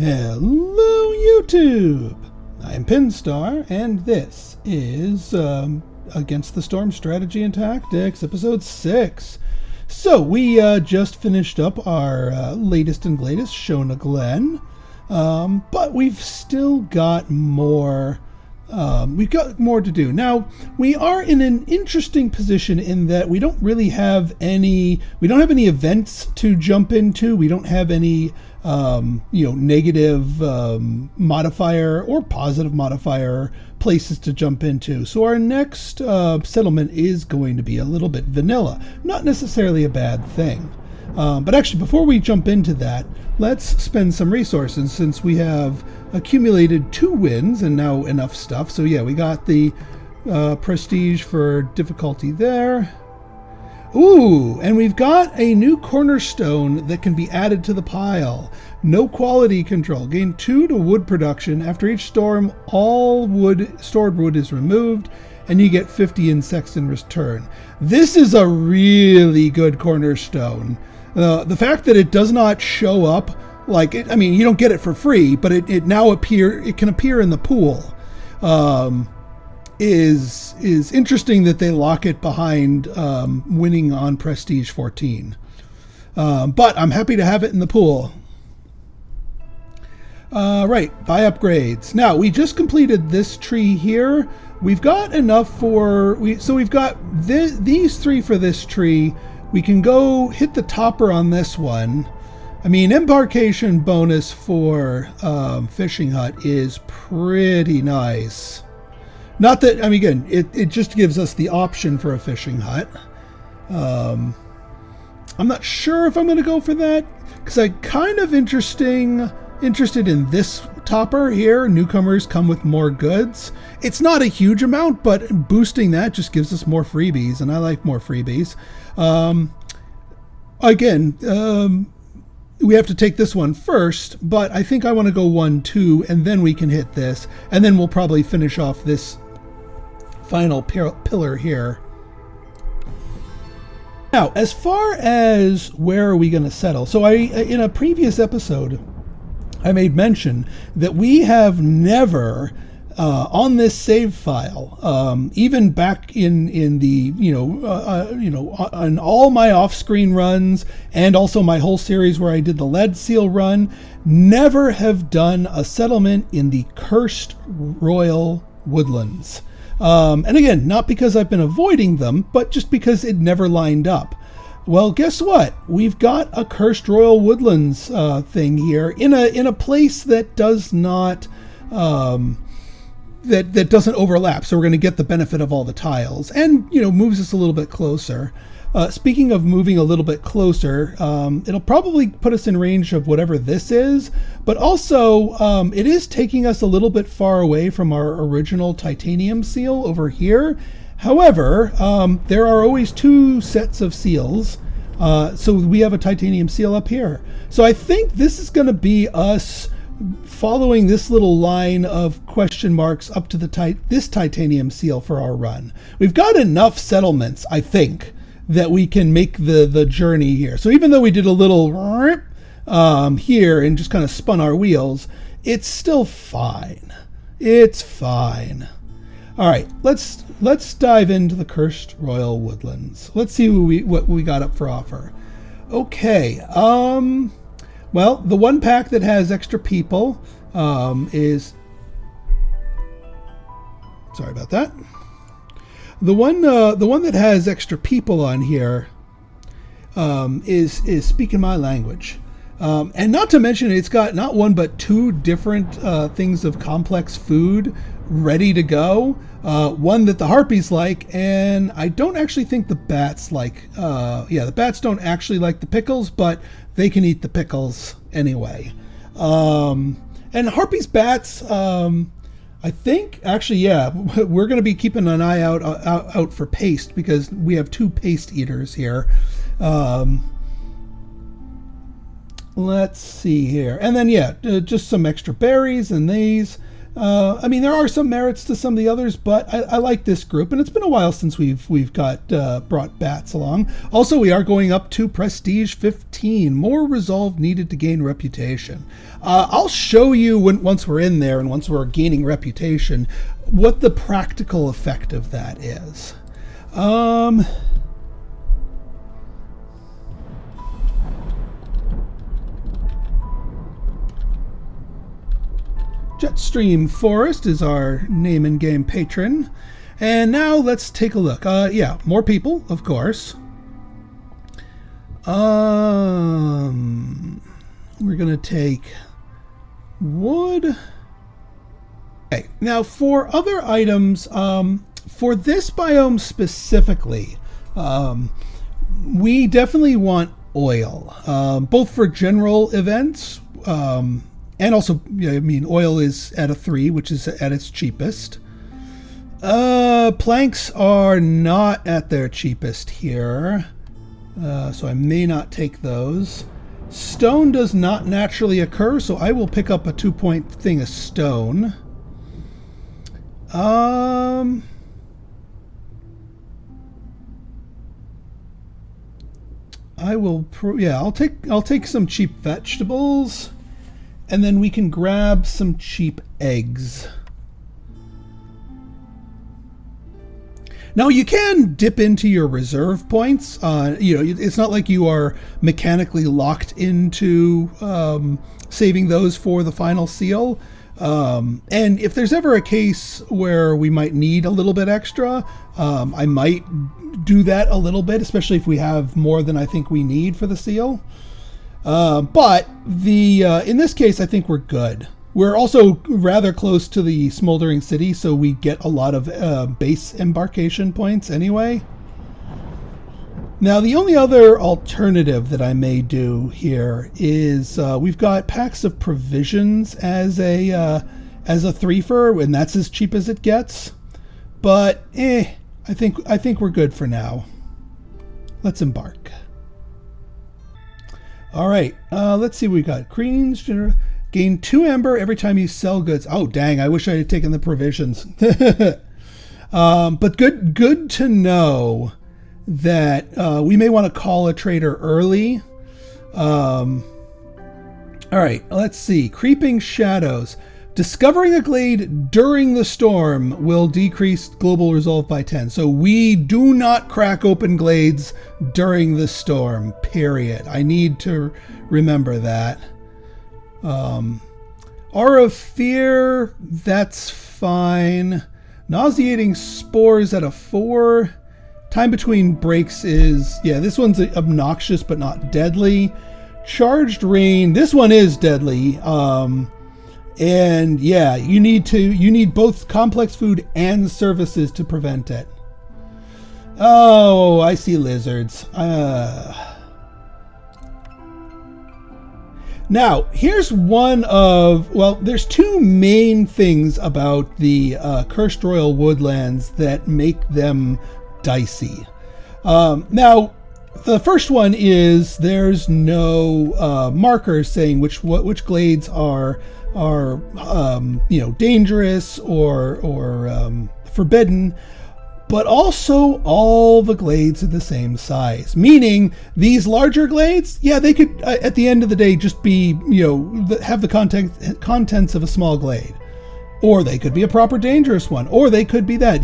Hello YouTube! I'm Pinstar, and this is Against the Storm Strategy and Tactics, Episode 6. So, we just finished up our latest and greatest, Shona Glen, but we've still got more. We've got more to do. Now, we are in an interesting position in that we don't really have any. We don't have any events to jump into. We don't have any, negative modifier or positive modifier places to jump into. So our next settlement is going to be a little bit vanilla. Not necessarily a bad thing. But actually, before we jump into that, let's spend some resources since we have accumulated 2 wins and now enough stuff. So yeah, we got the prestige for difficulty there. Ooh, and we've got a new cornerstone that can be added to the pile. No quality control. Gain 2 to wood production. After each storm, all stored wood is removed, and you get 50 insects in return. This is a really good cornerstone. The fact that it does not show up, like it, I mean, you don't get it for free, but it can appear in the pool. Is interesting that they lock it behind winning on Prestige 14. But I'm happy to have it in the pool. Right, buy upgrades. Now, we just completed this tree here. We've got enough for... we've got these 3 for this tree. We can go hit the topper on this one. I mean, embarkation bonus for fishing hut is pretty nice. Not that, I mean, again, it just gives us the option for a fishing hut. I'm not sure if I'm going to go for that, because I'm kind of interested in this topper here. Newcomers come with more goods. It's not a huge amount, but boosting that just gives us more freebies, and I like more freebies. We have to take this one first, but I think I want to go 1, 2, and then we can hit this, and then we'll probably finish off this final pillar here. Now, as far as where are we going to settle, so in a previous episode, I made mention that we have never on this save file, even back in the on all my off-screen runs and also my whole series where I did the lead seal run, never have done a settlement in the Cursed Royal Woodlands. And again, not because I've been avoiding them, but just because it never lined up. Well, guess what? We've got a Cursed Royal Woodlands thing here in a place that does not that doesn't overlap. So we're going to get the benefit of all the tiles, and moves us a little bit closer. Speaking of moving a little bit closer, it'll probably put us in range of whatever this is, but also it is taking us a little bit far away from our original titanium seal over here. However, there are always 2 sets of seals, so we have a titanium seal up here. So I think this is going to be us following this little line of question marks up to this titanium seal for our run. We've got enough settlements, I think, that we can make the journey here. So even though we did a little here and just kind of spun our wheels, it's still fine. It's fine. All right, let's dive into the Cursed Royal Woodlands. Let's see what we got up for offer. Okay. Well, the one pack that has extra people is... Sorry about that. The one that has extra people on here is speaking my language. And not to mention, it's got not 1 but 2 different things of complex food ready to go. One that the harpies like, and I don't actually think the bats like. The bats don't actually like the pickles, but they can eat the pickles anyway. And harpies, bats, I think, actually, yeah, we're going to be keeping an eye out for paste, because we have 2 paste eaters here. Let's see here. And then, yeah, just some extra berries and these. I mean, there are some merits to some of the others, but I like this group, and it's been a while since we've got brought bats along. Also, we are going up to Prestige 15. More resolve needed to gain reputation. I'll show you once we're in there and once we're gaining reputation what the practical effect of that is. Jetstream Forest is our name and game patron. And now let's take a look. Yeah, more people, of course. We're gonna take wood. Okay, now for other items, for this biome specifically, we definitely want oil, both for general events, and also, I mean, oil is at a 3, which is at its cheapest. Planks are not at their cheapest here, so I may not take those. Stone does not naturally occur, so I will pick up a 2-point thing of stone. I will, I'll take some cheap vegetables. And then we can grab some cheap eggs. Now you can dip into your reserve points. It's not like you are mechanically locked into saving those for the final seal. And if there's ever a case where we might need a little bit extra, I might do that a little bit, especially if we have more than I think we need for the seal. But in this case, I think we're good. We're also rather close to the smoldering city, so we get a lot of base embarkation points anyway. Now, the only other alternative that I may do here is we've got packs of provisions as a threefer, and that's as cheap as it gets. But I think we're good for now. Let's embark. All right, let's see what we got. Creans gain 2 amber every time you sell goods. Oh, dang, I wish I had taken the provisions. But good to know that we may want to call a trader early. All right, let's see. Creeping shadows. Discovering a glade during the storm will decrease global resolve by 10. So we do not crack open glades during the storm, period. I need to remember that. Aura of Fear, that's fine. Nauseating Spores at a 4. Time between breaks is, this one's obnoxious but not deadly. Charged Rain, this one is deadly. And you need both complex food and services to prevent it. Oh, I see lizards. Now, here's there's 2 main things about the Cursed Royal Woodlands that make them dicey. Now, the first one is there's no markers saying which glades are dangerous or forbidden, but also all the glades are the same size, meaning these larger glades, they could at the end of the day just be have the contents of a small glade, or they could be a proper dangerous one, or they could be that.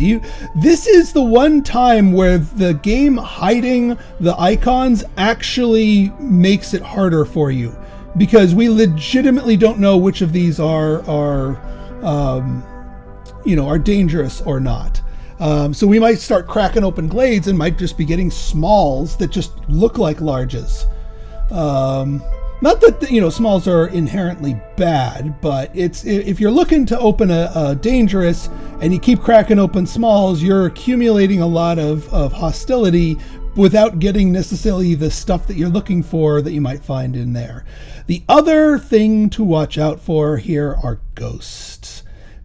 This is the one time where the game hiding the icons actually makes it harder for you, because we legitimately don't know which of these are dangerous or not. So we might start cracking open glades and might just be getting smalls that just look like larges. Not that smalls are inherently bad, but if you're looking to open a dangerous and you keep cracking open smalls, you're accumulating a lot of hostility without getting necessarily the stuff that you're looking for that you might find in there. The other thing to watch out for here are ghosts.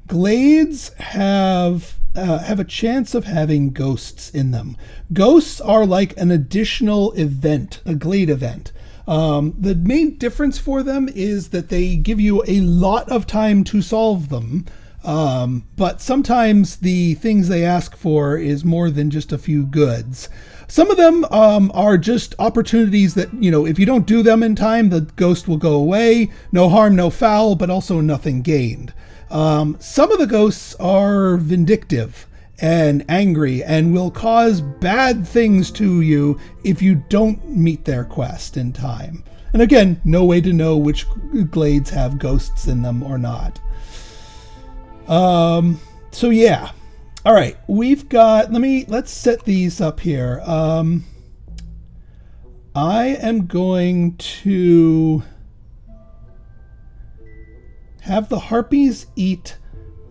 Glades have a chance of having ghosts in them. Ghosts are like an additional event, a glade event. The main difference for them is that they give you a lot of time to solve them. But sometimes the things they ask for is more than just a few goods. Some of them are just opportunities that, if you don't do them in time, the ghost will go away. No harm, no foul, but also nothing gained. Some of the ghosts are vindictive and angry and will cause bad things to you if you don't meet their quest in time. And again, no way to know which glades have ghosts in them or not. So yeah. All right, we've got, let's set these up here. I am going to have the harpies eat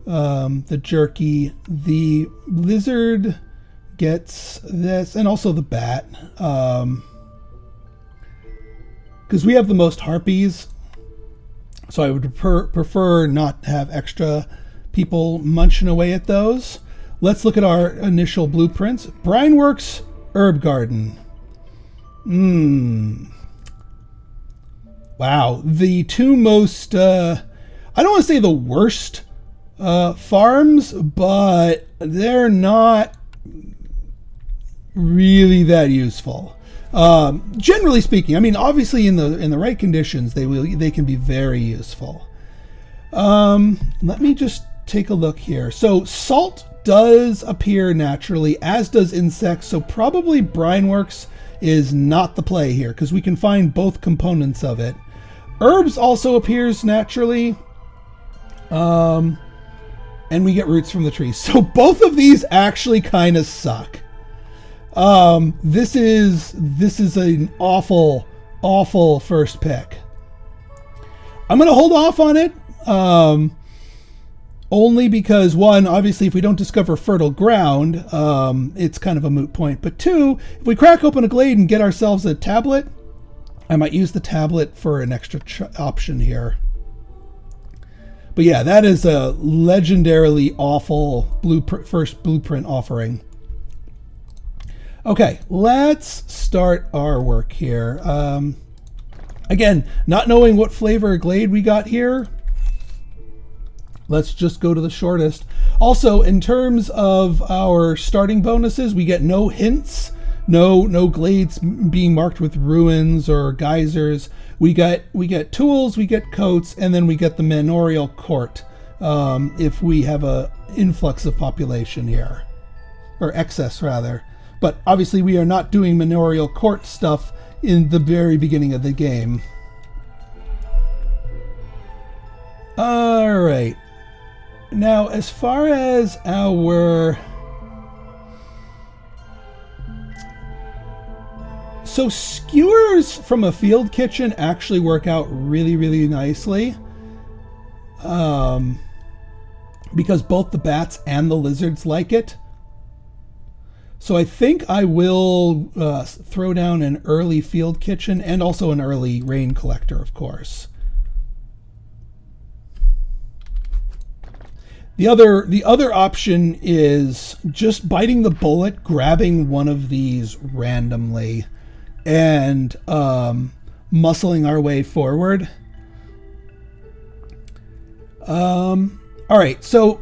the jerky. The lizard gets this, and also the bat. Because we have the most harpies, so I would prefer not to have extra people munching away at those. Let's look at our initial blueprints. Brineworks, Herb Garden. Wow. The two most, I don't want to say the worst farms, but they're not really that useful. Generally speaking, I mean, obviously in the right conditions, they can be very useful. Let me just take a look here. So salt does appear naturally, as does insects, so probably Brineworks is not the play here, because we can find both components of it. Herbs also appears naturally, and we get roots from the trees. So both of these actually kind of suck. This is an awful first pick. I'm going to hold off on it. Only because, one, obviously if we don't discover fertile ground, it's kind of a moot point. But two, if we crack open a glade and get ourselves a tablet, I might use the tablet for an extra option here. But yeah, that is a legendarily awful first blueprint offering. Okay, let's start our work here. Again, not knowing what flavor glade we got here, let's just go to the shortest. Also, in terms of our starting bonuses, we get no hints, no glades being marked with ruins or geysers. We get tools, we get coats, and then we get the manorial court if we have a influx of population here, or excess rather. But obviously we are not doing manorial court stuff in the very beginning of the game. All right. Now, as far as our... So skewers from a field kitchen actually work out really, really nicely. Because both the bats and the lizards like it. So I think I will throw down an early field kitchen and also an early rain collector, of course. The other option is just biting the bullet, grabbing one of these randomly, and muscling our way forward. All right, so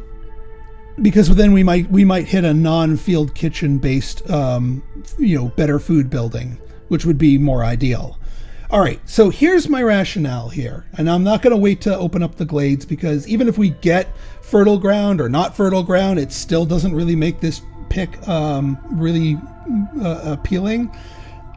because then we might hit a non-field kitchen based better food building, which would be more ideal. All right, so here's my rationale here, and I'm not going to wait to open up the glades, because even if we get fertile ground or not fertile ground, it still doesn't really make this pick really appealing.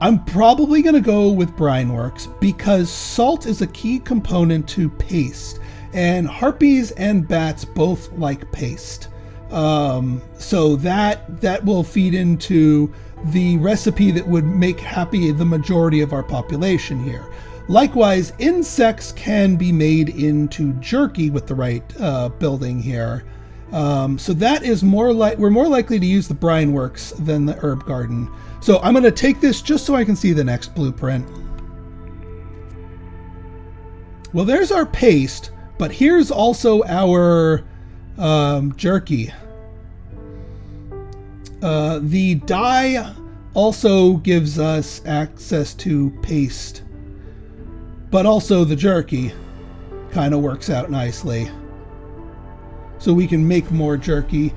I'm probably going to go with Brineworks because salt is a key component to paste, and harpies and bats both like paste. So that will feed into the recipe that would make happy the majority of our population here. Likewise, insects can be made into jerky with the right building here. So that is we're more likely to use the Brineworks than the herb garden. So I'm going to take this just so I can see the next blueprint. Well, there's our paste, but here's also our jerky. The dye also gives us access to paste, but also the jerky kind of works out nicely. so we can make more jerky.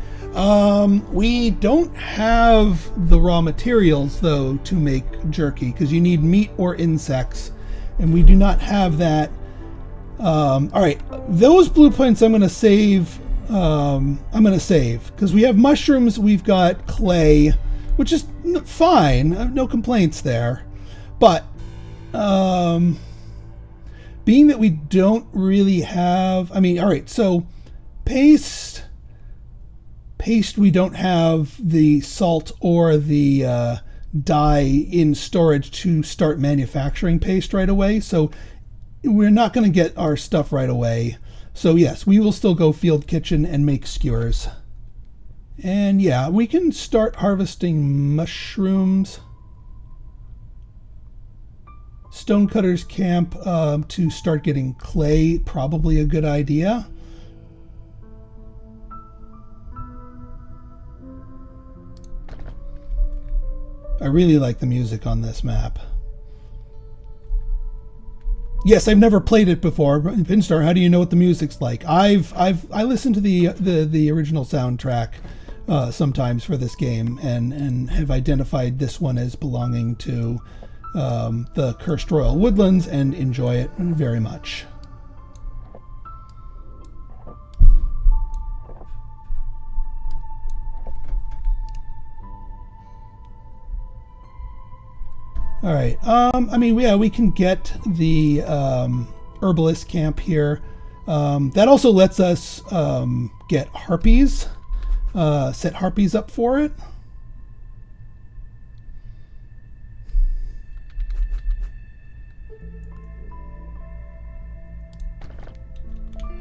We don't have the raw materials, though, to make jerky, because you need meat or insects, and we do not have that. All right, those blue points I'm going to save. Because we have mushrooms, we've got clay, which is fine. No complaints there. But being that we don't really have, all right, so paste, we don't have the salt or the dye in storage to start manufacturing paste right away. So we're not going to get our stuff right away. So yes, we will still go field kitchen and make skewers. And yeah, we can start harvesting mushrooms. Stonecutter's camp to start getting clay, probably a good idea. I really like the music on this map. Yes, I've never played it before. Pinstar, how do you know what the music's like? I listened to the original soundtrack sometimes for this game, and have identified this one as belonging to the Cursed Royal Woodlands and enjoy it very much. All right. Yeah, we can get the herbalist camp here. That also lets us get harpies, set harpies up for it.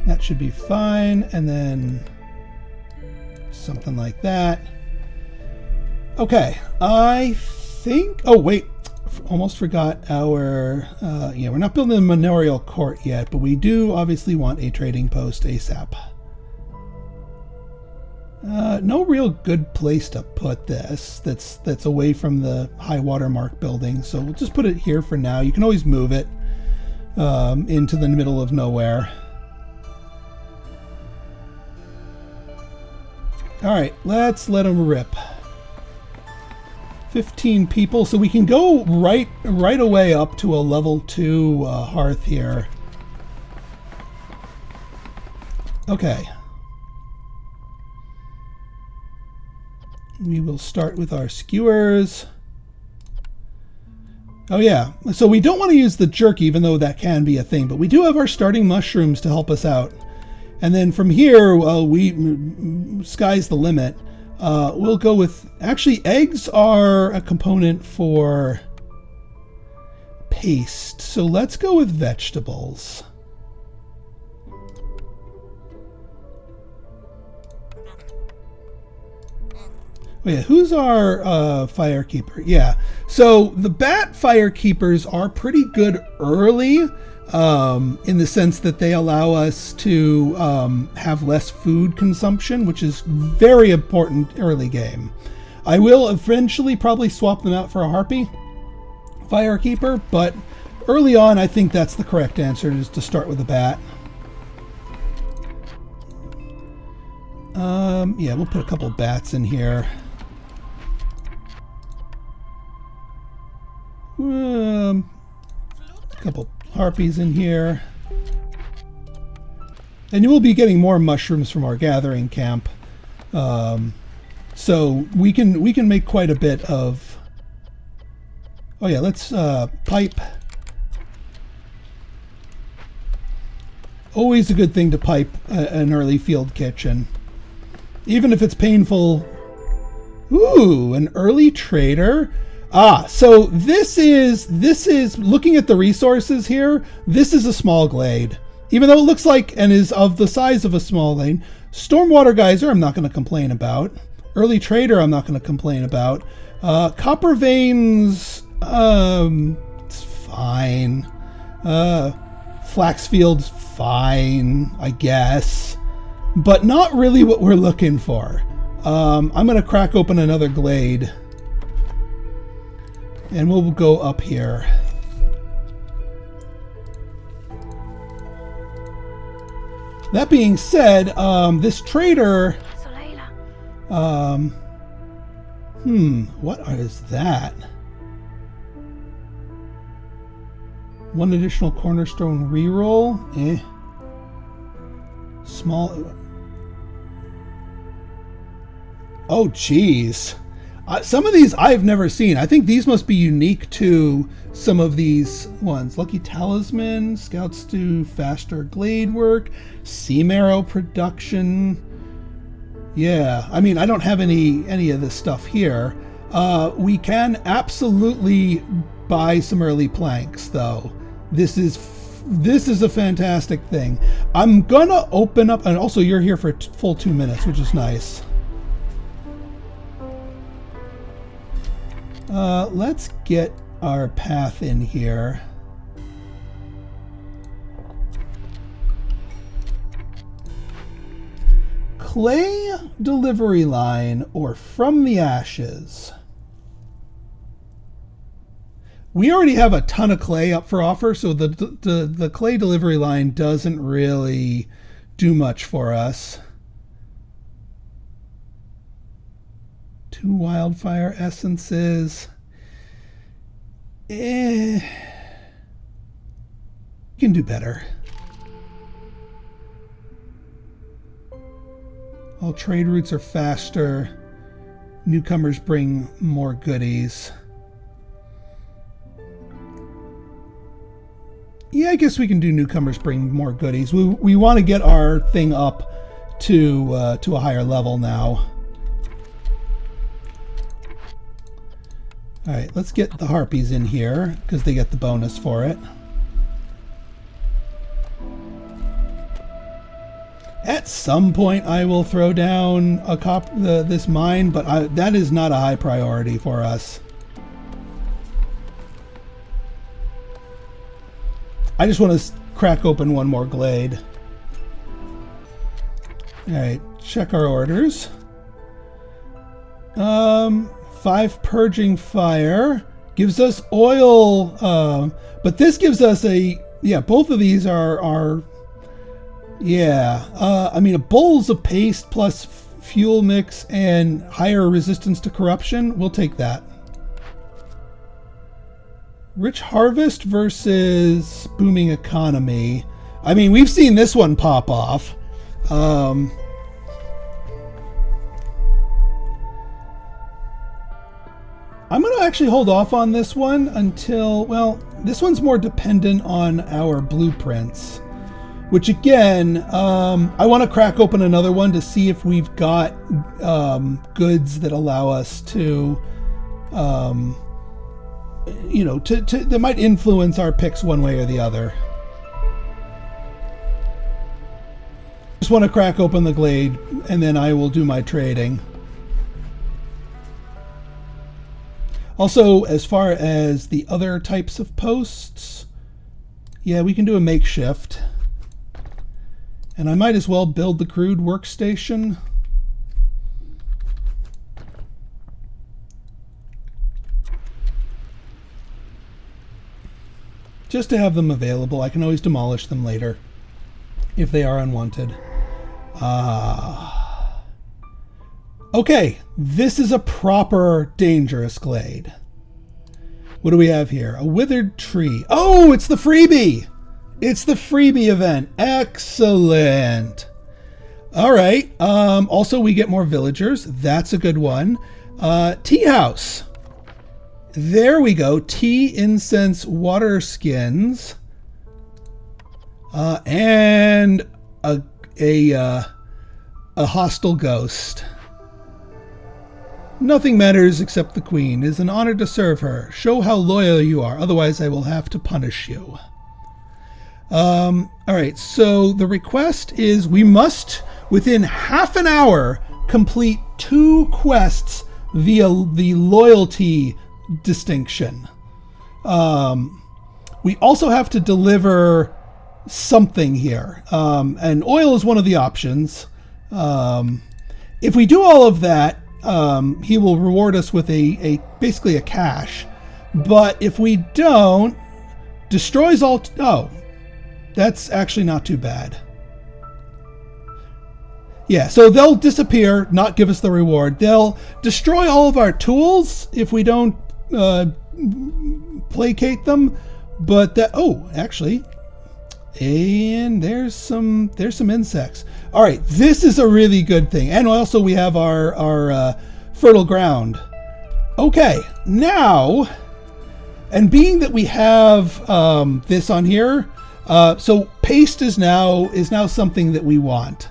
That should be fine. And then something like that. Okay. I think, oh wait, almost forgot our, we're not building a manorial court yet, but we do obviously want a trading post ASAP. No real good place to put this that's away from the high water mark building, so we'll just put it here for now. You can always move it into the middle of nowhere. All right, let's let them rip. 15 people, so we can go right away up to a level 2 hearth here. Okay. We will start with our skewers. Oh yeah, so we don't want to use the jerky, even though that can be a thing, but we do have our starting mushrooms to help us out. And then from here, sky's the limit. We'll go with, actually, eggs are a component for paste, so let's go with vegetables. Oh yeah, who's our firekeeper? Yeah, so the bat firekeepers are pretty good early, in the sense that they allow us to have less food consumption, which is very important early game. I will eventually probably swap them out for a harpy firekeeper, but early on I think that's the correct answer, is to start with a bat. Yeah, we'll put a couple bats in here. A couple harpies in here. And you will be getting more mushrooms from our gathering camp. So we can make quite a bit of... Oh yeah, let's pipe. Always a good thing to pipe an early field kitchen. Even if it's painful. Ooh, an early trader. So this is looking at the resources here. This is a small glade, even though it looks like and is of the size of a small lane. Stormwater geyser, I'm not going to complain about. Early trader, I'm not going to complain about. Copper veins, it's fine. Flax fields, fine, I guess, but not really what we're looking for. I'm going to crack open another glade. And we'll go up here. That being said, this trader... what is that? One additional cornerstone reroll? Small... Oh, geez. Some of these I've never seen. I think these must be unique to some of these ones. Lucky Talisman, Scouts do faster glade work, Seam Arrow production. Yeah, I mean, I don't have any of this stuff here. We can absolutely buy some early planks, though. This is a fantastic thing. I'm gonna open up, and also you're here for a full 2 minutes, which is nice. Let's get our path in here. Clay delivery line or from the ashes. We already have a ton of clay up for offer, so the clay delivery line doesn't really do much for us. 2 wildfire essences. We can do better. All trade routes are faster. Newcomers bring more goodies. Yeah, I guess we can do newcomers bring more goodies. We want to get our thing up to a higher level now. All right, let's get the harpies in here because they get the bonus for it. At some point, I will throw down this mine, but that is not a high priority for us. I just want to crack open one more glade. All right, check our orders. 5 purging fire gives us oil, but this gives us both of these are I mean, a bowls of paste plus fuel mix and higher resistance to corruption. We'll take that. Rich harvest versus booming economy. I mean, we've seen this one pop off. I'm going to actually hold off on this one until, well, this one's more dependent on our blueprints. Which again, I want to crack open another one to see if we've got goods that allow us to, that might influence our picks one way or the other. Just want to crack open the glade, and then I will do my trading. Also, as far as the other types of posts, yeah, we can do a makeshift. And I might as well build the crude workstation. Just to have them available. I can always demolish them later if they are unwanted. Okay, this is a proper dangerous glade. What do we have here? A withered tree. Oh, it's the freebie! It's the freebie event. Excellent. All right. Also, we get more villagers. That's a good one. Tea house. There we go. Tea, incense, water skins, and a hostile ghost. Nothing matters except the queen. It is an honor to serve her. Show how loyal you are. Otherwise, I will have to punish you. All right, so the request is we must, within half an hour, complete 2 quests via the loyalty distinction. We also have to deliver something here, and oil is one of the options. If we do all of that, he will reward us with basically a cash. But if we don't, destroys all... Oh, that's actually not too bad. Yeah, so they'll disappear, not give us the reward. They'll destroy all of our tools if we don't placate them. But that, oh, actually, and there's some insects. All right, this is a really good thing. And also we have our fertile ground. Okay, now, and being that we have this on here, so paste is now something that we want.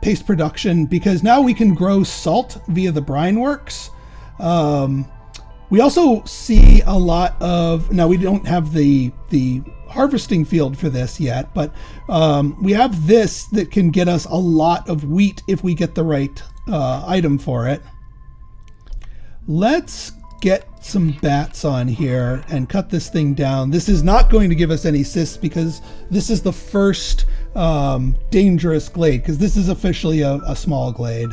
Paste production, because now we can grow salt via the brine works. We also see a lot of, now we don't have the harvesting field for this yet, but we have this that can get us a lot of wheat if we get the right item for it. Let's get some bats on here and cut this thing down. This is not going to give us any cysts because this is the first dangerous glade, because this is officially a small glade.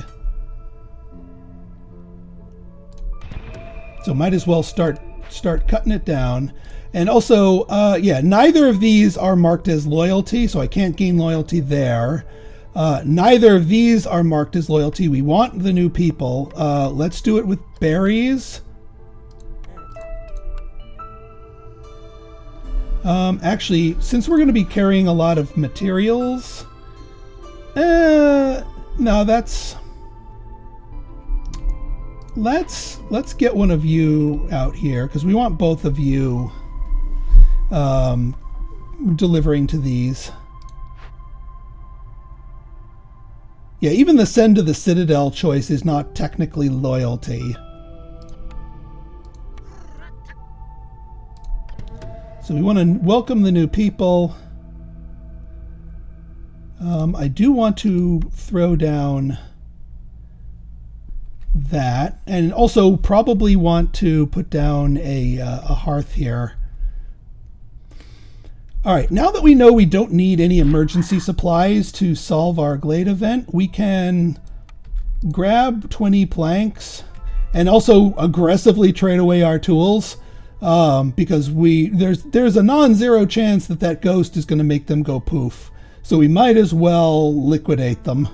So might as well start cutting it down. And also, yeah, neither of these are marked as loyalty, so I can't gain loyalty there. Neither of these are marked as loyalty. We want the new people. Let's do it with berries. Actually, since we're going to be carrying a lot of materials, no, that's, let's get one of you out here, because we want both of you delivering to these. Yeah, even the send to the Citadel choice is not technically loyalty. So we want to welcome the new people. I do want to throw down that, and also probably want to put down a hearth here. All right, now that we know we don't need any emergency supplies to solve our glade event, we can grab 20 planks and also aggressively trade away our tools. Because there's a non-zero chance that ghost is going to make them go poof. So we might as well liquidate them.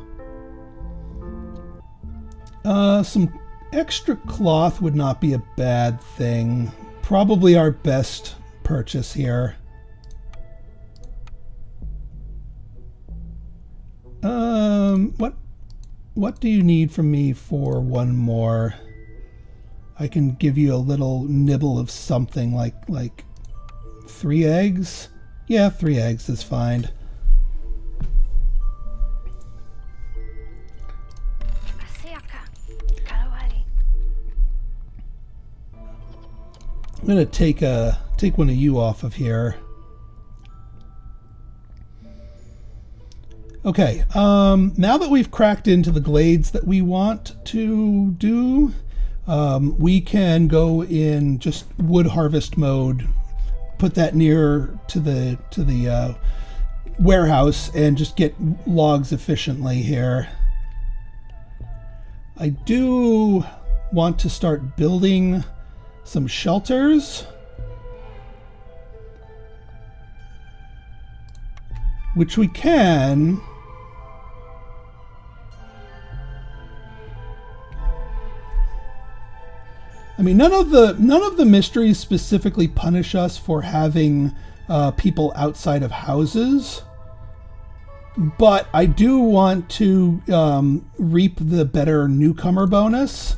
Some extra cloth would not be a bad thing. Probably our best purchase here. What do you need from me for one more? I can give you a little nibble of something like 3 eggs. Yeah, 3 eggs is fine. I'm gonna take one of you off of here. Okay, now that we've cracked into the glades that we want to do, we can go in just wood harvest mode, put that near to the warehouse, and just get logs efficiently here. I do want to start building some shelters, which we can. I mean, none of the mysteries specifically punish us for having people outside of houses, but I do want to reap the better newcomer bonus,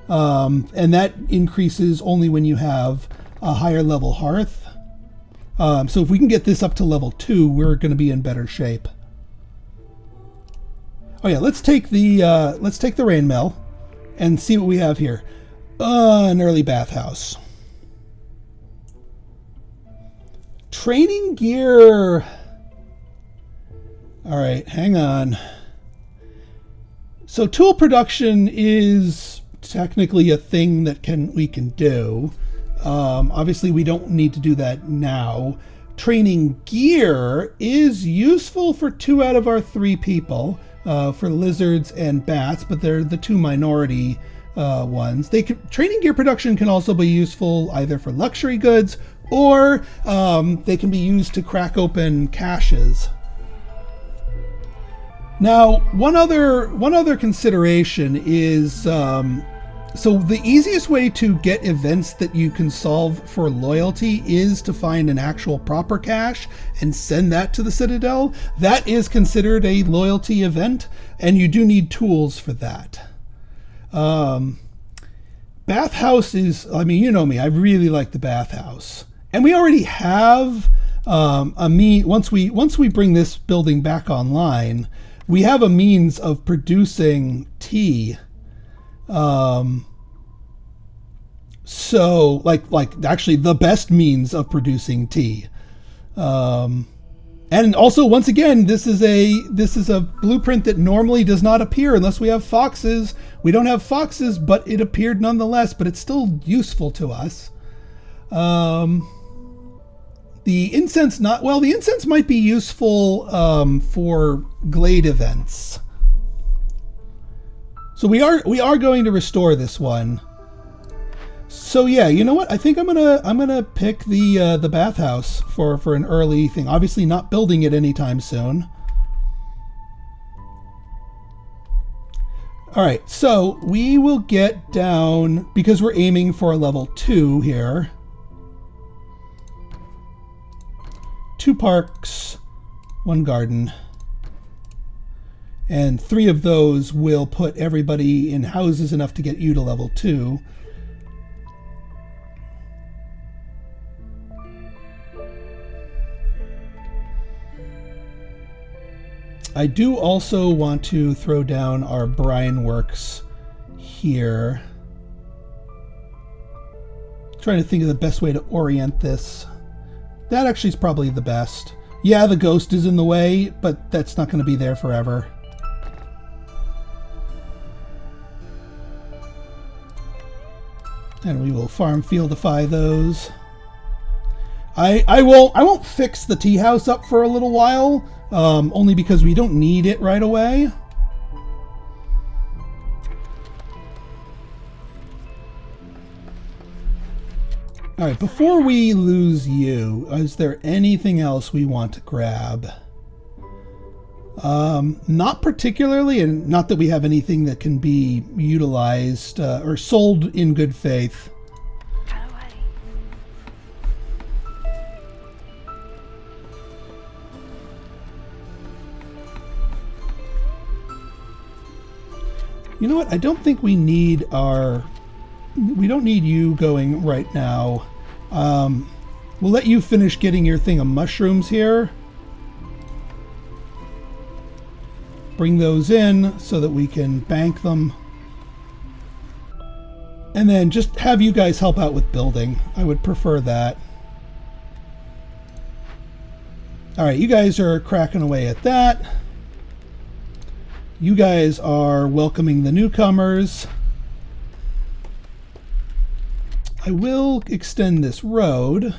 and that increases only when you have a higher level hearth. So if we can get this up to level 2, we're going to be in better shape. Oh yeah, let's take the rain mill and see what we have here. An early bathhouse. Training gear. All right, hang on. So tool production is technically a thing that we can do. Obviously, we don't need to do that now. Training gear is useful for 2 out of our 3 people, for lizards and bats, but they're the 2 minority ones. Training gear production can also be useful either for luxury goods, or they can be used to crack open caches. Now, one other consideration is so the easiest way to get events that you can solve for loyalty is to find an actual proper cache and send that to the Citadel. That is considered a loyalty event, and you do need tools for that. Bathhouse is, I mean, you know me, I really like the bathhouse. And we already have once we bring this building back online, we have a means of producing tea. So like actually the best means of producing tea. And also, once again, this is a blueprint that normally does not appear unless we have foxes. We don't have foxes, but it appeared nonetheless, but it's still useful to us. The incense the incense might be useful for glade events. So we are going to restore this one. So yeah, you know what? I think I'm gonna pick the bathhouse for an early thing. Obviously not building it anytime soon. All right, so we will get down, because we're aiming for a level 2 here. 2 parks, 1 garden. And 3 of those will put everybody in houses enough to get you to level 2. I do also want to throw down our brine works here. Trying to think of the best way to orient this. That actually is probably the best. Yeah, the ghost is in the way, but that's not going to be there forever. And we will farm fieldify those. I won't fix the tea house up for a little while, only because we don't need it right away. All right, before we lose you, is there anything else we want to grab? Not particularly, and not that we have anything that can be utilized or sold in good faith. You know what? I don't think we need we don't need you going right now. We'll let you finish getting your thing of mushrooms here. Bring those in so that we can bank them. And then just have you guys help out with building. I would prefer that. All right, you guys are cracking away at that. You guys are welcoming the newcomers. I will extend this road.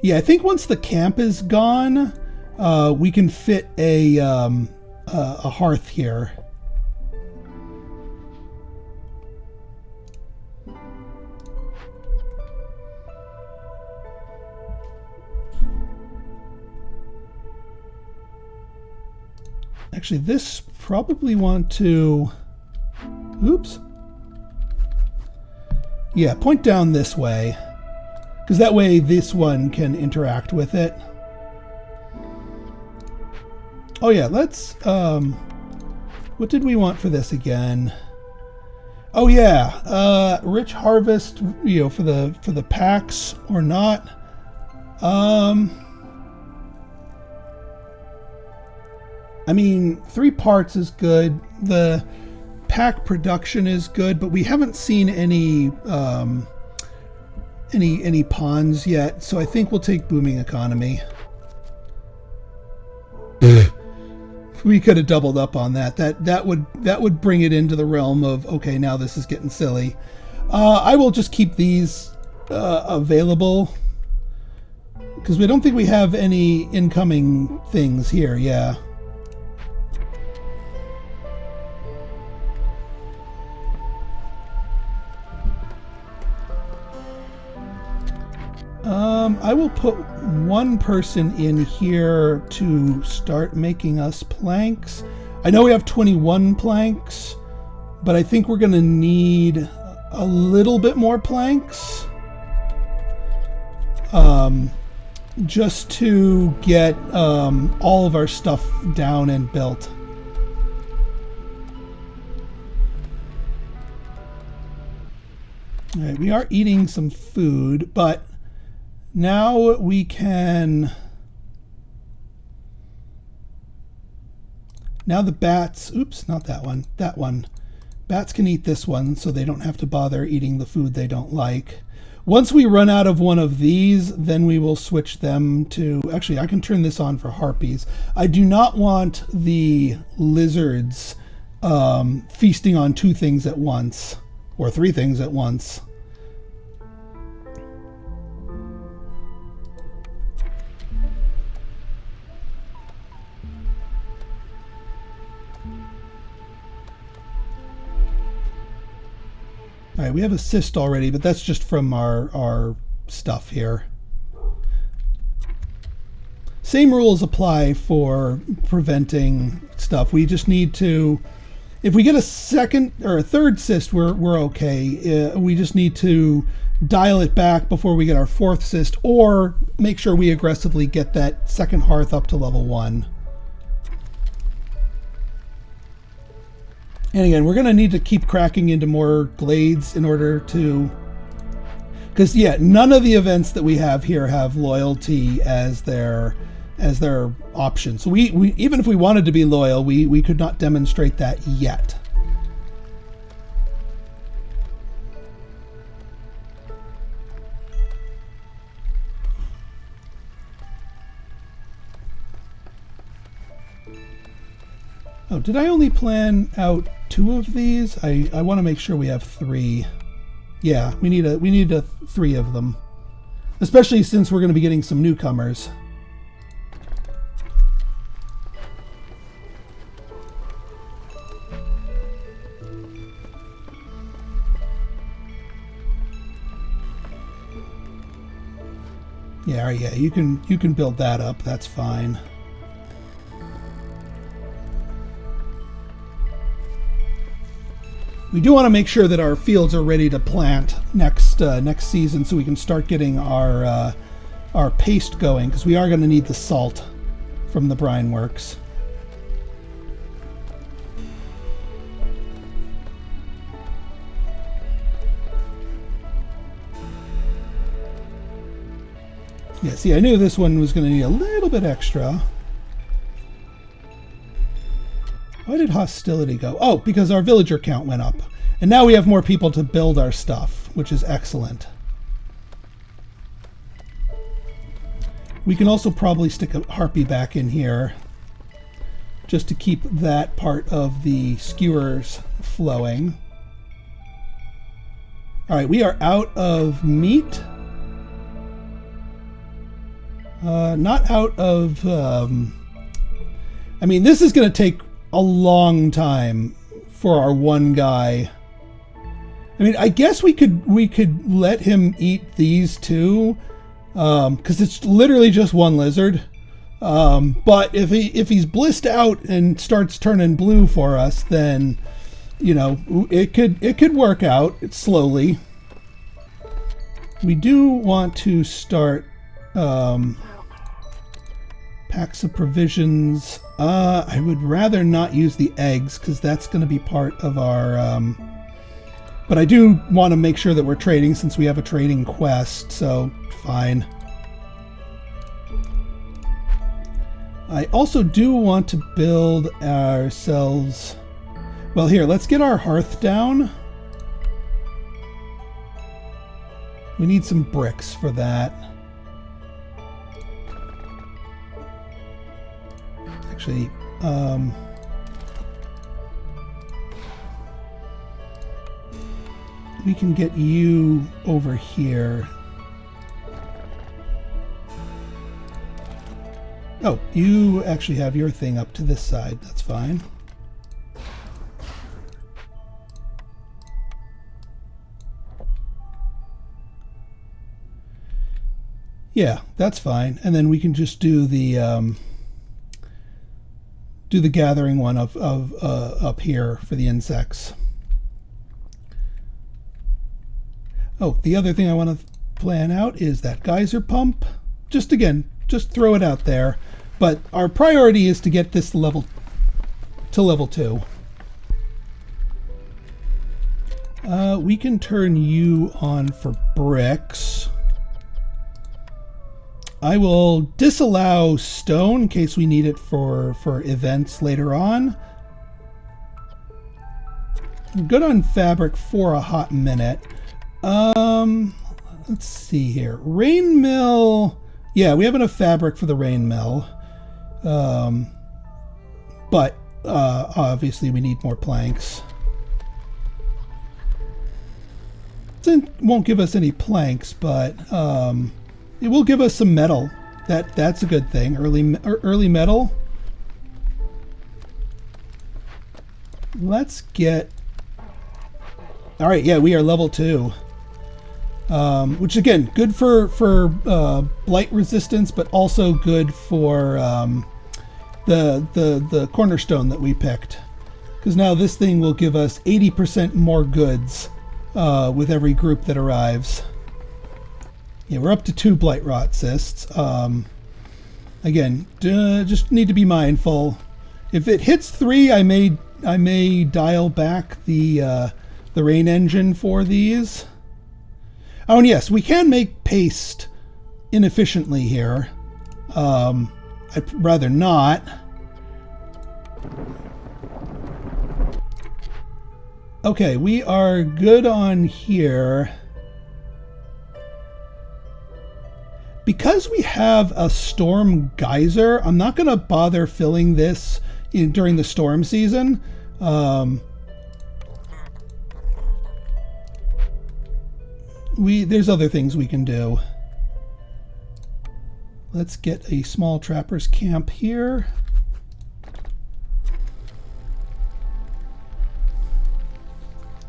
Yeah, I think once the camp is gone, we can fit a hearth here. Actually, this probably want to... Oops. Yeah, point down this way. Because that way this one can interact with it. Oh yeah, let's... what did we want for this again? Oh yeah, rich harvest, you know, for the packs or not. I mean, 3 parts is good. The pack production is good, but we haven't seen any ponds yet, so I think we'll take booming economy. We could have doubled up on that. That would bring it into the realm of, okay, now this is getting silly. I will just keep these available because we don't think we have any incoming things here. Yeah. I will put one person in here to start making us planks. I know we have 21 planks, but I think we're going to need a little bit more planks. Just to get all of our stuff down and built. All right, we are eating some food, but now we can... Now the bats... Oops, not that one. That one. Bats can eat this one, so they don't have to bother eating the food they don't like. Once we run out of one of these, then we will switch them to... Actually, I can turn this on for harpies. I do not want the lizards feasting on 2 things at once. Or 3 things at once. All right, we have a cyst already, but that's just from our stuff here. Same rules apply for preventing stuff. We just need to, if we get a second or a third cyst, we're okay. We just need to dial it back before we get our 4th cyst, or make sure we aggressively get that second hearth up to level 1. And again, we're going to need to keep cracking into more glades in order to... Because, yeah, none of the events that we have here have loyalty as their option. So we even if we wanted to be loyal, we could not demonstrate that yet. Oh, did I only plan out 2 of these? I want to make sure we have 3. Yeah, we need 3 of them. Especially since we're going to be getting some newcomers. Yeah, you can build that up. That's fine. We do want to make sure that our fields are ready to plant next season, so we can start getting our paste going, because we are going to need the salt from the brine works. Yeah, see, I knew this one was going to need a little bit extra. Why did hostility go? Oh, because our villager count went up. And now we have more people to build our stuff, which is excellent. We can also probably stick a harpy back in here just to keep that part of the skewers flowing. All right, we are out of meat. Not out of... I mean, this is going to take a long time for our one guy. I mean, I guess we could let him eat these too, because it's literally just one lizard. But if he's blissed out and starts turning blue for us, then you know it could work out slowly. We do want to start packs of provisions. I would rather not use the eggs because that's going to be part of our... but I do want to make sure that we're trading since we have a trading quest, so fine. I also do want to build ourselves... Well, here, let's get our hearth down. We need some bricks for that. Actually, we can get you over here. Oh, you actually have your thing up to this side. That's fine. Yeah, that's fine. And then we can just do the gathering one of up here for the insects. Oh, the other thing I want to plan out is that geyser pump. Just throw it out there. But our priority is to get this level 2. We can turn you on for bricks. I will disallow stone in case we need it for events later on. I'm good on fabric for a hot minute. Let's see here. Rain mill. Yeah, we have enough fabric for the rain mill. But obviously we need more planks. It won't give us any planks, but it will give us some metal. That's a good thing. Early metal. Let's get. All right, yeah, we are level 2. Which again, good for blight resistance, but also good for the cornerstone that we picked. Because now this thing will give us 80% more goods with every group that arrives. Yeah, we're up to 2 blight rot cysts. Again, just need to be mindful. If it hits 3, I may dial back the rain engine for these. Oh, and yes, we can make paste inefficiently here. I'd rather not. Okay, we are good on here. Because we have a storm geyser, I'm not going to bother filling this during the storm season. There's other things we can do. Let's get a small trapper's camp here.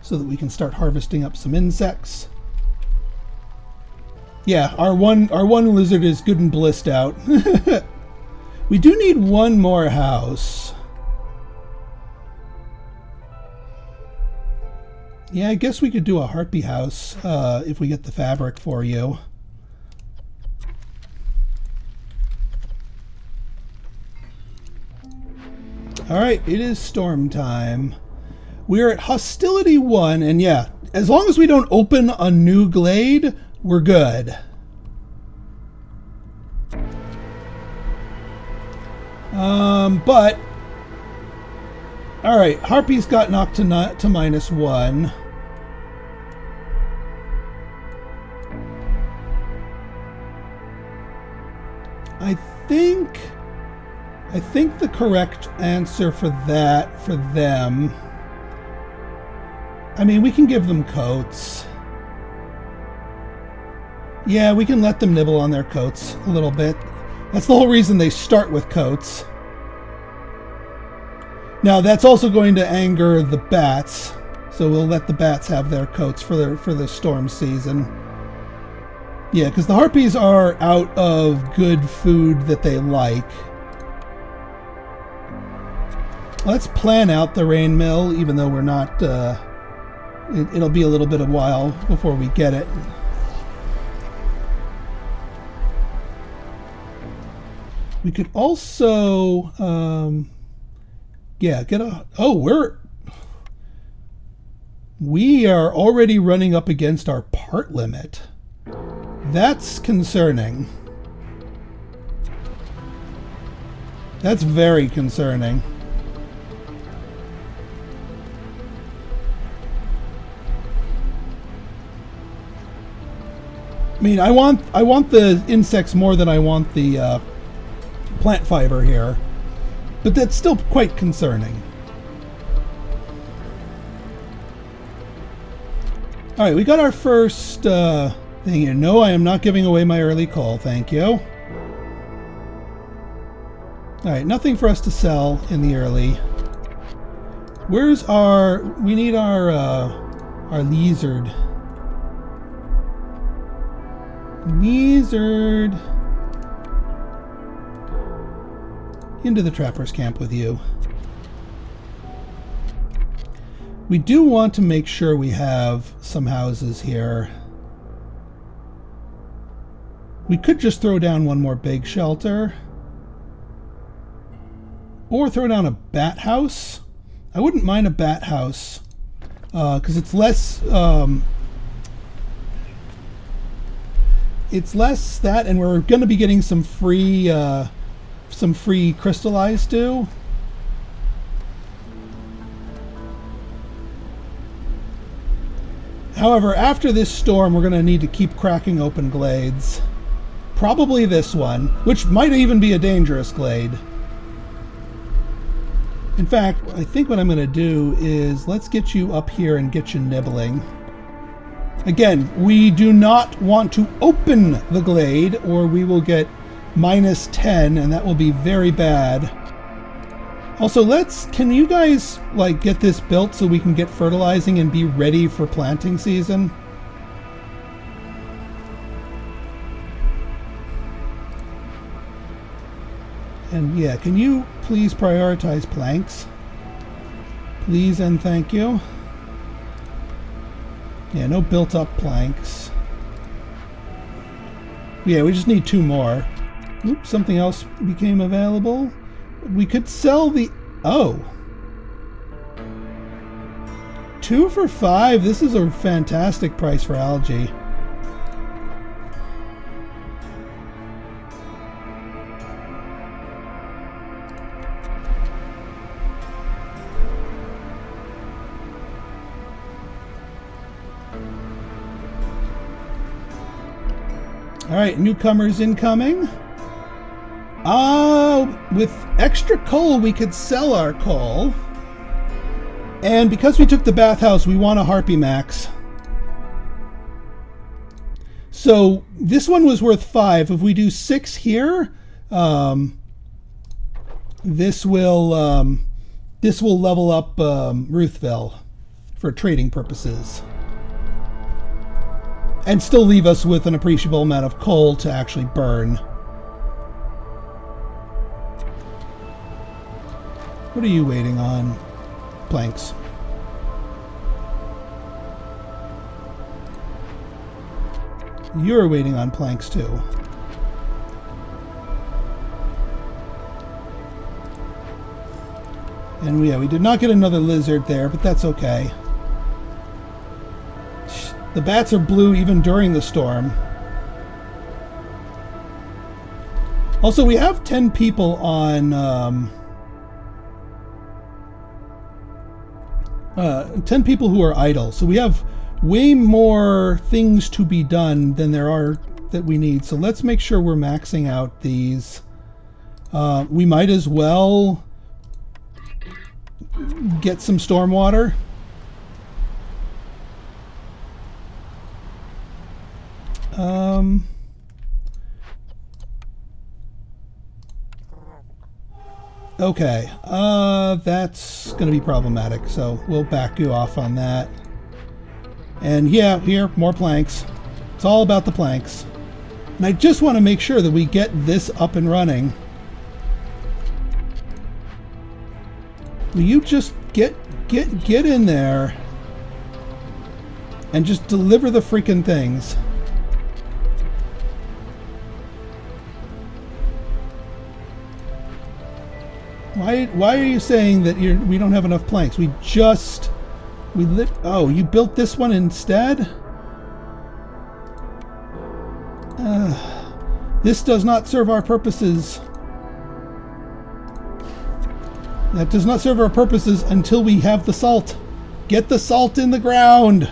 So that we can start harvesting up some insects. Yeah, our one lizard is good and blissed out. We do need one more house. Yeah, I guess we could do a harpy house if we get the fabric for you. Alright, it is storm time. We're at hostility 1, and yeah, as long as we don't open a new glade, we're good. But alright, Harpy's got knocked to -1. I think the correct answer for them, I mean, we can give them coats. Yeah, we can let them nibble on their coats a little bit. That's the whole reason they start with coats. Now, that's also going to anger the bats, so we'll let the bats have their coats for the storm season. Yeah, because the harpies are out of good food that they like. Let's plan out the rain mill, even though we're not... it'll be a little bit of a while before we get it. We could also... yeah, get a... Oh, we are already running up against our part limit. That's concerning. That's very concerning. I mean, I want the insects more than I want the plant fiber here, but that's still quite concerning. All right, we got our first thing here. No, I am not giving away my early call, thank you. All right, nothing for us to sell in the early. Where's our... We need our lizard. Wizard. Into the trapper's camp with you. We do want to make sure we have some houses here. We could just throw down one more big shelter. Or throw down a bat house. I wouldn't mind a bat house. Because it's less... it's less that, and we're going to be getting some free crystallized dew. However, after this storm, we're going to need to keep cracking open glades. Probably this one, which might even be a dangerous glade. In fact, I think what I'm going to do is let's get you up here and get you nibbling. Again, we do not want to open the glade or we will get -10 and that will be very bad. Also, can you guys like get this built so we can get fertilizing and be ready for planting season? And yeah, can you please prioritize planks? Please and thank you. Yeah, no built up planks. Yeah, we just need 2 more. Oops, something else became available. We could sell the... Oh. 2 for 5. This is a fantastic price for algae. Alright, newcomers incoming. With extra coal, we could sell our coal. And because we took the bathhouse, we want a Harpy Max. So this one was worth 5. If we do 6 here, this will level up Ruthville for trading purposes. And still leave us with an appreciable amount of coal to actually burn. What are you waiting on? Planks. You're waiting on planks too. And we did not get another lizard there, but that's okay. The bats are blue even during the storm. Also, we have 10 people on... 10 people who are idle. So we have way more things to be done than there are that we need. So let's make sure we're maxing out these. We might as well get some stormwater. Okay, that's going to be problematic, so we'll back you off on that. And yeah, here, more planks. It's all about the planks. And I just want to make sure that we get this up and running. Will you just get in there and just deliver the freaking things? Why are you saying that we don't have enough planks? Oh, you built this one instead? This does not serve our purposes. That does not serve our purposes until we have the salt. Get the salt in the ground.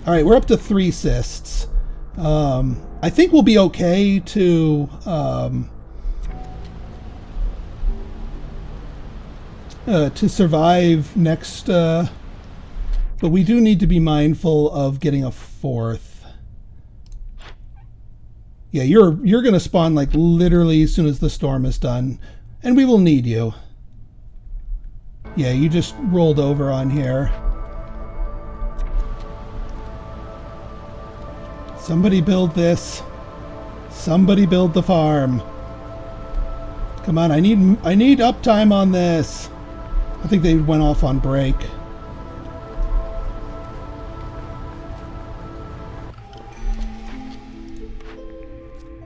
All right, we're up to 3 cysts. I think we'll be okay to survive next, but we do need to be mindful of getting a 4th. Yeah, you're going to spawn like literally as soon as the storm is done, and we will need you. Yeah, you just rolled over on here. Somebody build this. Somebody build the farm. Come on, I need uptime on this. I think they went off on break.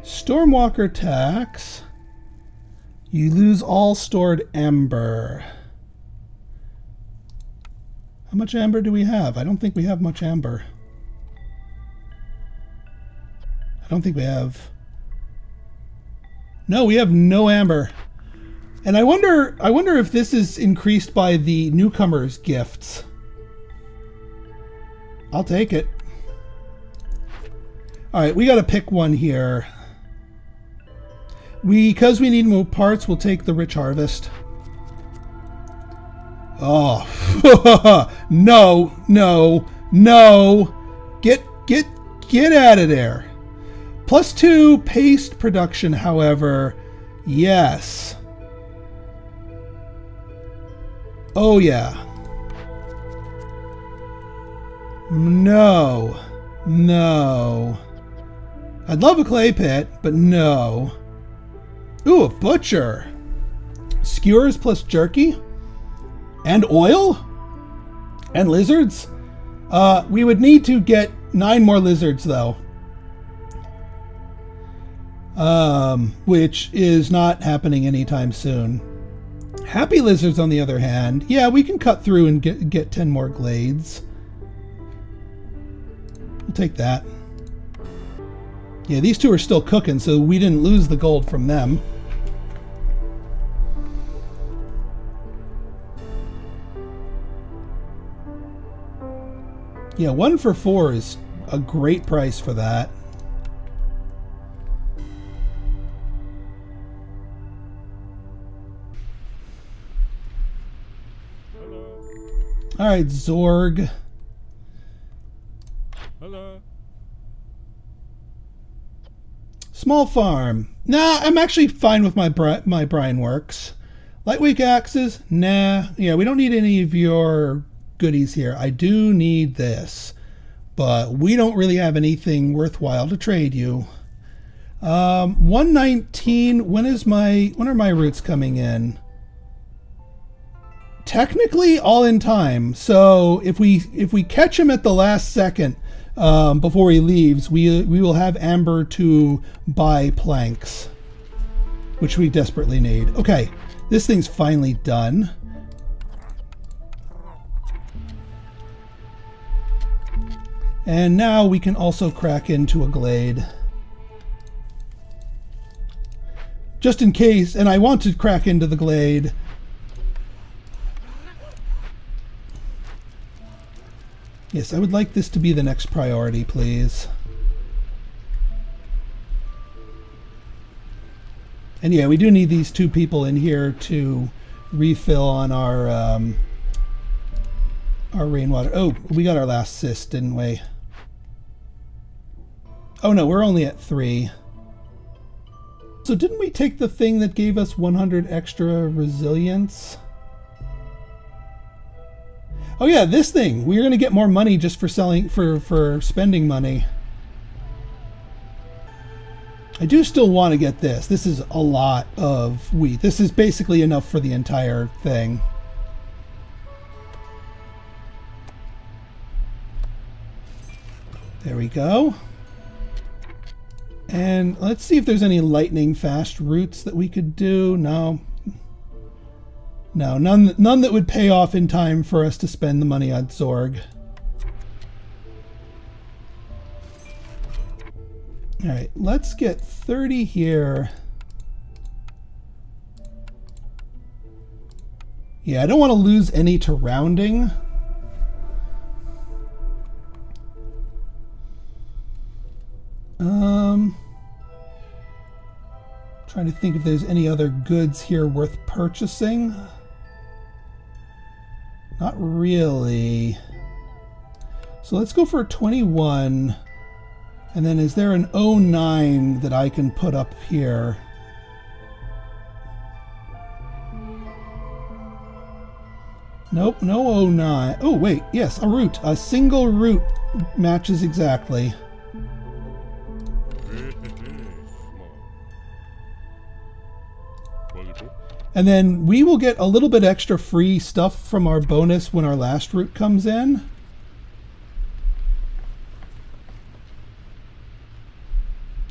Stormwalker tax. You lose all stored amber. How much amber do we have? I don't think we have much amber. I don't think we have. No, we have no amber. And I wonder if this is increased by the newcomers' gifts. I'll take it. All right, we got to pick one here. Because we need more parts, we'll take the rich harvest. Oh, no, no, no. Get out of there. +2 paste production, however, yes. Oh, yeah. No. No. I'd love a clay pit, but no. Ooh, a butcher. Skewers plus jerky? And oil? And lizards? We would need to get 9 more lizards, though. Which is not happening anytime soon. Happy lizards, on the other hand, yeah, we can cut through and get 10 more glades. We'll take that. Yeah, these two are still cooking, so we didn't lose the gold from them. Yeah, 1 for 4 is a great price for that. All right, Zorg. Hello. Small farm. Nah, I'm actually fine with my brine works. Lightweight axes. Nah. Yeah, we don't need any of your goodies here. I do need this, but we don't really have anything worthwhile to trade you. 119. When are my roots coming in? Technically all in time, so if we catch him at the last second before he leaves, we will have amber to buy planks, which we desperately need. Okay, this thing's finally done. And now we can also crack into a glade. Just in case, and I want to crack into the glade. Yes, I would like this to be the next priority, please. And yeah, we do need these 2 people in here to refill on our rainwater. Oh, we got our last cyst, didn't we? Oh no, we're only at 3. So didn't we take the thing that gave us 100 extra resilience? Oh yeah, this thing. We're going to get more money just for selling, for spending money. I do still want to get this. This is a lot of wheat. This is basically enough for the entire thing. There we go. And let's see if there's any lightning fast routes that we could do. No. No, none that would pay off in time for us to spend the money on Zorg. All right, let's get 30 here. Yeah, I don't want to lose any to rounding. Trying to think if there's any other goods here worth purchasing. Not really. So let's go for a 21. And then is there an 09 that I can put up here? Nope, no 09. Oh, wait, yes, a route. A single route matches exactly. And then we will get a little bit extra free stuff from our bonus when our last route comes in.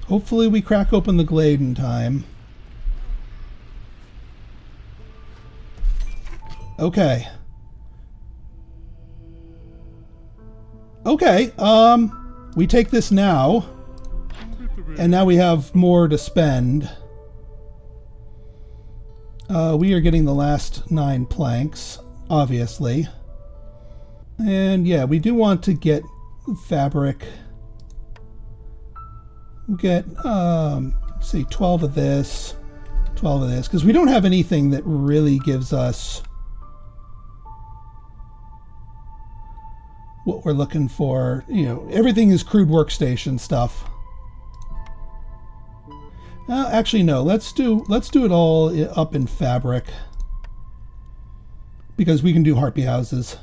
Hopefully we crack open the glade in time. Okay. Okay, we take this now. And now we have more to spend. We are getting the last 9 planks, obviously. And yeah, we do want to get fabric. We'll get, say 12 of this, 12 of this, because we don't have anything that really gives us what we're looking for. You know, everything is crude workstation stuff. Actually, no. Let's do it all up in fabric, because we can do harpy houses.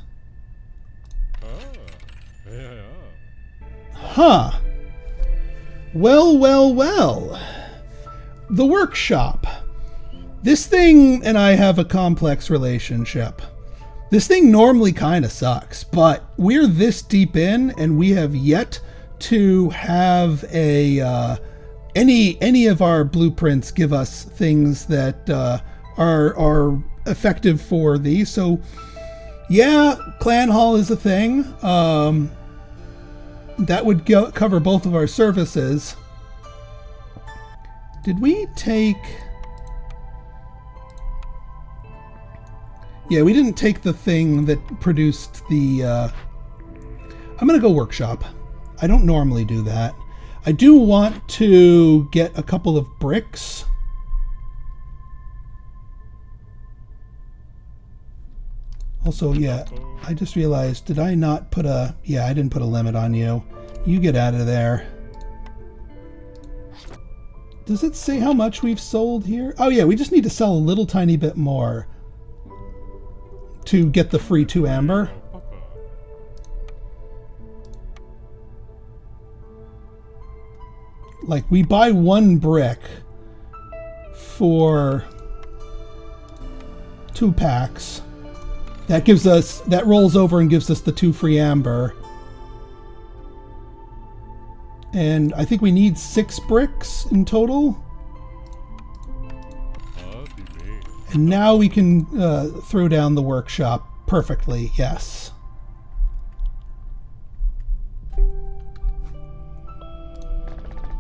Huh. Well, well, well. The workshop. This thing and I have a complex relationship. This thing normally kind of sucks, but we're this deep in, and we have yet to have a any of our blueprints give us things that are effective for these. So yeah, clan hall is a thing. That would cover both of our services. Did we take... Yeah, we didn't take the thing that produced the... I'm going to go workshop. I don't normally do that. I do want to get a couple of bricks. Also, yeah, I just realized, did I not put a... Yeah, I didn't put a limit on you. You get out of there. Does it say how much we've sold here? Oh yeah, we just need to sell a little tiny bit more to get the free 2 amber. Like, we buy 1 brick for 2 packs. That gives us, that rolls over and gives us the 2 free amber. And I think we need 6 bricks in total. And now we can throw down the workshop perfectly, yes.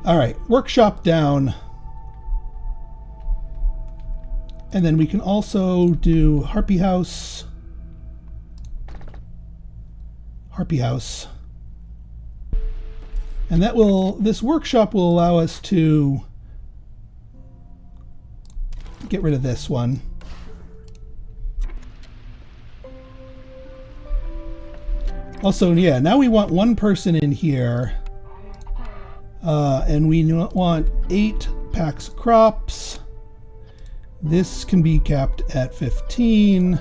Alright, workshop down. And then we can also do Harpy House. Harpy House. And that will, this workshop will allow us to get rid of this one. Also, yeah, now we want 1 person in here. And we want 8 packs of crops. This can be capped at 15.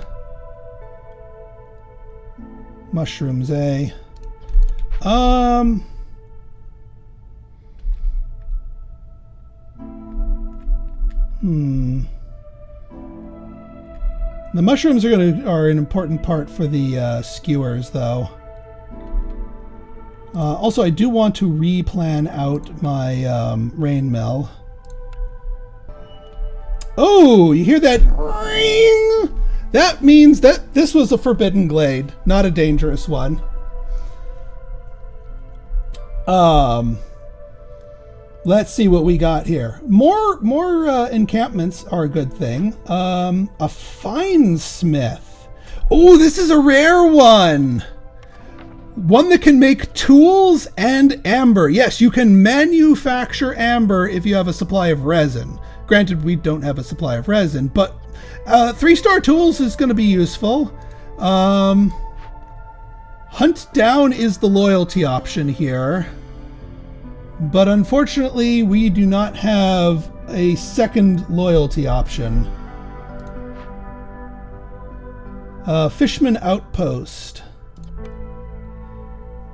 Mushrooms, eh? The mushrooms are an important part for the skewers, though. Also, I do want to replan out my rain mill. Oh, you hear that ring? That means that this was a forbidden glade, not a dangerous one. Let's see what we got here. More encampments are a good thing. A fine smith. Oh, this is a rare one. One that can make tools and amber. Yes, you can manufacture amber if you have a supply of resin. Granted, we don't have a supply of resin, but 3-star tools is going to be useful. Hunt down is the loyalty option here. But unfortunately, we do not have a second loyalty option. Fishman Outpost.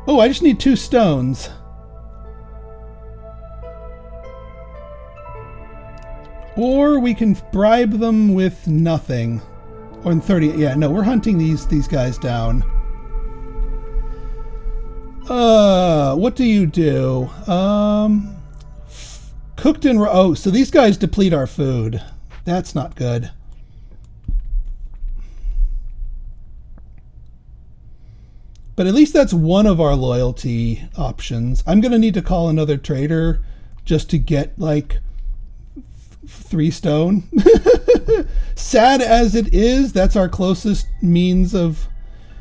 Oh, I just need 2 stones. Or we can bribe them with nothing. Or in 30, yeah, no, we're hunting these guys down. What do you do? Cooked in, oh, so these guys deplete our food. That's not good. But at least that's one of our loyalty options. I'm going to need to call another trader just to get, like, 3 stone. Sad as it is, that's our closest means of...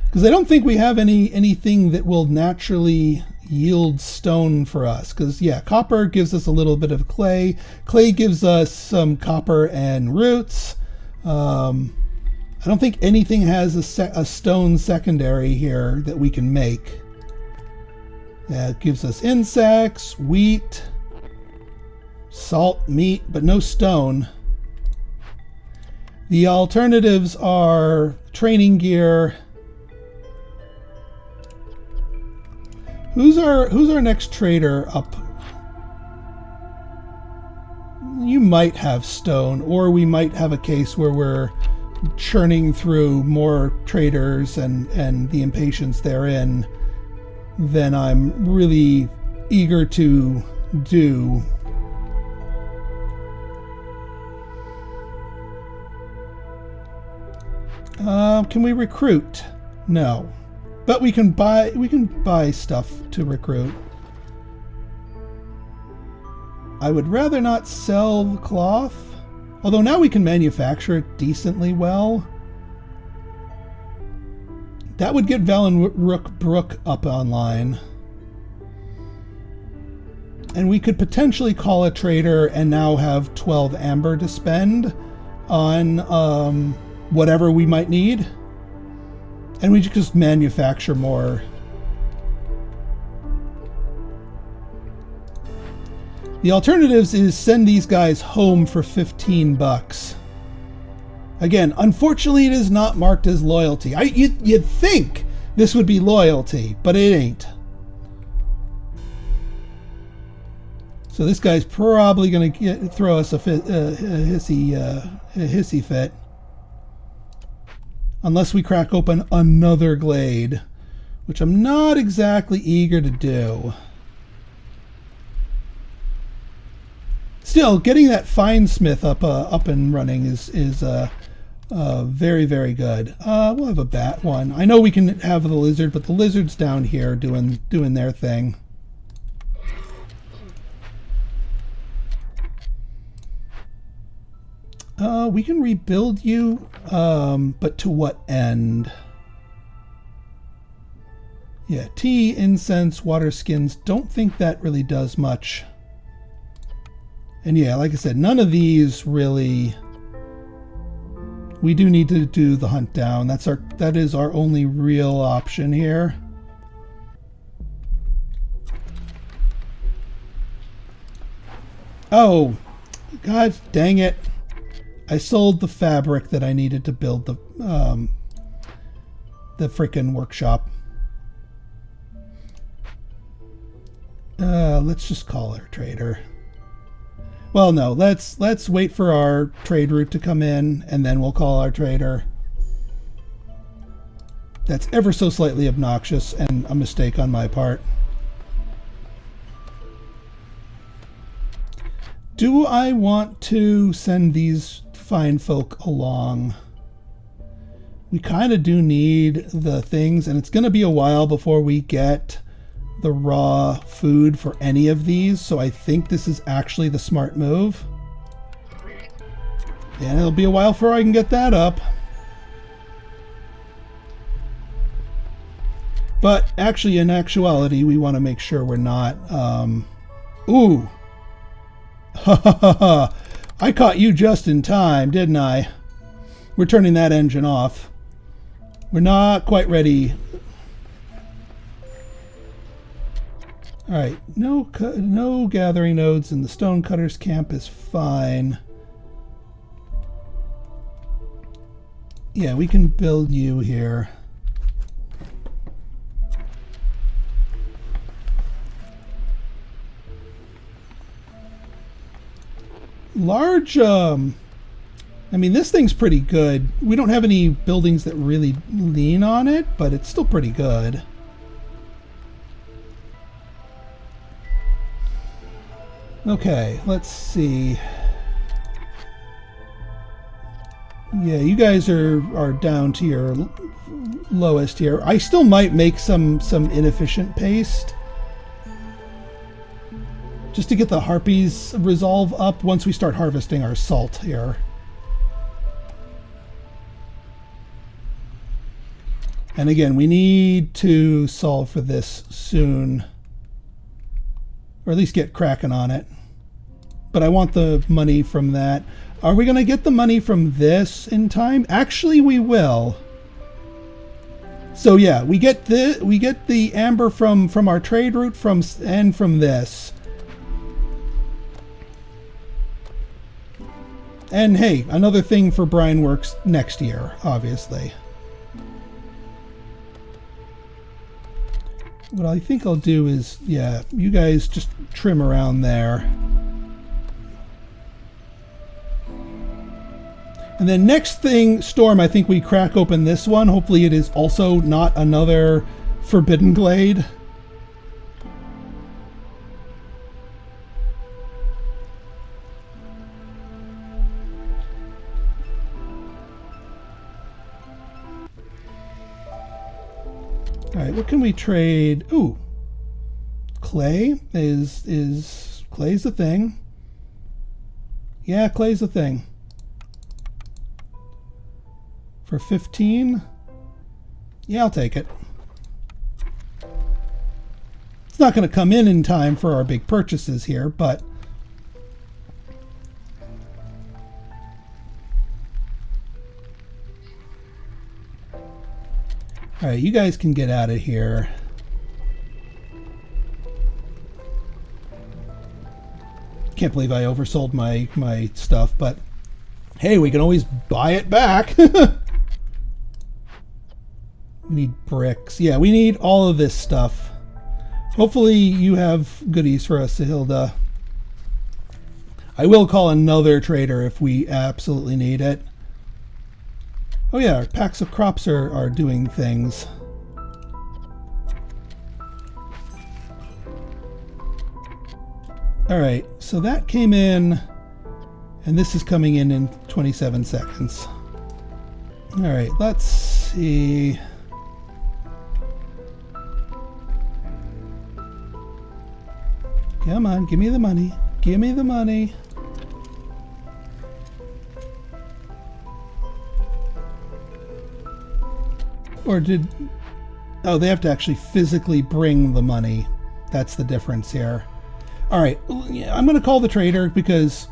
Because I don't think we have anything that will naturally yield stone for us. Because, yeah, copper gives us a little bit of clay. Clay gives us some copper and roots. I don't think anything has a stone secondary here that we can make. Yeah, it gives us insects, wheat, salt, meat, but no stone. The alternatives are training gear. Who's our next trader up? You might have stone, or we might have a case where we're churning through more traders and the impatience therein than I'm really eager to do. Can we recruit? No. But we can buy stuff to recruit. I would rather not sell the cloth. Although now we can manufacture it decently well. That would get Valenrook up online. And we could potentially call a trader and now have 12 amber to spend on whatever we might need. And we just manufacture more. The alternatives is send these guys home for 15 bucks. Again, unfortunately, it is not marked as loyalty. You'd think this would be loyalty, but it ain't. So this guy's probably going to throw us a hissy fit. Unless we crack open another glade, which I'm not exactly eager to do. Still, getting that finesmith up and running is very, very good. We'll have a bat one. I know we can have the lizard, but the lizard's down here doing their thing. We can rebuild you, but to what end? Yeah, tea, incense, water skins. Don't think that really does much. And yeah, like I said, none of these really... We do need to do the hunt down. That is our only real option here. Oh, God dang it. I sold the fabric that I needed to build the frickin' workshop. Let's just call our trader. Well, no, let's wait for our trade route to come in, and then we'll call our trader. That's ever so slightly obnoxious and a mistake on my part. Do I want to send these fine folk along? We kind of do need the things, and it's going to be a while before we get the raw food for any of these, so I think this is actually the smart move. And it'll be a while before I can get that up. But actually, in actuality, we want to make sure we're not... Ooh! Ha ha ha ha! I caught you just in time, didn't I? We're turning that engine off. We're not quite ready. Alright, no gathering nodes in the stonecutter's camp is fine. Yeah, we can build you here. large, I mean, this thing's pretty good. We don't have any buildings that really lean on it, but it's still pretty good. Okay, let's see. Yeah, you guys are down to your lowest here. I still might make some inefficient paste, just to get the harpies resolve up once we start harvesting our salt here. And again, we need to solve for this soon, or at least get cracking on it. But I want the money from that. Are we going to get the money from this in time? Actually, we will. So yeah, we get the amber from our trade route and from this. And hey, another thing for Brine Works next year, obviously. What I think I'll do is, yeah, you guys just trim around there. And then next thing, Storm, I think we crack open this one. Hopefully it is also not another Forbidden Glade. Alright, what can we trade? Ooh. Clay is clay's a thing. Yeah, clay's a thing. For 15? Yeah, I'll take it. It's not going to come in time for our big purchases here, but alright, you guys can get out of here. Can't believe I oversold my stuff, but hey, we can always buy it back. We need bricks. Yeah, we need all of this stuff. Hopefully you have goodies for us, Hilda. I will call another trader if we absolutely need it. Oh yeah, our packs of crops are doing things. Alright, so that came in, and this is coming in 27 seconds. Alright, let's see. Come on, give me the money. Give me the money. Or did... Oh, they have to actually physically bring the money. That's the difference here. Alright, I'm going to call the trader because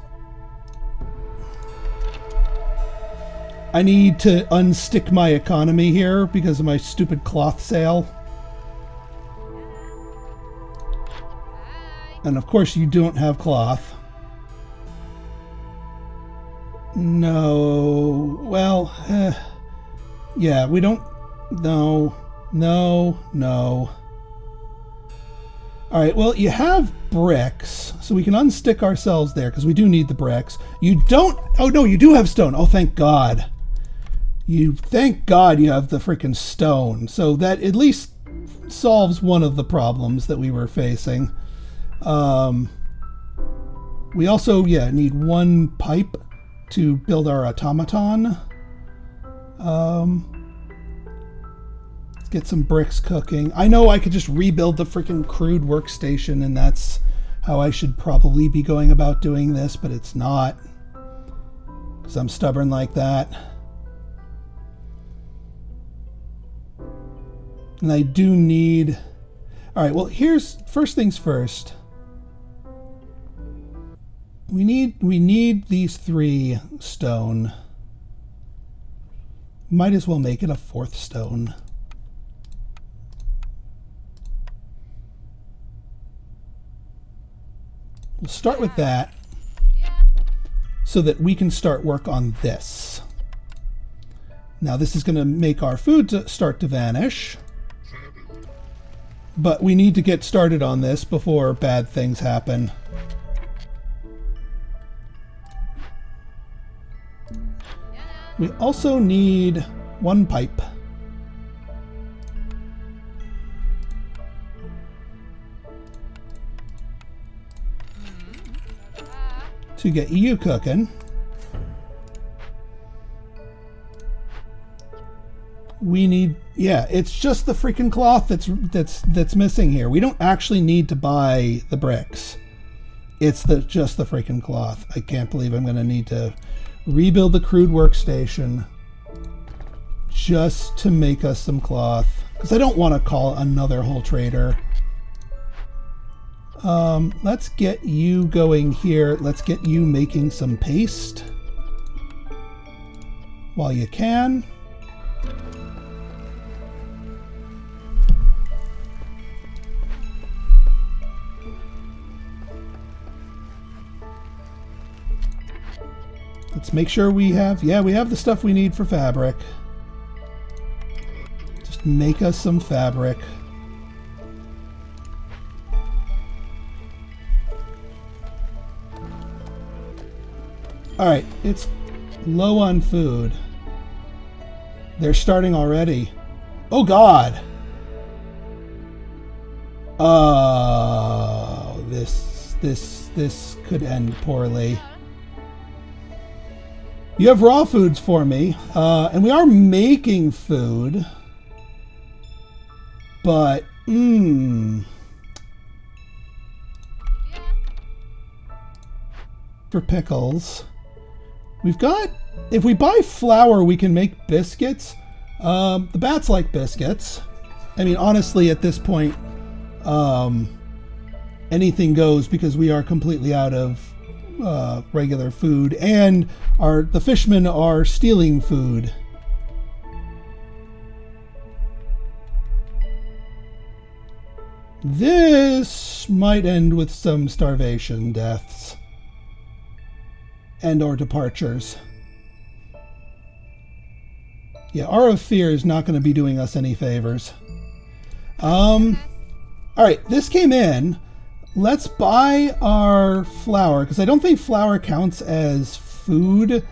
I need to unstick my economy here because of my stupid cloth sale. And of course you don't have cloth. No. Well, yeah, we don't... No. Alright, well, you have bricks, so we can unstick ourselves there, because we do need the bricks. You don't... Oh, no, you do have stone. Oh, thank God. Thank God you have the freaking stone. So that at least solves one of the problems that we were facing. We also, yeah, need one pipe to build our automaton. Let's get some bricks cooking. I know I could just rebuild the freaking crude workstation, and that's how I should probably be going about doing this, but it's not, because I'm stubborn like that. And I do need... Alright, well, here's... First things first. We need these 3 stone. Might as well make it a 4th stone. We'll start with that so that we can start work on this. Now this is going to make our food start to vanish. But we need to get started on this before bad things happen. We also need 1 pipe. To get you cooking. We need, yeah, it's just the freaking cloth that's missing here. We don't actually need to buy the bricks. It's just the freaking cloth. I can't believe I'm going to need to rebuild the crude workstation just to make us some cloth, because I don't want to call another whole trader. Let's get you going here. Let's get you making some paste while you can. Let's make sure we have, yeah, we have the stuff we need for fabric. Just make us some fabric. Alright, it's low on food. They're starting already. Oh God! Oh, this could end poorly. You have raw foods for me, and we are making food, but, for pickles, we've got, if we buy flour, we can make biscuits. The bats like biscuits. I mean, honestly, at this point, anything goes because we are completely out of regular food, and the fishmen are stealing food. This might end with some starvation deaths and or departures. Yeah, Aura of Fear is not going to be doing us any favors. Alright, this came in. Let's buy our flour, because I don't think flour counts as food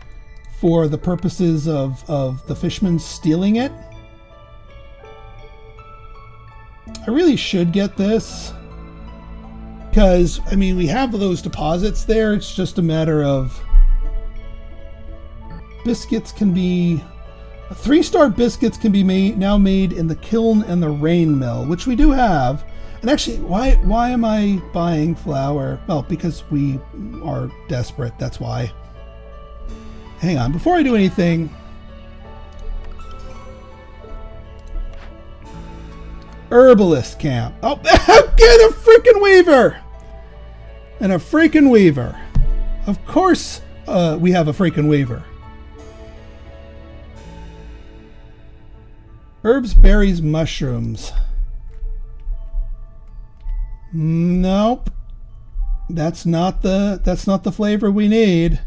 for the purposes of the fishermen stealing it. I really should get this, because, I mean, we have those deposits there. It's just a matter of biscuits can be... 3-star biscuits can be now made in the kiln and the rain mill, which we do have. And actually, why am I buying flour? Well, because we are desperate, that's why. Hang on, before I do anything... Herbalist camp. Oh, get a freaking weaver! And a freaking weaver. Of course we have a freaking weaver. Herbs, berries, mushrooms. Nope. That's not the flavor we need.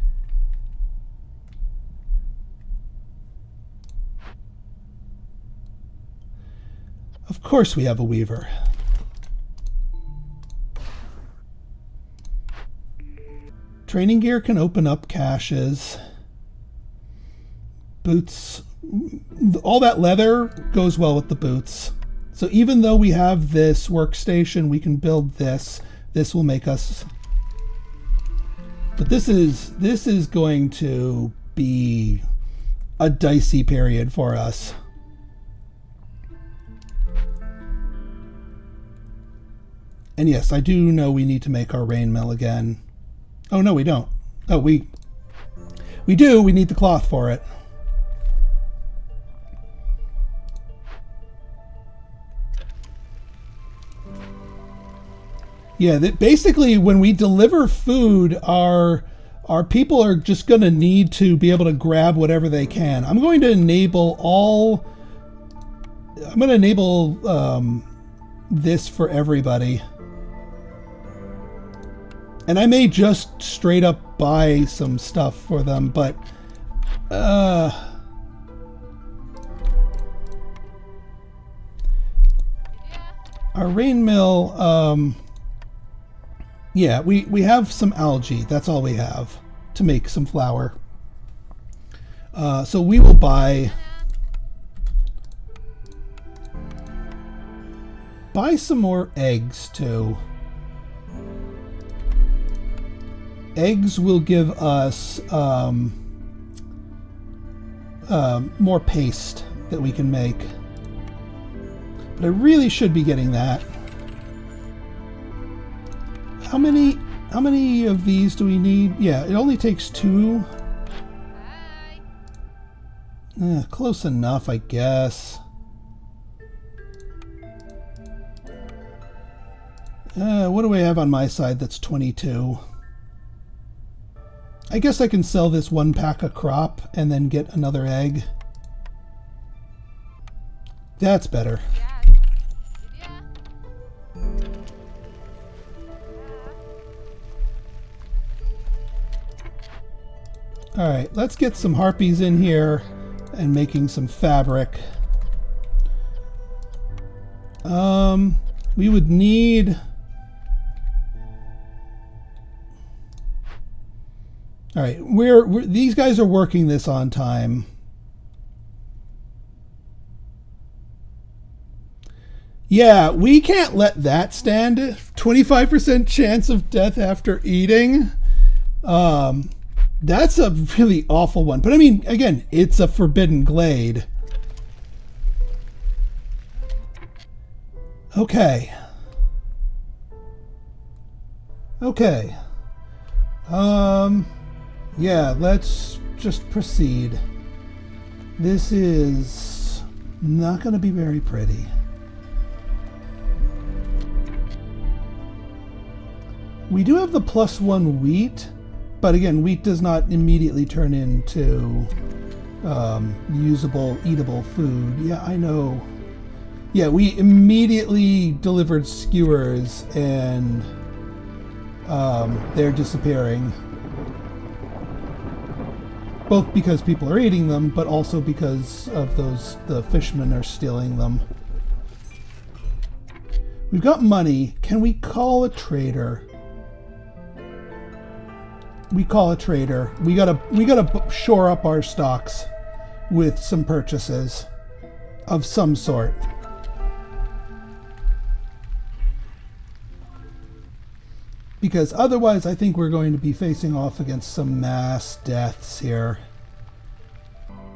Of course we have a weaver. Training gear can open up caches. Boots, all that leather goes well with the boots. So even though we have this workstation, we can build this. This will make us... But this is going to be a dicey period for us. And yes, I do know we need to make our rain mill again. Oh, no, we don't. Oh, we do. We need the cloth for it. Yeah, that basically when we deliver food, our people are just going to need to be able to grab whatever they can. I'm going to enable this for everybody. And I may just straight up buy some stuff for them, but our rain mill, yeah, we have some algae. That's all we have to make some flour. So we will buy some more eggs too. Eggs will give us more paste that we can make. But I really should be getting that. How many of these do we need? Yeah, it only takes 2. Close enough, I guess. What do I have on my side that's 22? I guess I can sell this 1 pack of crop and then get another egg. That's better. Alright, let's get some harpies in here and making some fabric. We would need... Alright, these guys are working this on time. Yeah, we can't let that stand. 25% chance of death after eating. That's a really awful one. But I mean, again, it's a forbidden glade. Okay. Okay. Yeah, let's just proceed. This is not going to be very pretty. We do have the +1 wheat, but again, wheat does not immediately turn into usable, eatable food. Yeah, I know. Yeah, we immediately delivered skewers, and they're disappearing. Both because people are eating them, but also because of the fishermen are stealing them. We've got money. Can we call a trader? We call a trader. We gotta shore up our stocks with some purchases of some sort. Because otherwise I think we're going to be facing off against some mass deaths here.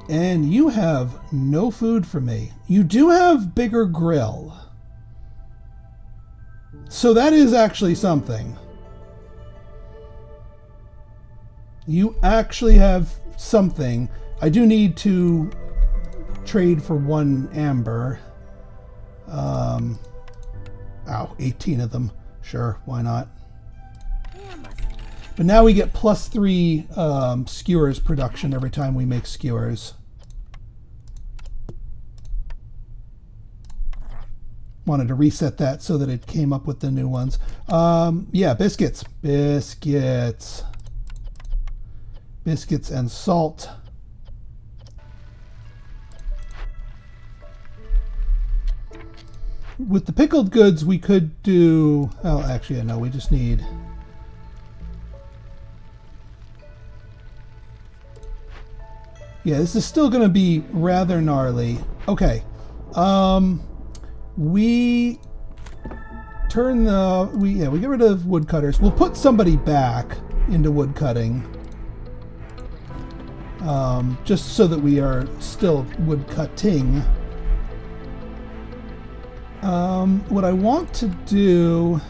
And you have no food for me. You do have bigger grill. So that is actually something. You actually have something. I do need to trade for 1 amber. 18 of them. Sure, why not? But now we get +3 skewers production every time we make skewers. Wanted to reset that so that it came up with the new ones. Yeah, biscuits. Biscuits. Biscuits and salt. With the pickled goods, we could do... Oh, actually, no, we just need... Yeah, this is still going to be rather gnarly. Okay. We turn the... We get rid of woodcutters. We'll put somebody back into woodcutting. Just so that we are still woodcutting. What I want to do...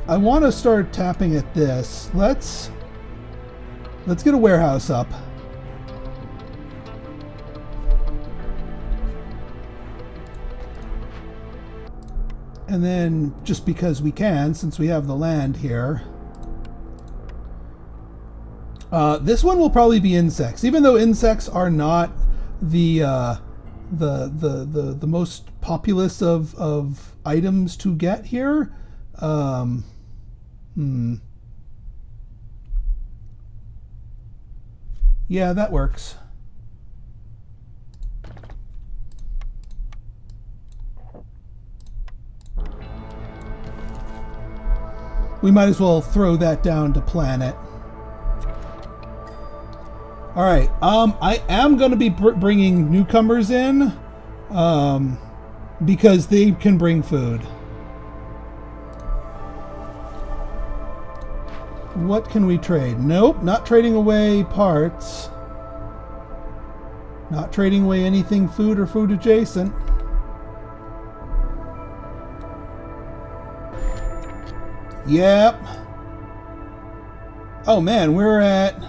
I want to start tapping at this. Let's get a warehouse up. And then, just because we can, since we have the land here, this one will probably be insects. Even though insects are not the most populous of items to get here. Yeah, that works. We might as well throw that down to planet. All right. I am going to be bringing newcomers in, because they can bring food. What can we trade? Nope, not trading away parts. Not trading away anything food or food adjacent. Yep. Oh man, we're at...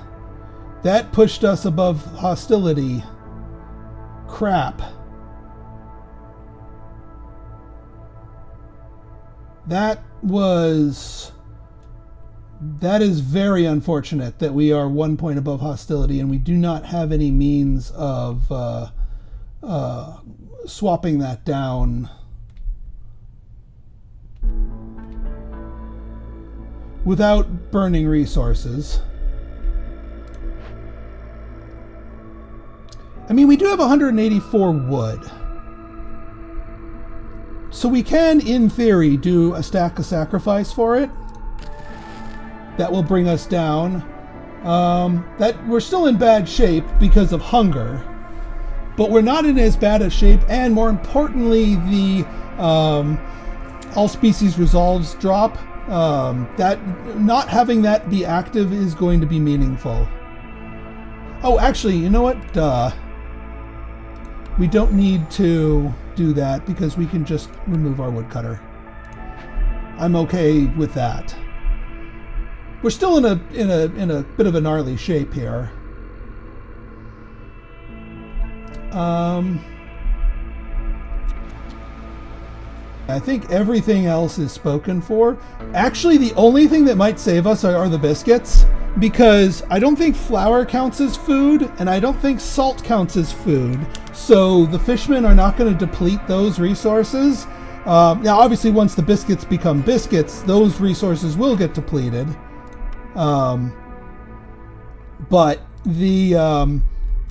That pushed us above hostility. Crap. That is very unfortunate that we are 1 point above hostility and we do not have any means of swapping that down without burning resources. I mean, we do have 184 wood. So we can, in theory, do a stack of sacrifice for it. That will bring us down. That we're still in bad shape because of hunger, but we're not in as bad a shape, and more importantly, the all species resolves drop. That not having that be active is going to be meaningful. Oh, actually, you know what? We don't need to do that because we can just remove our woodcutter. I'm okay with that. We're still in a bit of a gnarly shape here. I think everything else is spoken for. Actually, the only thing that might save us are the biscuits, because I don't think flour counts as food, and I don't think salt counts as food. So the fishmen are not going to deplete those resources. Now, obviously, once the biscuits become biscuits, those resources will get depleted. But the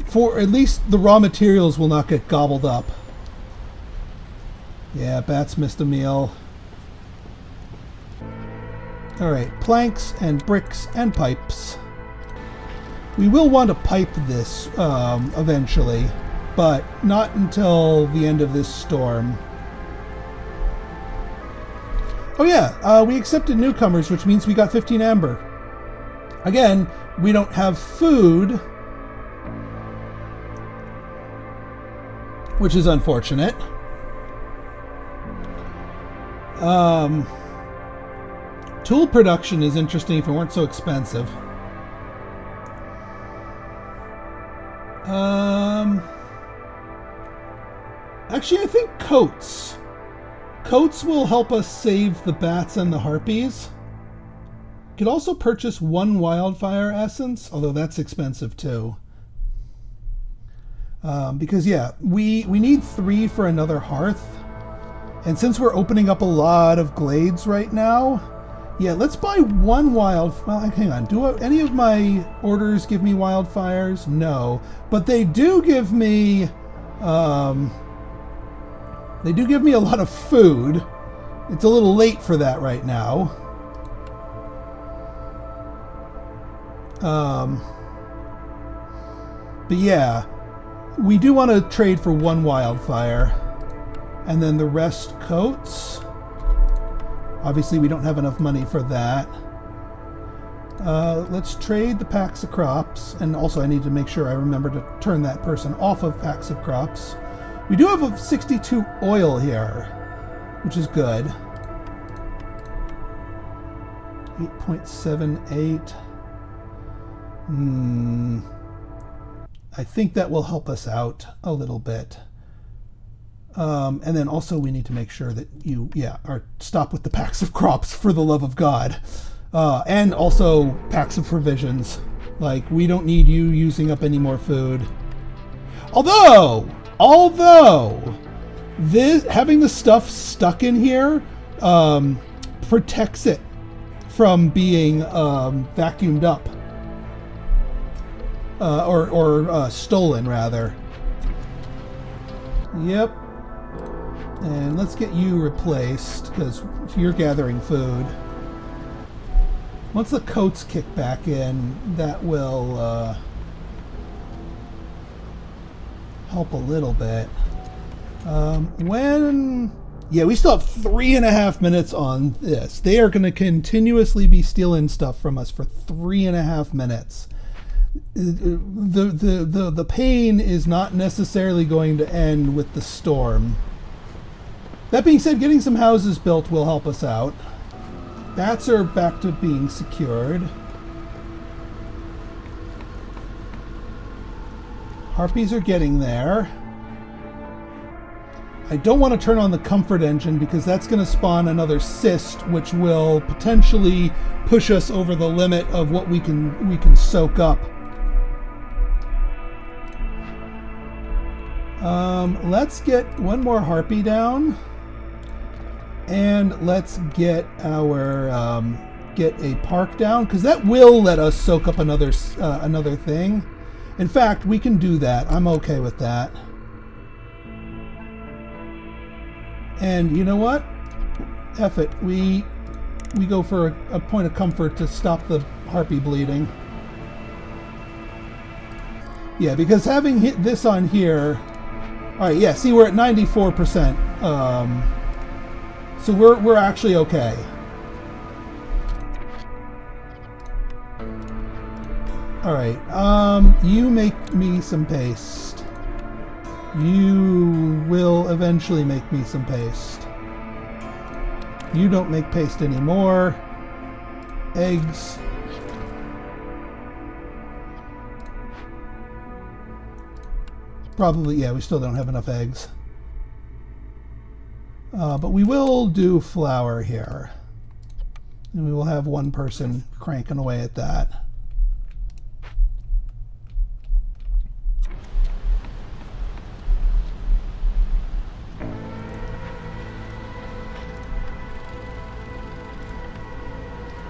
for at least the raw materials will not get gobbled up. Yeah, bats missed a meal. Alright, planks and bricks and pipes. We will want to pipe this eventually, but not until the end of this storm. Oh yeah, we accepted newcomers, which means we got 15 amber. Again, we don't have food, which is unfortunate. Tool production is interesting if it weren't so expensive. Actually, I think coats. Coats will help us save the bats and the harpies. Could also purchase 1 wildfire essence, although that's expensive too. Because yeah, we need 3 for another hearth. And since we're opening up a lot of glades right now, yeah, let's buy 1 well, hang on. Do any of my orders give me wildfires? No. But they do give me a lot of food. It's a little late for that right now. But yeah, we do want to trade for 1 wildfire. And then the rest coats. Obviously, we don't have enough money for that. Let's trade the packs of crops. And also, I need to make sure I remember to turn that person off of packs of crops. We do have a 62 oil here, which is good. 8.78. I think that will help us out a little bit. And then also we need to make sure that you, stop with the packs of crops, for the love of God. And also packs of provisions. Like, we don't need you using up any more food. Although this, having the stuff stuck in here, protects it from being vacuumed up. Or stolen, rather. Yep. And let's get you replaced, because you're gathering food. Once the coats kick back in, that will help a little bit. Yeah, we still have 3.5 minutes on this. They are going to continuously be stealing stuff from us for 3.5 minutes. The pain is not necessarily going to end with the storm. That being said, getting some houses built will help us out. Bats are back to being secured. Harpies are getting there. I don't want to turn on the comfort engine because that's going to spawn another cyst, which will potentially push us over the limit of what we can soak up. Let's get one more harpy down, and let's get our get a park down, because that will let us soak up another thing. In fact, we can do that. I'm okay with that. And you know what? F it. We go for a point of comfort to stop the harpy bleeding. Yeah, because having hit this on here. All right. Yeah. See, we're at 94%. So we're actually okay. All right. You make me some paste. You will eventually make me some paste. You don't make paste anymore. Eggs. Probably, yeah, we still don't have enough eggs. But we will do flour here. And we will have one person cranking away at that.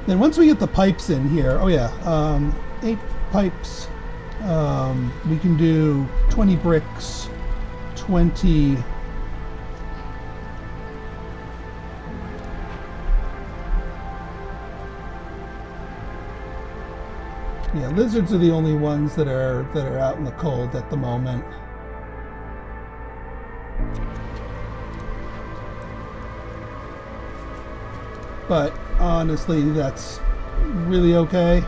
Then once we get the pipes in here, oh yeah, 8 pipes, we can do 20 bricks, 20... Yeah, lizards are the only ones that are out in the cold at the moment. But honestly, that's really okay.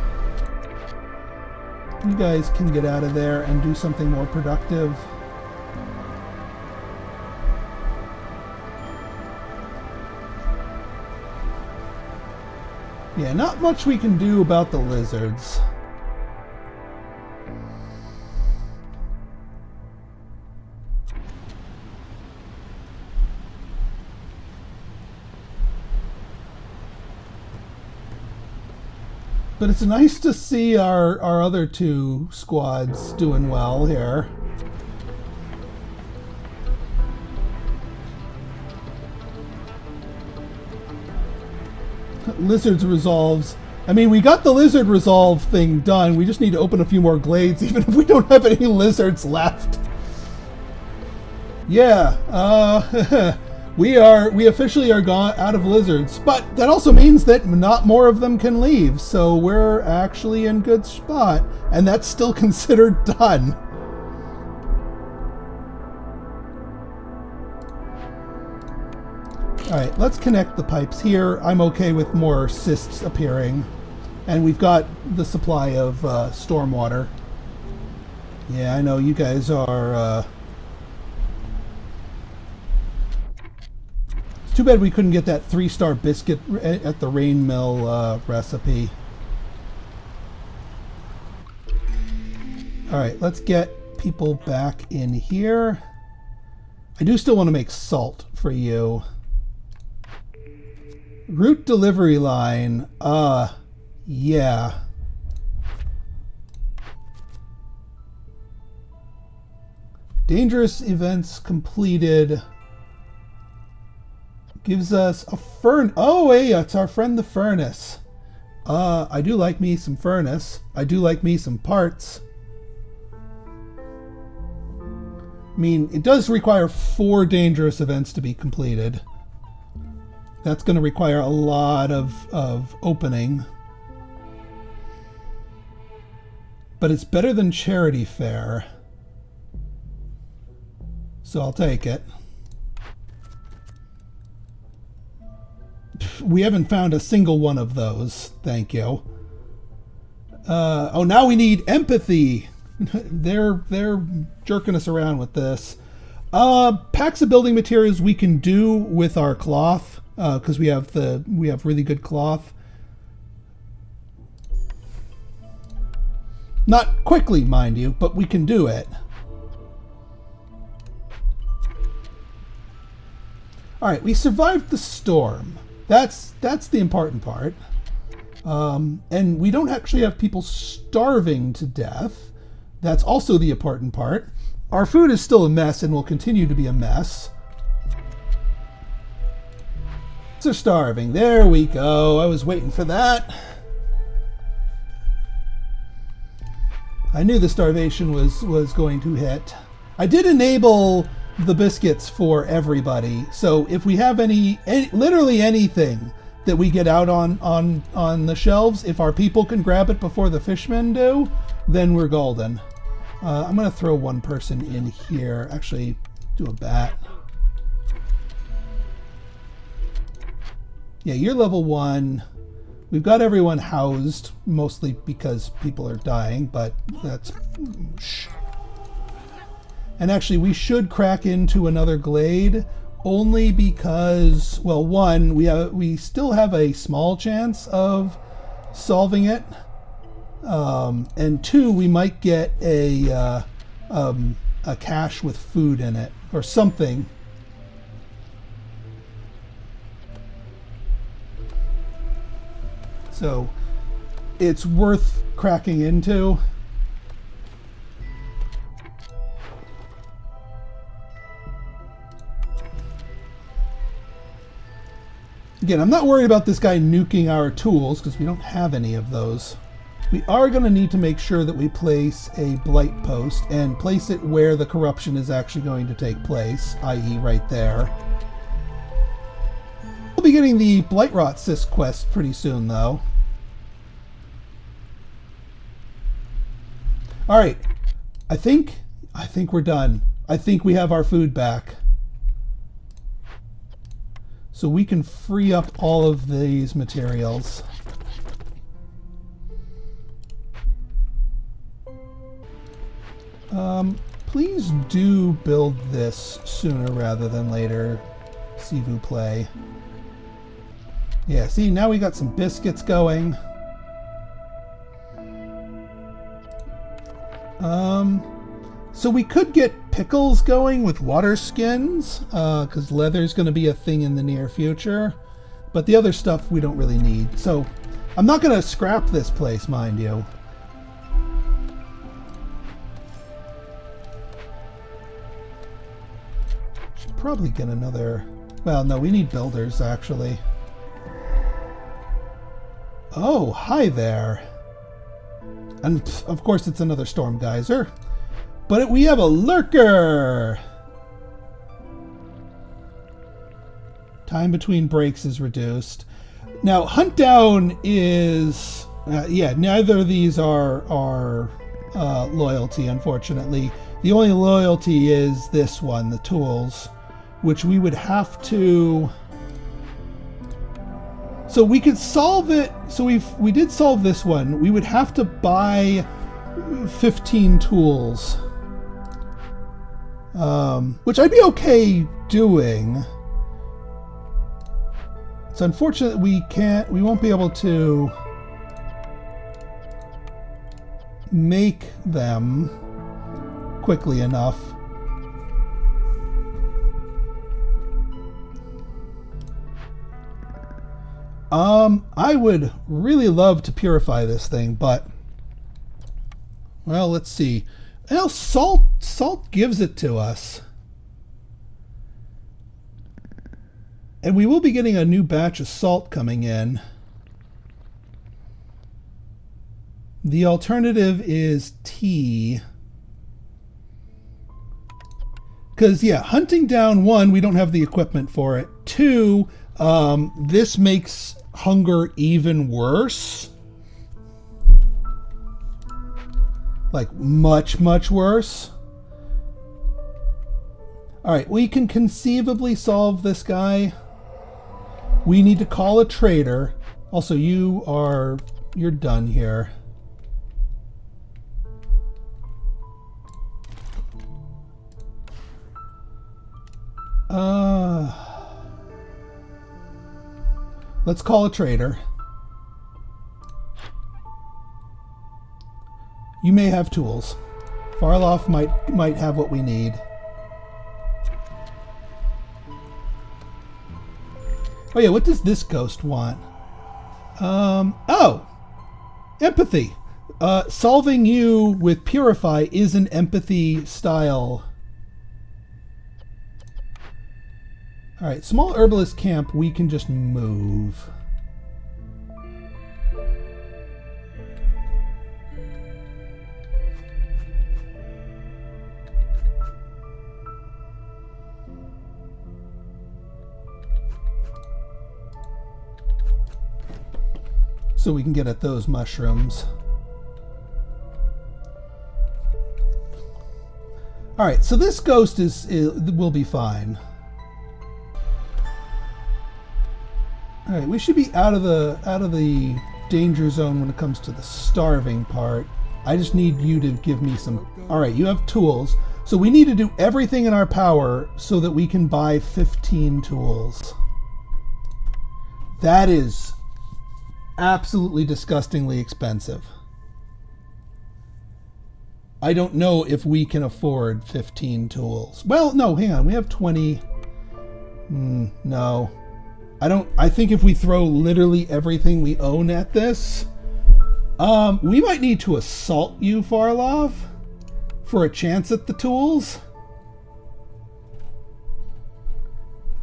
You guys can get out of there and do something more productive. Yeah, not much we can do about the lizards. But it's nice to see our other 2 squads doing well here. Lizards resolves. I mean, we got the lizard resolve thing done. We just need to open a few more glades, even if we don't have any lizards left. Yeah, we officially are gone out of lizards, but that also means that not more of them can leave, so we're actually in good spot, and that's still considered done. Alright, let's connect the pipes here. I'm okay with more cysts appearing, and we've got the supply of stormwater. Yeah, I know you guys are... Too bad we couldn't get that 3-star biscuit at the rain mill recipe. Alright, let's get people back in here. I do still want to make salt for you. Route delivery line. Yeah. Dangerous events completed. Gives us a furnace. Oh, hey, it's our friend the furnace. I do like me some furnace. I do like me some parts. I mean, it does require 4 dangerous events to be completed. That's going to require a lot of opening. But it's better than charity fair. so I'll take it. We haven't found a single one of those. Thank you. Oh, now we need empathy. They're jerking us around with this. Packs of building materials we can do with our cloth because we have really good cloth. Not quickly, mind you, but we can do it. All right, we survived the storm. That's the important part. And we don't actually have people starving to death. That's also the important part. Our food is still a mess and will continue to be a mess. They're starving. There we go. I was waiting for that. I knew the starvation was going to hit. I did enable the biscuits for everybody. So if we have literally anything that we get out on the shelves, if our people can grab it before the fishmen do, then we're golden. I'm going to throw one person in here. Actually, do a bat. Yeah, you're level 1. We've got everyone housed, mostly because people are dying, but that's... Shh. And actually, we should crack into another glade, only because, well, one, we still have a small chance of solving it, and two, we might get a cache with food in it, or something. So it's worth cracking into. Again, I'm not worried about this guy nuking our tools because we don't have any of those. We are going to need to make sure that we place a blight post and place it where the corruption is actually going to take place, i.e. right there. We'll be getting the Blight Rot Sis quest pretty soon, though. All right, I think we're done. I think we have our food back. So we can free up all of these materials. Please do build this sooner rather than later, s'il vous plaît. Yeah, see, now we got some biscuits going. So we could get pickles going with water skins, because leather's going to be a thing in the near future. But the other stuff we don't really need. So I'm not going to scrap this place, mind you. Should probably get another... Well, no, we need builders, actually. Oh, hi there. And, of course, it's another storm geyser. But we have a lurker! Time between breaks is reduced. Now, hunt down is... yeah, neither of these are loyalty, unfortunately. The only loyalty is this one, the tools, which we would have to... So we could solve it. So we did solve this one. We would have to buy 15 tools, which I'd be okay doing. It's unfortunate we won't be able to make them quickly enough. I would really love to purify this thing, but, well, let's see. Well, salt gives it to us. And we will be getting a new batch of salt coming in. The alternative is tea. Because, yeah, hunting down, one, we don't have the equipment for it. Two, this makes hunger even worse. Like, much, much worse. Alright, we can conceivably solve this guy. We need to call a trader. Also, you're done here. Let's call a trader. You may have tools. Farloff might have what we need. Oh yeah, what does this ghost want? Oh! Empathy! Solving you with Purify is an empathy style. Alright, small herbalist camp, we can just move. So we can get at those mushrooms. Alright, so this ghost will be fine. Alright, we should be out of the danger zone when it comes to the starving part. I just need you to give me some... Alright, you have tools. So we need to do everything in our power so that we can buy 15 tools. That is absolutely disgustingly expensive. I don't know if we can afford 15 tools. Well, no, hang on. We have 20. No. I think if we throw literally everything we own at this, we might need to assault you, Farloff, for a chance at the tools.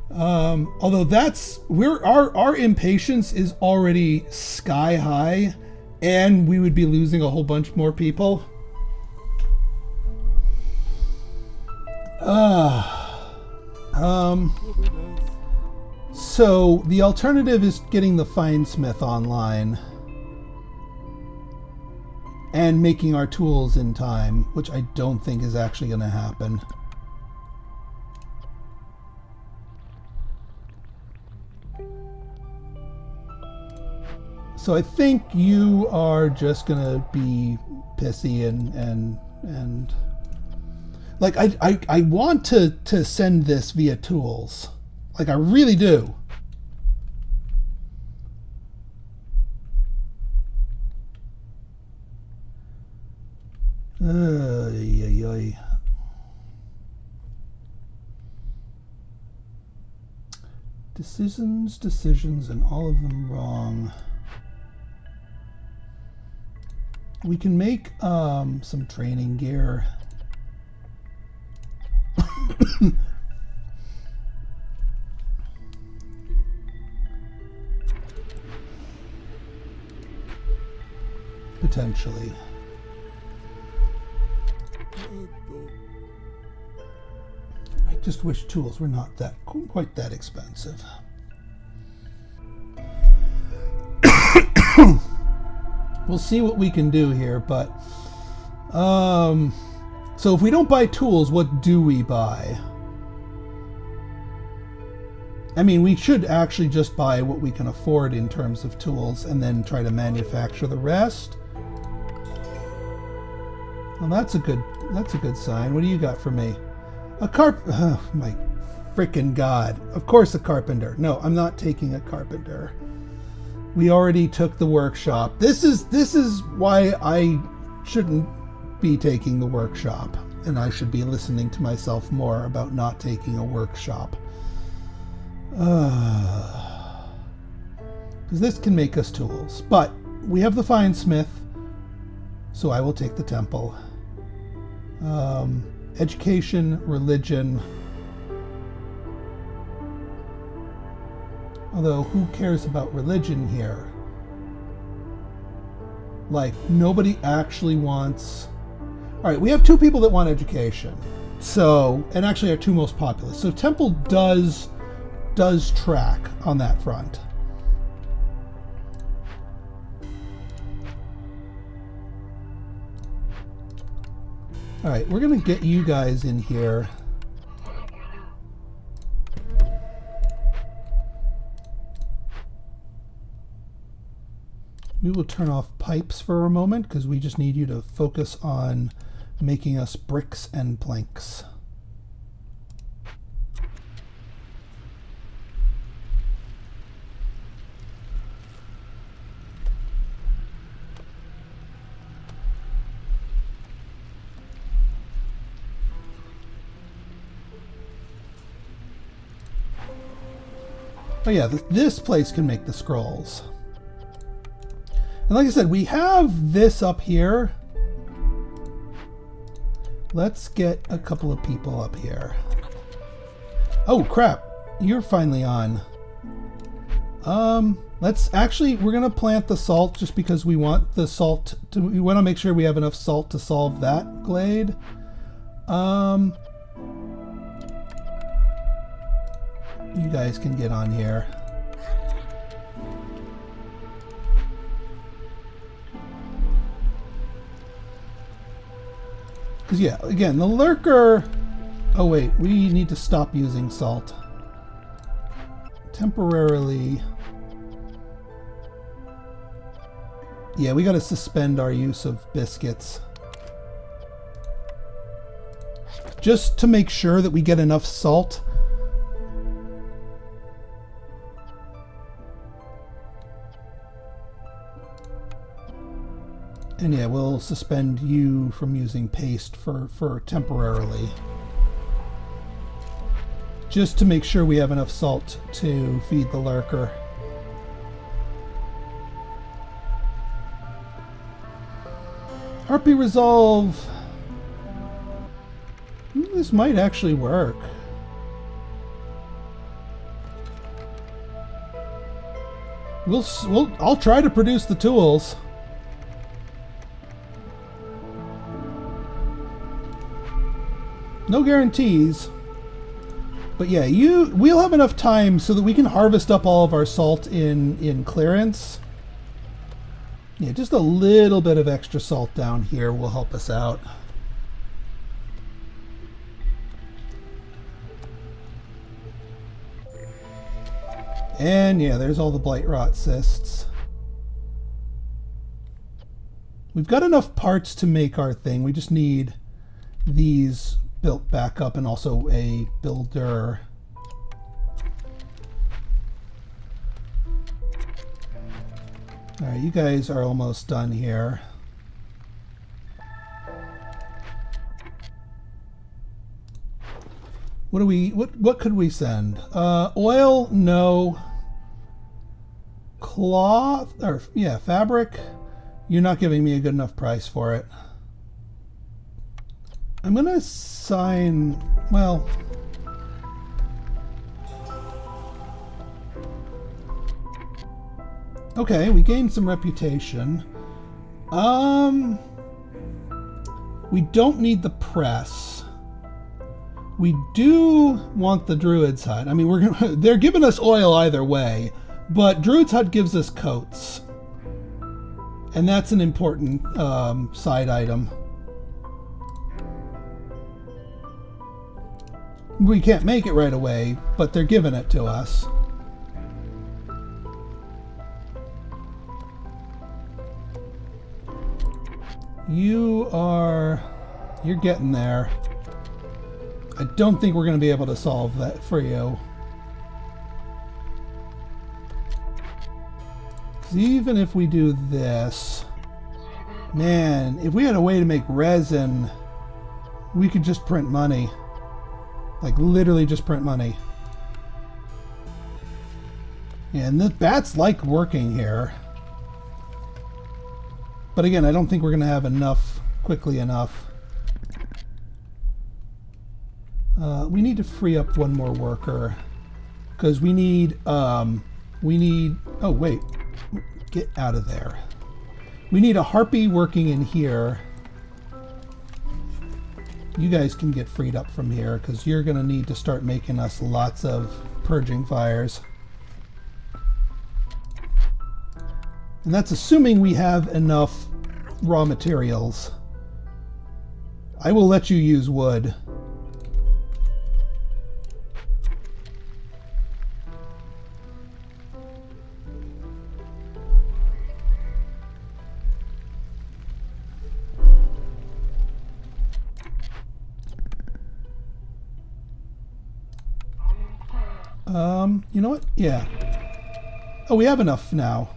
Although our impatience is already sky high, and we would be losing a whole bunch more people. So the alternative is getting the Finesmith online and making our tools in time, which I don't think is actually going to happen. So I think you are just gonna be pissy and like I want to send this via tools. Like I really do. Decisions, and all of them wrong. We can make some training gear. Potentially. I just wish tools were not quite that expensive. We'll see what we can do here, but so if we don't buy tools, what do we buy? I mean, we should actually just buy what we can afford in terms of tools and then try to manufacture the rest. Well, that's a good sign. What do you got for me? Oh my frickin' God. Of course a carpenter. No, I'm not taking a carpenter. We already took the workshop. This is why I shouldn't be taking the workshop, and I should be listening to myself more about not taking a workshop. Because this can make us tools. But we have the Finesmith, so I will take the temple. Education, religion. Although, who cares about religion here? Like, nobody actually wants... Alright, we have two people that want education. So, and actually our two most populous. So temple does track on that front. Alright, we're going to get you guys in here. We will turn off pipes for a moment because we just need you to focus on making us bricks and planks. Oh yeah, this place can make the scrolls. And like I said, we have this up here. Let's get a couple of people up here. Oh crap, you're finally on. We're gonna plant the salt just because we want the salt to, we want to make sure we have enough salt to solve that glade. You guys can get on here. Because yeah, again, the lurker... Oh wait, we need to stop using salt. Temporarily... Yeah, we gotta suspend our use of biscuits. Just to make sure that we get enough salt. And yeah, we'll suspend you from using paste for temporarily. Just to make sure we have enough salt to feed the lurker. Harpy resolve. This might actually work. I'll try to produce the tools. No guarantees. But yeah, we'll have enough time so that we can harvest up all of our salt in clearance. Yeah, just a little bit of extra salt down here will help us out. And yeah, there's all the blight rot cysts. We've got enough parts to make our thing. We just need these built back up and also a builder. Alright, you guys are almost done here. What could we send? Oil, no. Cloth, or yeah, fabric. You're not giving me a good enough price for it. I'm gonna assign, well, okay, we gained some reputation. We don't need the press. We do want the Druid's Hut. I mean, they're giving us oil either way, but Druid's Hut gives us coats. And that's an important side item. We can't make it right away, but they're giving it to us. You're getting there. I don't think we're going to be able to solve that for you. 'Cause even if we do this, man, if we had a way to make resin, we could just print money. Like, literally just print money. Yeah, and the bats like working here. But again, I don't think we're going to have enough quickly enough. We need to free up one more worker. Because we need, oh wait, get out of there. We need a harpy working in here. You guys can get freed up from here because you're going to need to start making us lots of purging fires. And that's assuming we have enough raw materials. I will let you use wood. You know what? Yeah. Oh, we have enough now.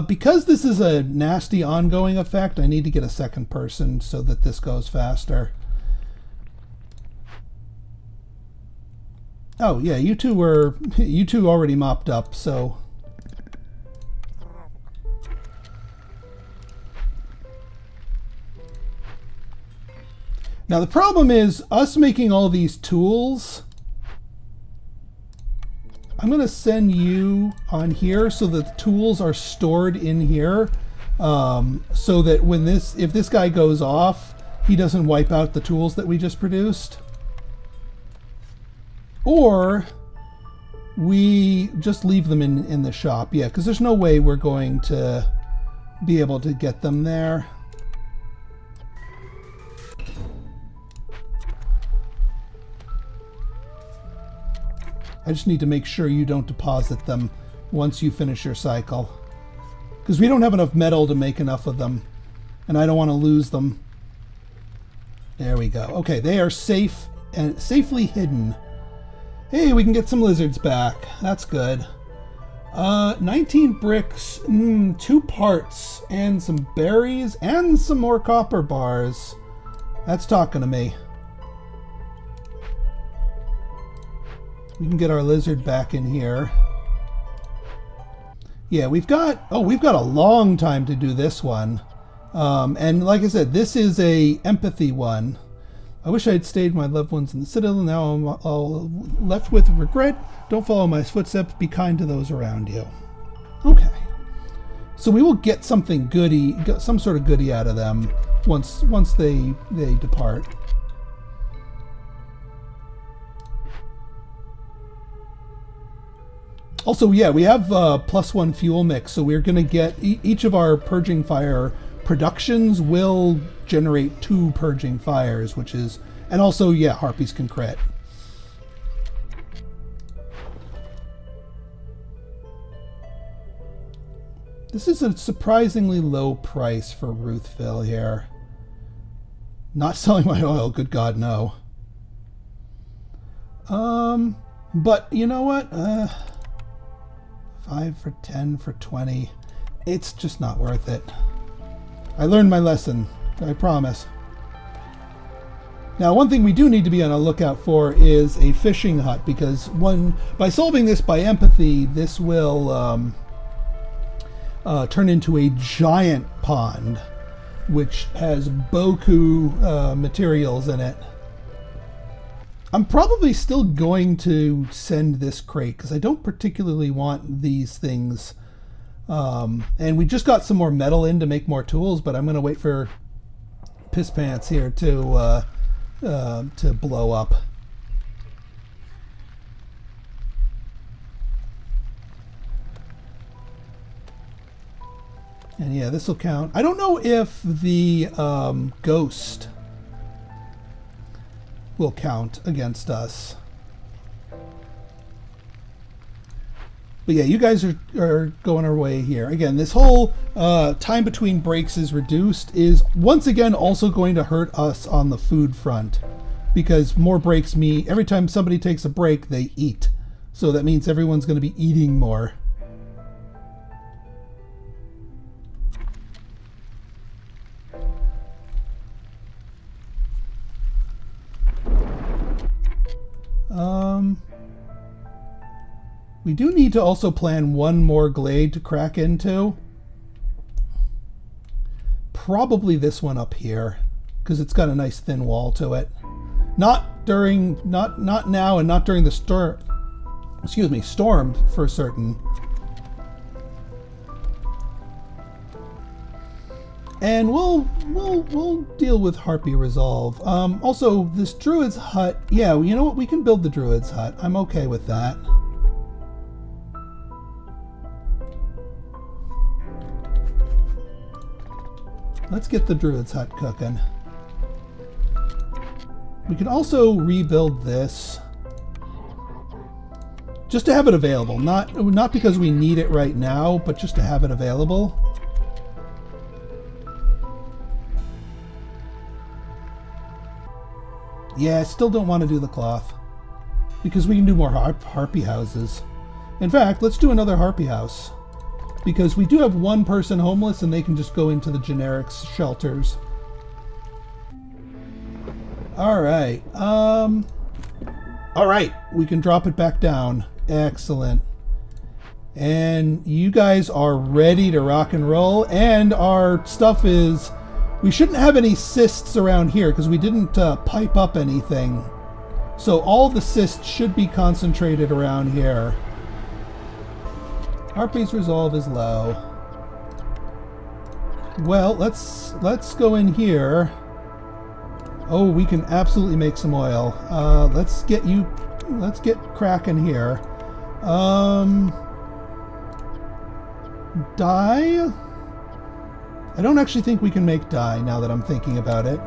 Because this is a nasty ongoing effect, I need to get a second person so that this goes faster. Oh, yeah, you two already mopped up, so... Now the problem is, us making all these tools... I'm going to send you on here so that the tools are stored in here, so that if this guy goes off, he doesn't wipe out the tools that we just produced. Or we just leave them in the shop. Yeah, because there's no way we're going to be able to get them there. I just need to make sure you don't deposit them once you finish your cycle. Because we don't have enough metal to make enough of them. And I don't want to lose them. There we go. Okay, they are safe and safely hidden. Hey, we can get some lizards back. That's good. 19 bricks, 2 parts, and some berries, and some more copper bars. That's talking to me. We can get our lizard back in here. Yeah, we've got a long time to do this one. And like I said, this is a empathy one. I wish I had stayed with my loved ones in the citadel. Now I'm all left with regret. Don't follow my footsteps. Be kind to those around you. Okay. So we will get something goody, some sort of goody out of them once they depart. Also, yeah, we have +1 fuel mix, so we're going to get each of our purging fire productions will generate 2 purging fires, which is, and also, yeah, harpies can crit. This is a surprisingly low price for Ruthville here. Not selling my oil, good God, no. But you know what? 5 for 10 for 20. It's just not worth it. I learned my lesson, I promise. Now, one thing we do need to be on a lookout for is a fishing hut, because by solving this by empathy, this will turn into a giant pond, which has boku materials in it. I'm probably still going to send this crate because I don't particularly want these things. And we just got some more metal in to make more tools, but I'm going to wait for Piss Pants here to blow up. And yeah, this will count. I don't know if the ghost will count against us. But yeah, you guys are going our way here. Again, this whole time between breaks is reduced is once again also going to hurt us on the food front. Because more breaks mean every time somebody takes a break, they eat. So that means everyone's going to be eating more. We do need to also plan one more glade to crack into. Probably this one up here, because it's got a nice thin wall to it. Not now and not during the storm. Excuse me, storm for certain. And we'll deal with Harpy Resolve. Also, this Druid's hut. Yeah, you know what? We can build the Druid's hut. I'm okay with that. Let's get the Druid's hut cooking. We can also rebuild this. Just to have it available. Not because we need it right now, but just to have it available. Yeah, I still don't want to do the cloth. Because we can do more harpy houses. In fact, let's do another harpy house. Because we do have one person homeless and they can just go into the generic shelters. Alright. Alright, we can drop it back down. Excellent. And you guys are ready to rock and roll. And our stuff is... We shouldn't have any cysts around here because we didn't pipe up anything. So all the cysts should be concentrated around here. Harpy's resolve is low. Well, let's go in here. Oh, we can absolutely make some oil. Let's get cracking here. Dye? I don't actually think we can make dye now that I'm thinking about it.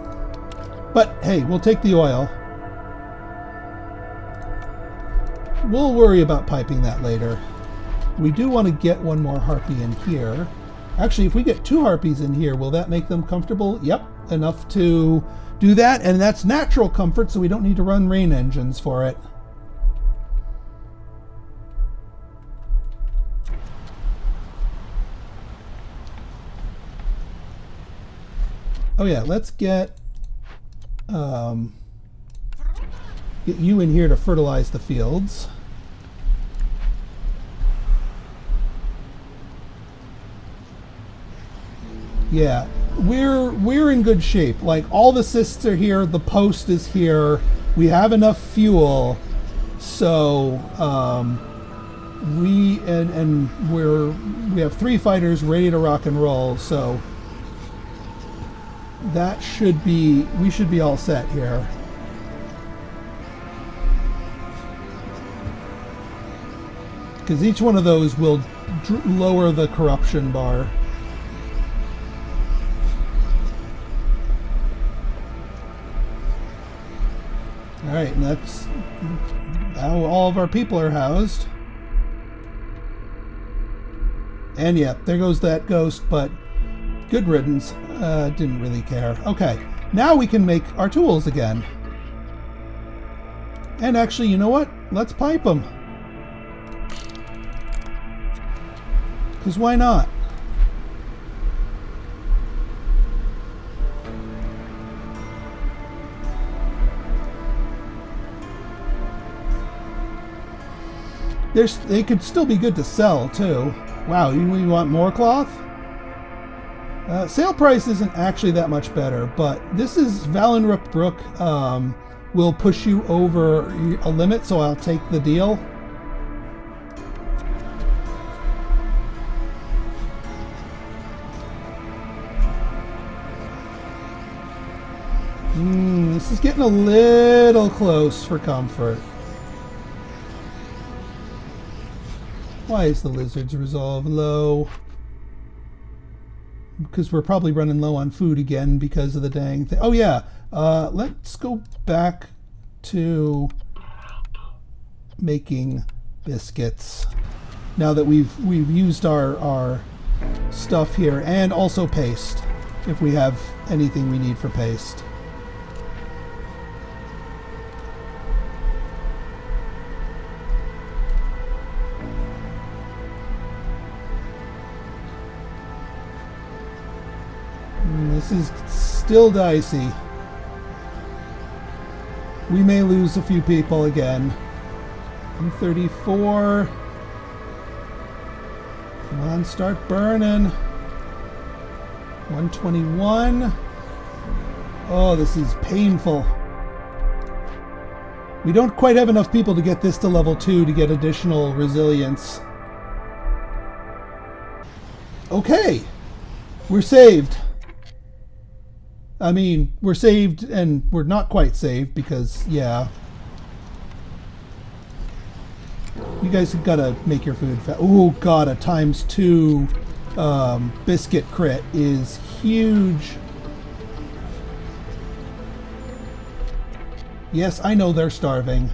But hey, we'll take the oil. We'll worry about piping that later. We do want to get one more harpy in here. Actually, if we get 2 harpies in here, will that make them comfortable? Yep, enough to do that. And that's natural comfort, so we don't need to run rain engines for it. Oh yeah, let's get you in here to fertilize the fields. Yeah, we're in good shape. Like, all the cysts are here, the post is here, we have enough fuel, so we have 3 fighters ready to rock and roll, so that should be, we should be all set here. Because each one of those will lower the corruption bar. Alright, and that's how all of our people are housed. And yeah, there goes that ghost, but good riddance. Didn't really care. Okay, now we can make our tools again. And actually, you know what? Let's pipe them. Because why not? They could still be good to sell, too. Wow, you want more cloth? Sale price isn't actually that much better, but this is Valenrook Brook will push you over a limit, so I'll take the deal. This is getting a little close for comfort. Why is the lizard's resolve low? Because we're probably running low on food again because of the dang thing. Oh yeah, let's go back to making biscuits. Now that we've used our stuff here, and also paste, if we have anything we need for paste. This is still dicey. We may lose a few people again. 134. Come on, start burning. 121. Oh, this is painful. We don't quite have enough people to get this to level 2 to get additional resilience. Okay. We're saved. I mean, we're saved, and we're not quite saved because, yeah. You guys have got to make your food fast. Oh, God, a ×2 biscuit crit is huge. Yes, I know they're starving.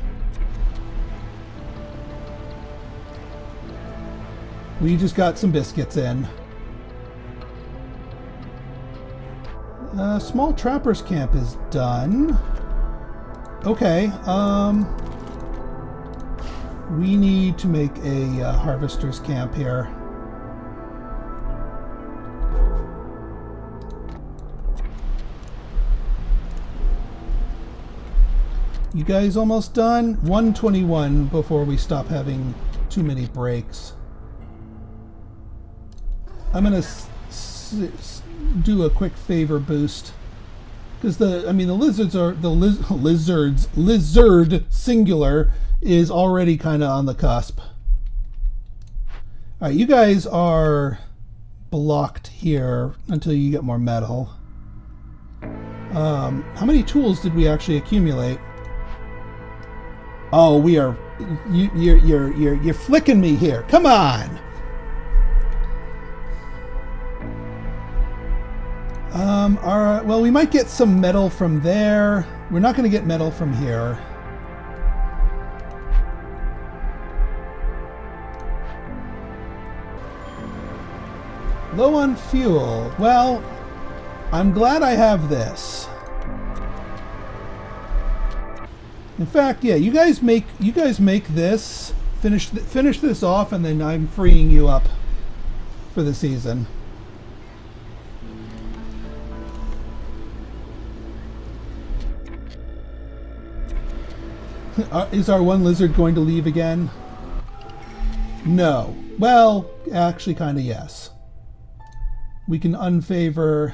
We just got some biscuits in. Small trapper's camp is done. Okay, we need to make a harvester's camp here. You guys almost done? 121 before we stop having too many breaks. I'm gonna do a quick favor boost because the lizards are lizard singular is already kind of on the cusp. All right, you guys are blocked here until you get more metal. How many tools did we actually accumulate? Oh, we are. You're flicking me here. Come on. Well, we might get some metal from there. We're not going to get metal from here. Low on fuel. Well, I'm glad I have this. In fact, yeah, you guys make this, finish this off, and then I'm freeing you up for the season. Is our one lizard going to leave again? No. Well, actually, kind of yes. We can unfavor.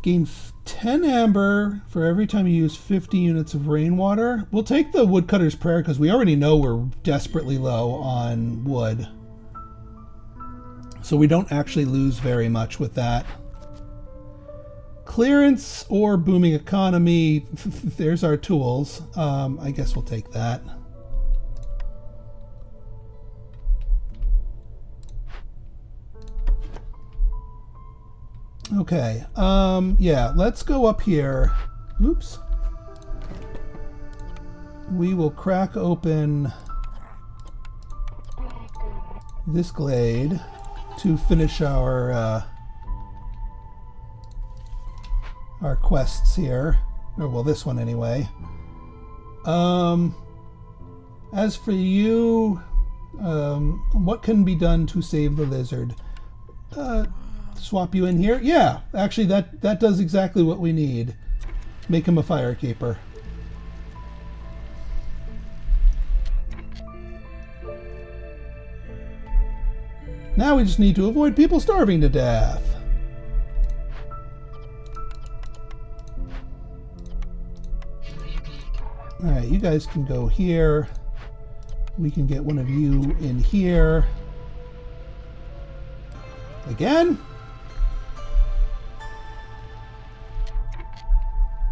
Gain 10 amber for every time you use 50 units of rainwater. We'll take the woodcutter's prayer because we already know we're desperately low on wood. So we don't actually lose very much with that. Clearance or booming economy. There's our tools. I guess we'll take that. Okay, yeah, let's go up here. Oops. We will crack open this glade to finish our quests here. Or, well, this one anyway. As for you, what can be done to save the lizard? Swap you in here? Yeah, actually that does exactly what we need. Make him a firekeeper. Now we just need to avoid people starving to death. Alright, you guys can go here. We can get one of you in here. Again?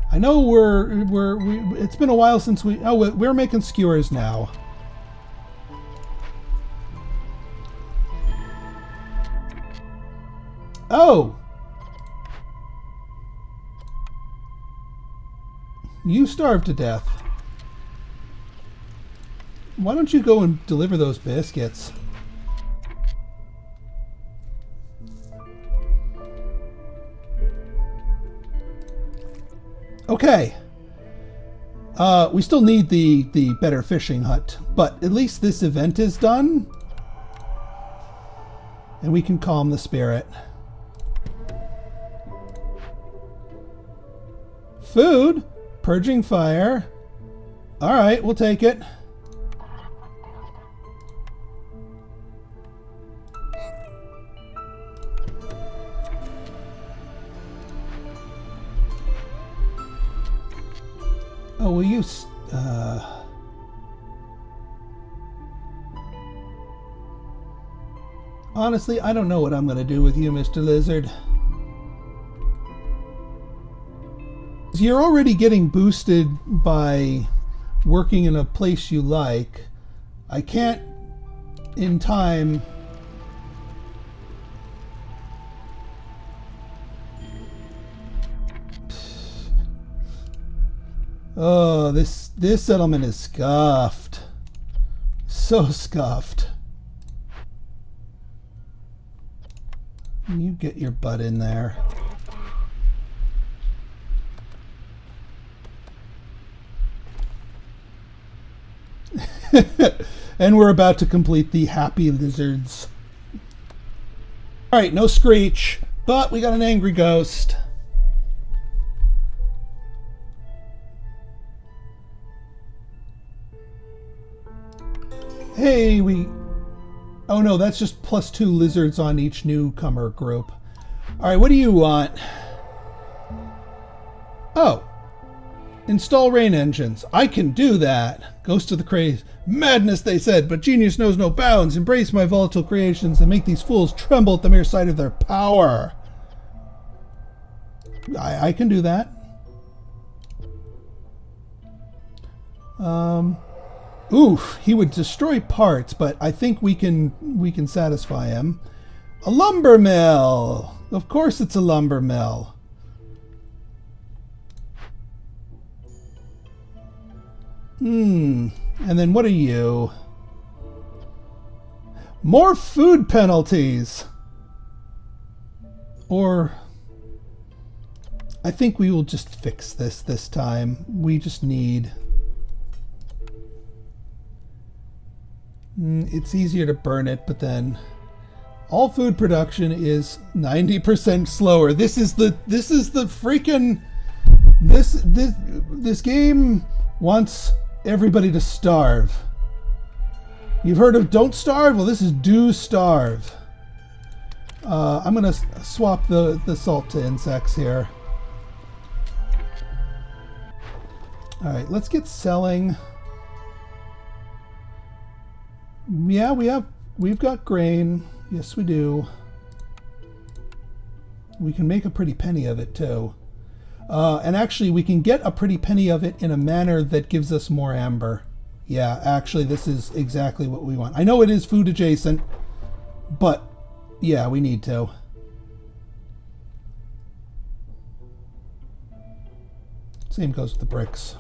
I know it's been a while since we're making skewers now. Oh! You starved to death. Why don't you go and deliver those biscuits? Okay. We still need the better fishing hut, but at least this event is done. And we can calm the spirit. Food? Purging fire. Alright, we'll take it. Oh, will you... Honestly, I don't know what I'm going to do with you, Mr. Lizard. You're already getting boosted by working in a place you like. I can't, in time... Oh, this settlement is scuffed. So scuffed. You get your butt in there. And we're about to complete the happy lizards. Alright, no screech, but we got an angry ghost. Hey, oh no, that's just +2 lizards on each newcomer group. Alright, what do you want? Oh. Install rain engines. I can do that. Ghost of the Craze. Madness, they said, but genius knows no bounds. Embrace my volatile creations and make these fools tremble at the mere sight of their power. I can do that. Oof, he would destroy parts, but I think we can satisfy him. A lumber mill. Of course it's a lumber mill. And then what are you? More food penalties. Or I think we will just fix this time. We just need... It's easier to burn it, but then all food production is 90% slower. This is the freaking this game wants everybody to starve. You've heard of don't starve? Well, this is do starve. I'm gonna swap the salt to insects here. All right, let's get selling. Yeah, we've got grain. Yes, we do. We can make a pretty penny of it too. And actually, we can get a pretty penny of it in a manner that gives us more amber. Yeah, actually, this is exactly what we want. I know it is food adjacent, but yeah, we need to. Same goes with the bricks.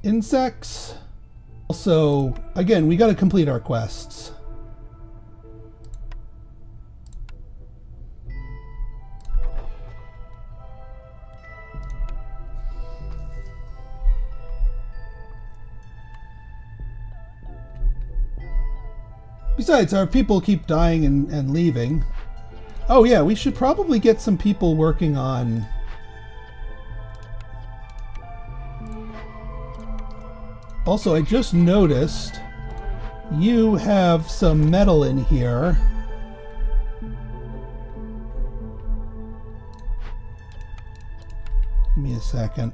Insects. Also, again, we got to complete our quests. Besides, our people keep dying and leaving. Oh yeah, we should probably get some people working on... Also, I just noticed you have some metal in here. Give me a second.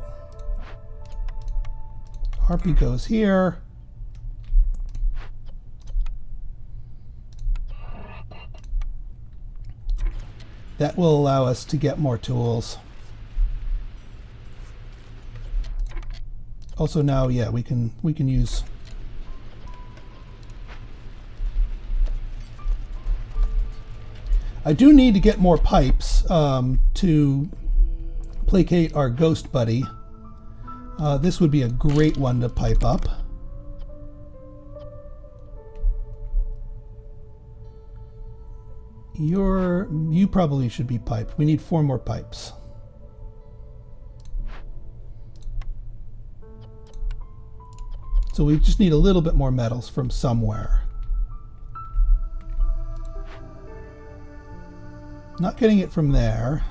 Harpy goes here. That will allow us to get more tools. Also now, yeah, we can use... I do need to get more pipes to placate our ghost buddy. This would be a great one to pipe up. You probably should be piped. We need 4 more pipes. So we just need a little bit more metals from somewhere. Not getting it from there.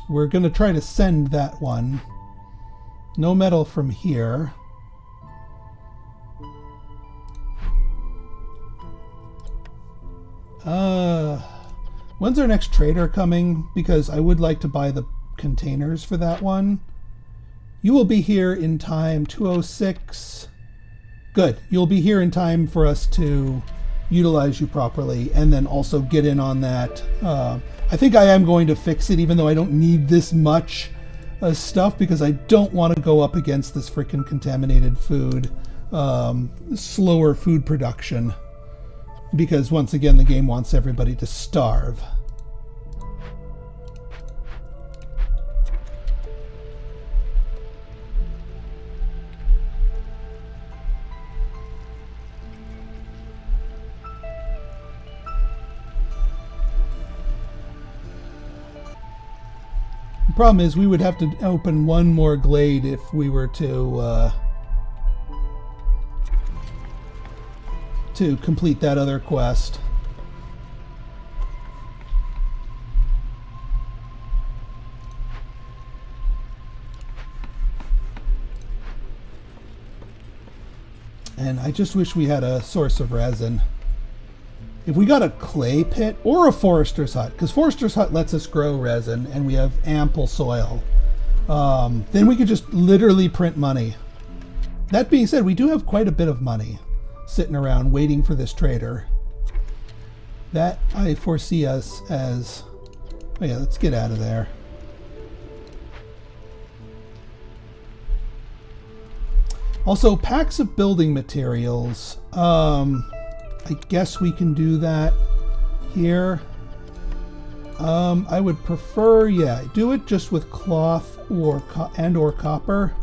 We're going to try to send that one. No metal from here. When's our next trader coming? Because I would like to buy the containers for that one. You will be here in time, 206. Good. You'll be here in time for us to utilize you properly and then also get in on that. I think I am going to fix it even though I don't need this much stuff because I don't want to go up against this freaking contaminated food, slower food production. Because once again, the game wants everybody to starve. problem is we would have to open one more glade if we were to complete that other quest. And I just wish we had a source of resin. If we got a clay pit or a forester's hut, because forester's hut lets us grow resin and we have ample soil, then we could just literally print money. That being said, we do have quite a bit of money sitting around waiting for this trader. That I foresee us as... Oh yeah, let's get out of there. Also, packs of building materials. I guess we can do that here. I would prefer, yeah, do it just with cloth or or copper.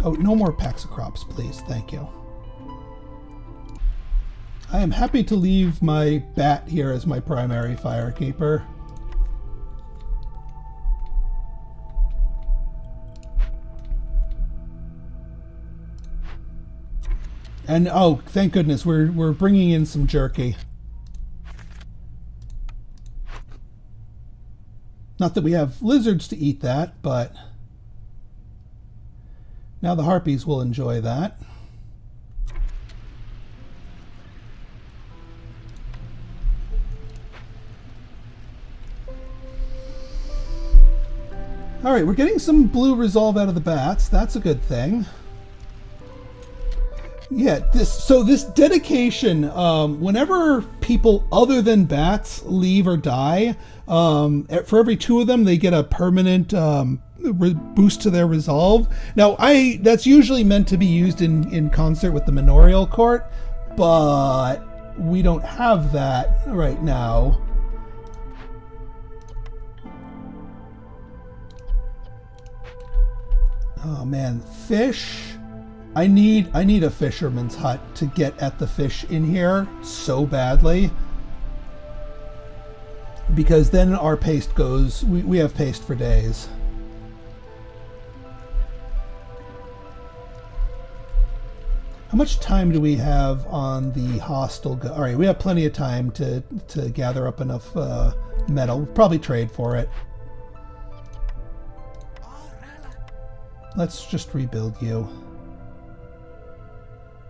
Oh, no more packs of crops, please. Thank you. I am happy to leave my bat here as my primary firekeeper. And oh, thank goodness, we're bringing in some jerky. Not that we have lizards to eat that, but now the harpies will enjoy that. All right, we're getting some blue resolve out of the bats. That's a good thing. Yeah, this dedication, whenever people other than bats leave or die, for every 2 of them, they get a permanent boost to their resolve. Now, that's usually meant to be used in concert with the manorial court, but we don't have that right now. Oh man, fish. I need a fisherman's hut to get at the fish in here so badly, because then our paste goes, we have paste for days. How much time do we have on the hostile all right, we have plenty of time to gather up enough metal. We'll probably trade for it. Let's just rebuild you.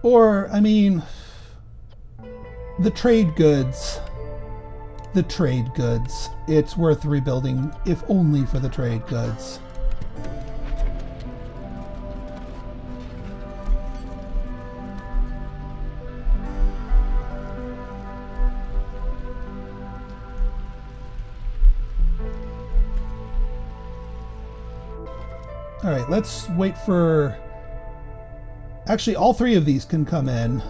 Or, I mean, the trade goods. The trade goods. It's worth rebuilding, if only for the trade goods. All right, let's wait for... Actually, all 3 of these can come in.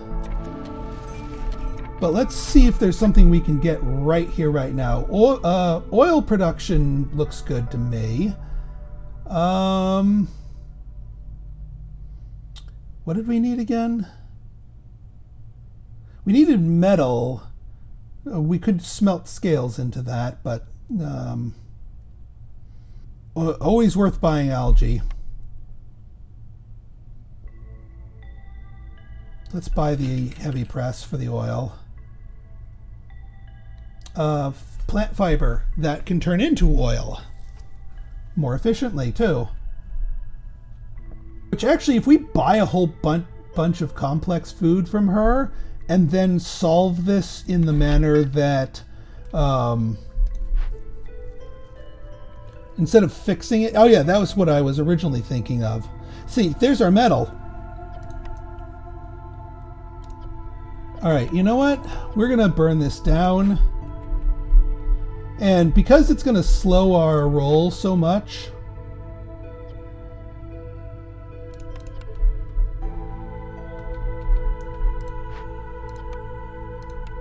But let's see if there's something we can get right here, right now. Oil production looks good to me. What did we need again? We needed metal. We could smelt scales into that, but always worth buying algae. Let's buy the heavy press for the oil. Plant fiber that can turn into oil more efficiently too. Which actually, if we buy a whole bunch of complex food from her and then solve this in the manner that instead of fixing it, oh yeah, that was what I was originally thinking of. See, there's our metal. All right, you know what? We're gonna burn this down. And because it's gonna slow our roll so much,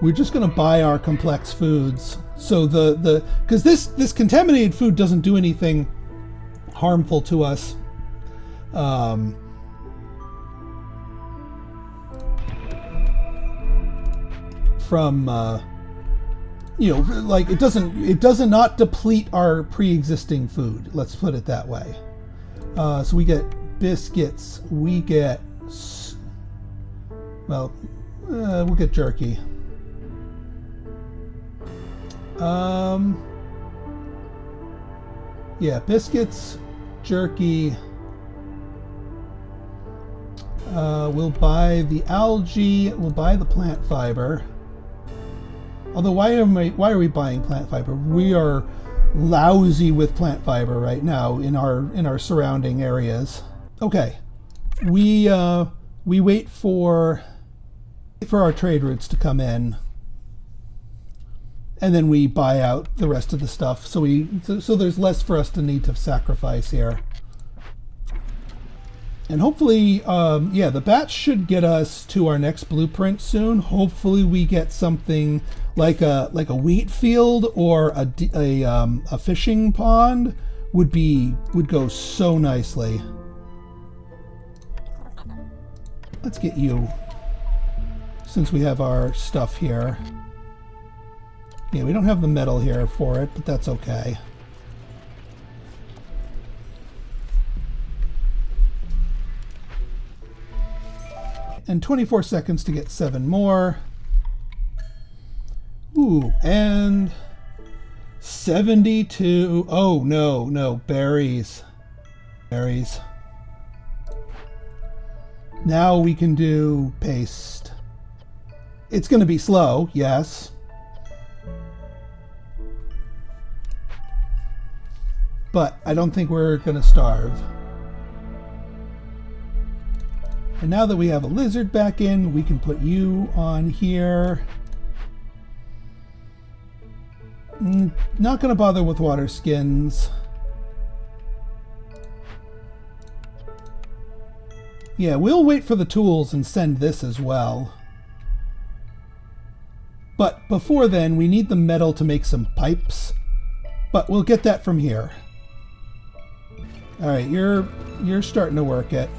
we're just gonna buy our complex foods. So because this contaminated food doesn't do anything harmful to us. you know, like it does not deplete our pre-existing food. Let's put it that way. So we get biscuits. We get, well, we'll get jerky. Yeah, biscuits, jerky. We'll buy the algae. We'll buy the plant fiber. Although, why are we buying plant fiber? We are lousy with plant fiber right now in our surrounding areas. Okay, we wait for our trade routes to come in, and then we buy out the rest of the stuff. So there's less for us to need to sacrifice here. And hopefully, yeah, the batch should get us to our next blueprint soon. Hopefully, we get something like a wheat field or a fishing pond would go so nicely. Let's get you, since we have our stuff here. Yeah, we don't have the metal here for it, but that's okay. And 24 seconds to get 7 more. Ooh, and 72. Oh, no, berries. Berries. Now we can do paste. It's going to be slow, yes. But I don't think we're going to starve. And now that we have a lizard back in, we can put you on here. Not going to bother with water skins. Yeah, we'll wait for the tools and send this as well. But before then, we need the metal to make some pipes. But we'll get that from here. All right, you're starting to work it.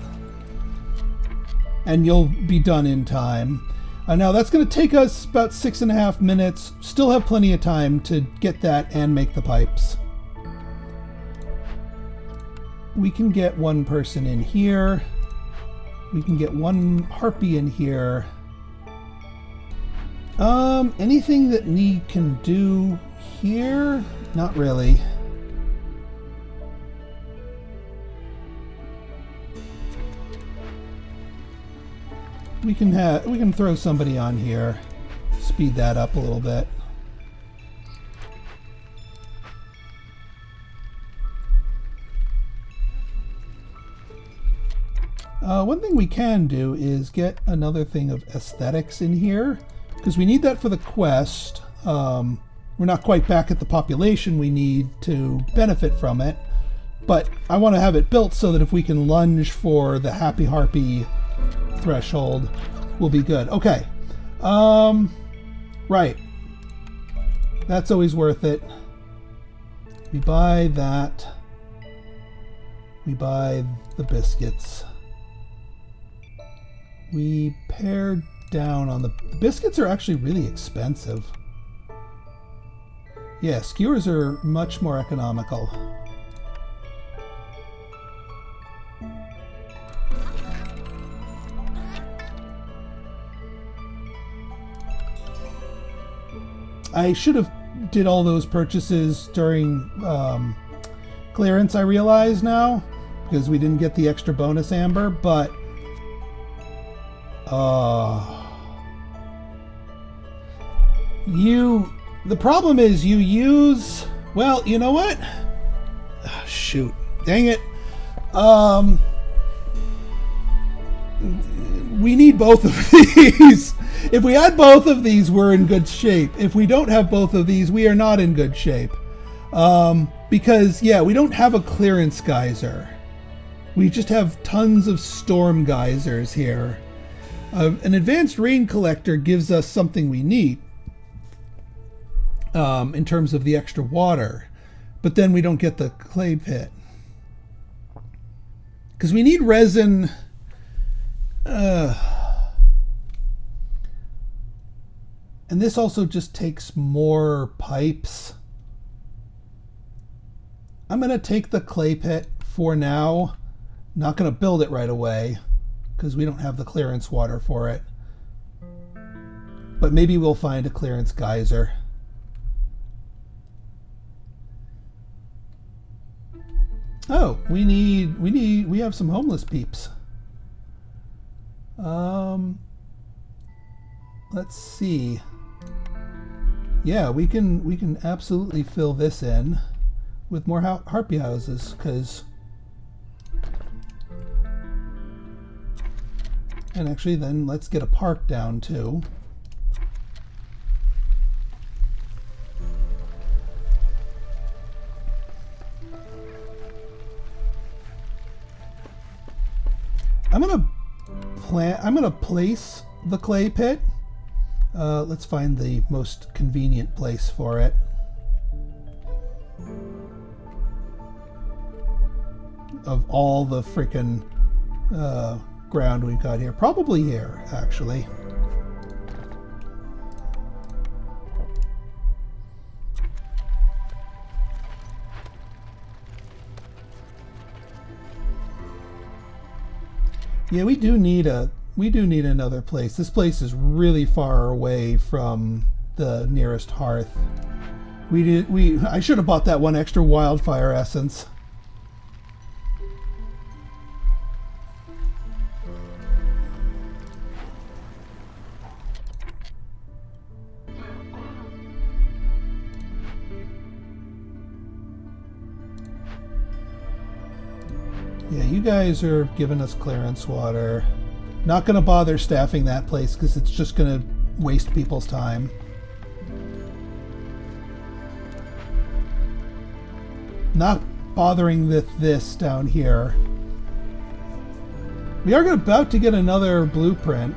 And you'll be done in time. Now that's going to take us about 6.5 minutes. Still have plenty of time to get that and make the pipes. We can get one person in here. We can get one harpy in here. Anything that Need can do here? Not really. We can throw somebody on here, speed that up a little bit. One thing we can do is get another thing of aesthetics in here, because we need that for the quest. We're not quite back at the population we need to benefit from it, but I want to have it built so that if we can lunge for the Happy Harpy threshold, will be good. Okay. Right. That's always worth it. We buy that. We buy the biscuits. We pare down on the biscuits are actually really expensive. Yeah, skewers are much more economical. I should have did all those purchases during clearance, I realize now, because we didn't get the extra bonus amber, but the problem is you use, well, you know what? Oh, shoot. Dang it. We need both of these. If we had both of these, we're in good shape. If we don't have both of these, we are not in good shape. Because, yeah, we don't have a clearance geyser. We just have tons of storm geysers here. An advanced rain collector gives us something we need in terms of the extra water. But then we don't get the clay pit. Because we need resin... And this also just takes more pipes. I'm going to take the clay pit for now. Not going to build it right away because we don't have the clearance water for it. But maybe we'll find a clearance geyser. Oh, we have some homeless peeps. Let's see. Yeah, we can absolutely fill this in with more harpy houses, because, and actually then let's get a park down too. I'm gonna place the clay pit. Let's find the most convenient place for it. Of all the freaking ground we've got here. Probably here, actually. Yeah, we do need another place. This place is really far away from the nearest hearth. I should have bought that one extra wildfire essence. Yeah, you guys are giving us clearance water. Not going to bother staffing that place because it's just going to waste people's time. Not bothering with this down here. We are about to get another blueprint.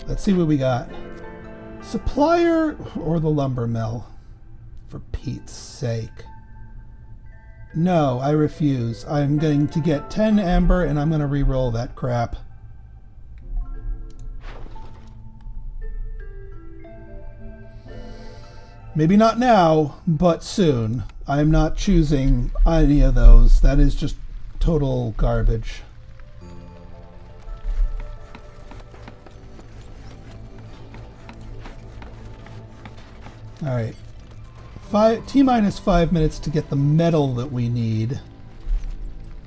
Let's see what we got. Supplier or the lumber mill? For Pete's sake. No, I refuse. I'm going to get 10 amber and I'm going to re-roll that crap. Maybe not now, but soon. I'm not choosing any of those. That is just total garbage. Alright. T-minus 5 minutes to get the metal that we need.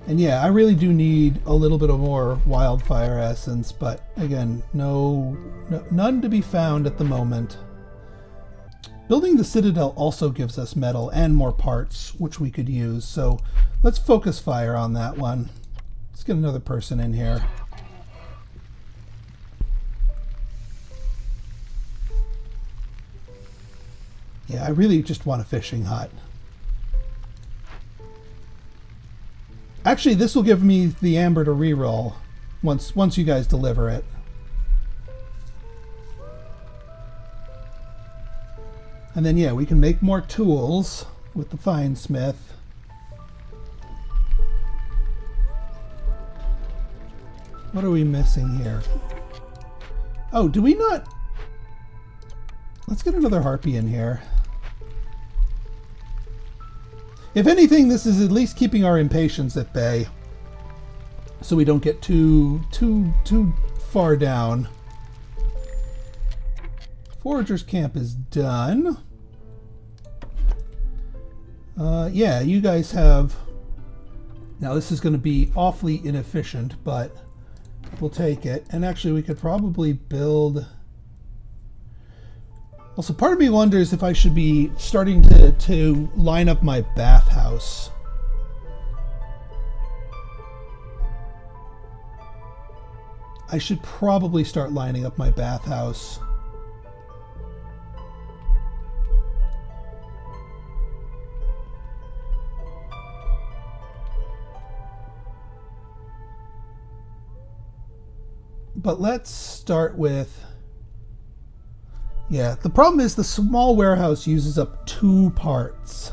And yeah, I really do need a little bit of more wildfire essence, but again, none to be found at the moment. Building the citadel also gives us metal and more parts, which we could use, so let's focus fire on that one. Let's get another person in here. Yeah, I really just want a fishing hut. Actually, this will give me the amber to reroll once you guys deliver it. And then, yeah, we can make more tools with the fine smith. What are we missing here? Oh, do we not? Let's get another harpy in here. If anything, this is at least keeping our impatience at bay, so we don't get too far down. Forager's camp is done. Yeah, you guys have... Now this is going to be awfully inefficient, but we'll take it. And actually we could probably build... Also, part of me wonders if I should be starting to line up my bathhouse. I should probably start lining up my bathhouse. But let's start with... Yeah, the problem is the small warehouse uses up 2 parts.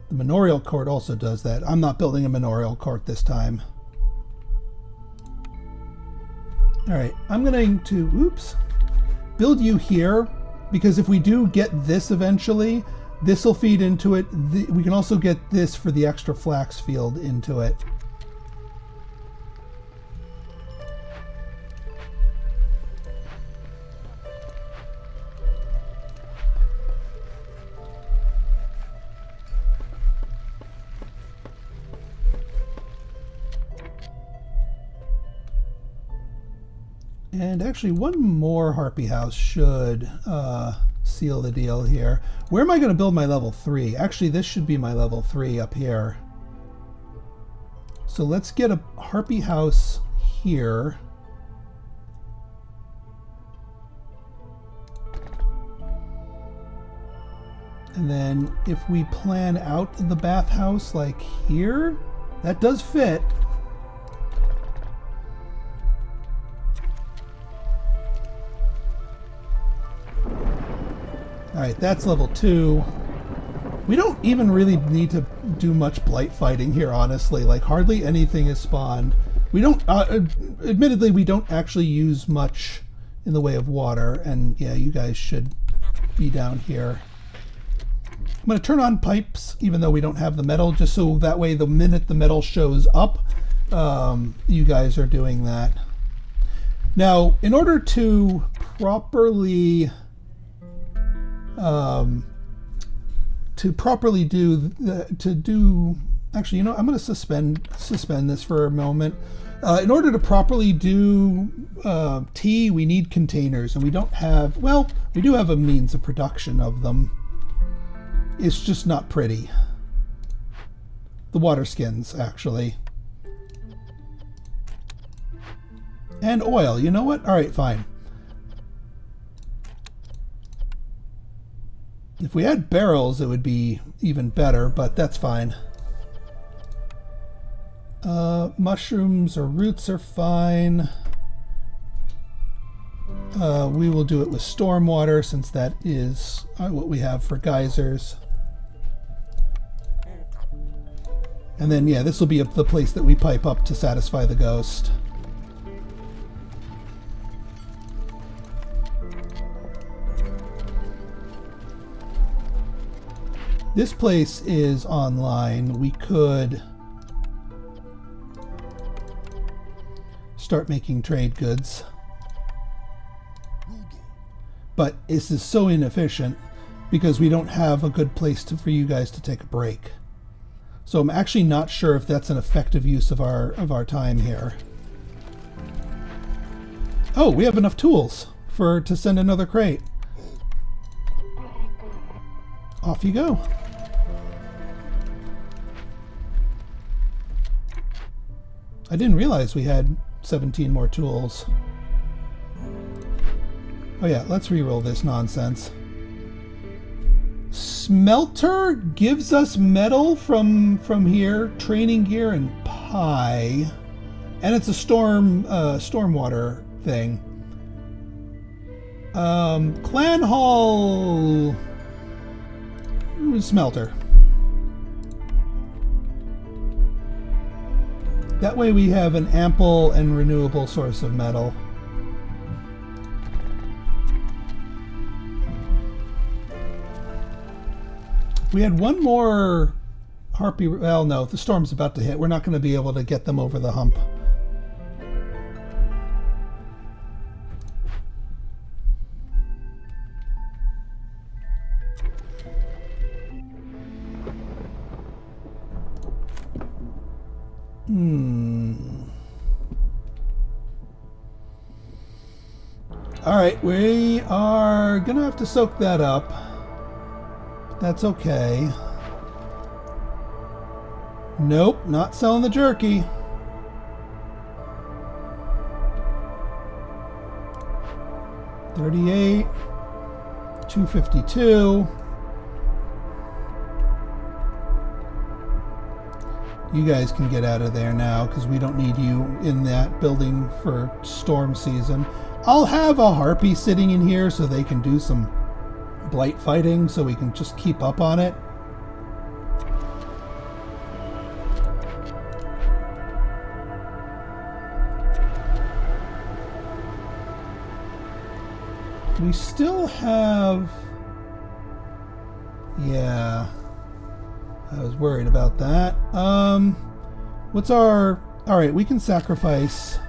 The manorial court also does that. I'm not building a manorial court this time. Alright, I'm going to, build you here, because if we do get this eventually, this will feed into it. We can also get this for the extra flax field into it. And actually, one more Harpy house should seal the deal here. Where am I going to build my level 3? Actually, this should be my level 3 up here. So let's get a Harpy house here. And then if we plan out the bathhouse like here, that does fit. Alright, that's level 2. We don't even really need to do much blight fighting here, honestly. Like, hardly anything is spawned. We don't, admittedly, we don't actually use much in the way of water. And yeah, you guys should be down here. I'm going to turn on pipes, even though we don't have the metal, just so that way the minute the metal shows up, you guys are doing that. Now, in order to properly... actually, you know, I'm going to suspend this for a moment. In order to properly do tea, we need containers, and we don't have, well, we do have a means of production of them. It's just not pretty. The water skins, actually. And oil, you know what? All right, fine. If we had barrels, it would be even better, but that's fine. Mushrooms or roots are fine. We will do it with stormwater, since that is what we have for geysers. And then, yeah, this will be the place that we pipe up to satisfy the ghost. This place is online. We could start making trade goods. But this is so inefficient because we don't have a good place for you guys to take a break. So I'm actually not sure if that's an effective use of our time here. Oh, we have enough tools to send another crate. Off you go. I didn't realize we had 17 more tools. Oh yeah, let's re-roll this nonsense. Smelter gives us metal from here, training gear, and pie. And it's a stormwater thing. Clan Hall smelter. That way we have an ample and renewable source of metal. We had one more Harpy. Well, no, the storm's about to hit. We're not going to be able to get them over the hump. Alright, we are gonna have to soak that up. That's okay. Nope, not selling the jerky. $38, $252. You guys can get out of there now because we don't need you in that building for storm season. I'll have a harpy sitting in here so they can do some blight fighting so we can just keep up on it. We still have... Yeah. I was worried about that. What's our... Alright, we can sacrifice...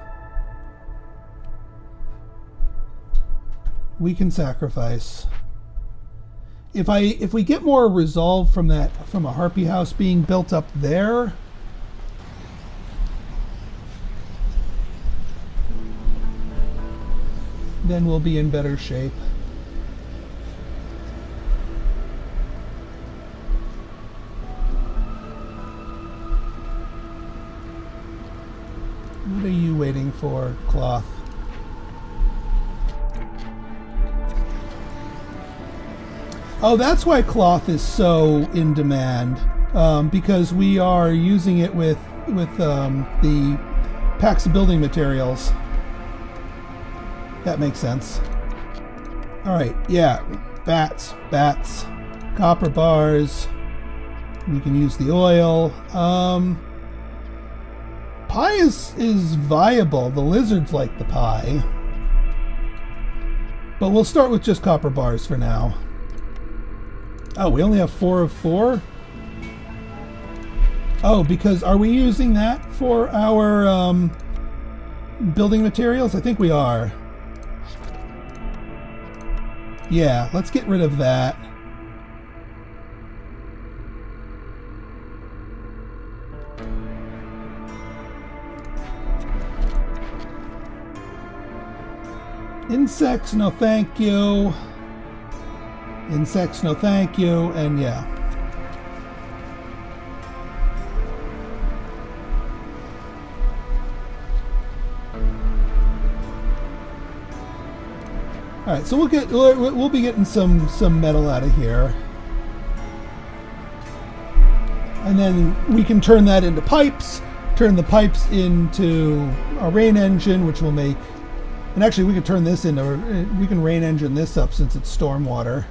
We can sacrifice. If we get more resolve from a harpy house being built up there... then we'll be in better shape. What are you waiting for, Cloth? Oh, that's why Cloth is so in demand, because we are using it with the packs of building materials. That makes sense. Alright, yeah. Bats. Copper bars. We can use the oil. Pie is viable. The lizards like the pie. But we'll start with just copper bars for now. Oh, we only have 4 of 4? Oh, because are we using that for our building materials? I think we are. Yeah, let's get rid of that. Insects, no thank you. Insects, no thank you. And yeah. All right, so we'll be getting some metal out of here, and then we can turn that into pipes. Turn the pipes into a rain engine, which will make. And actually, we can turn this into. We can rain engine this up since it's stormwater.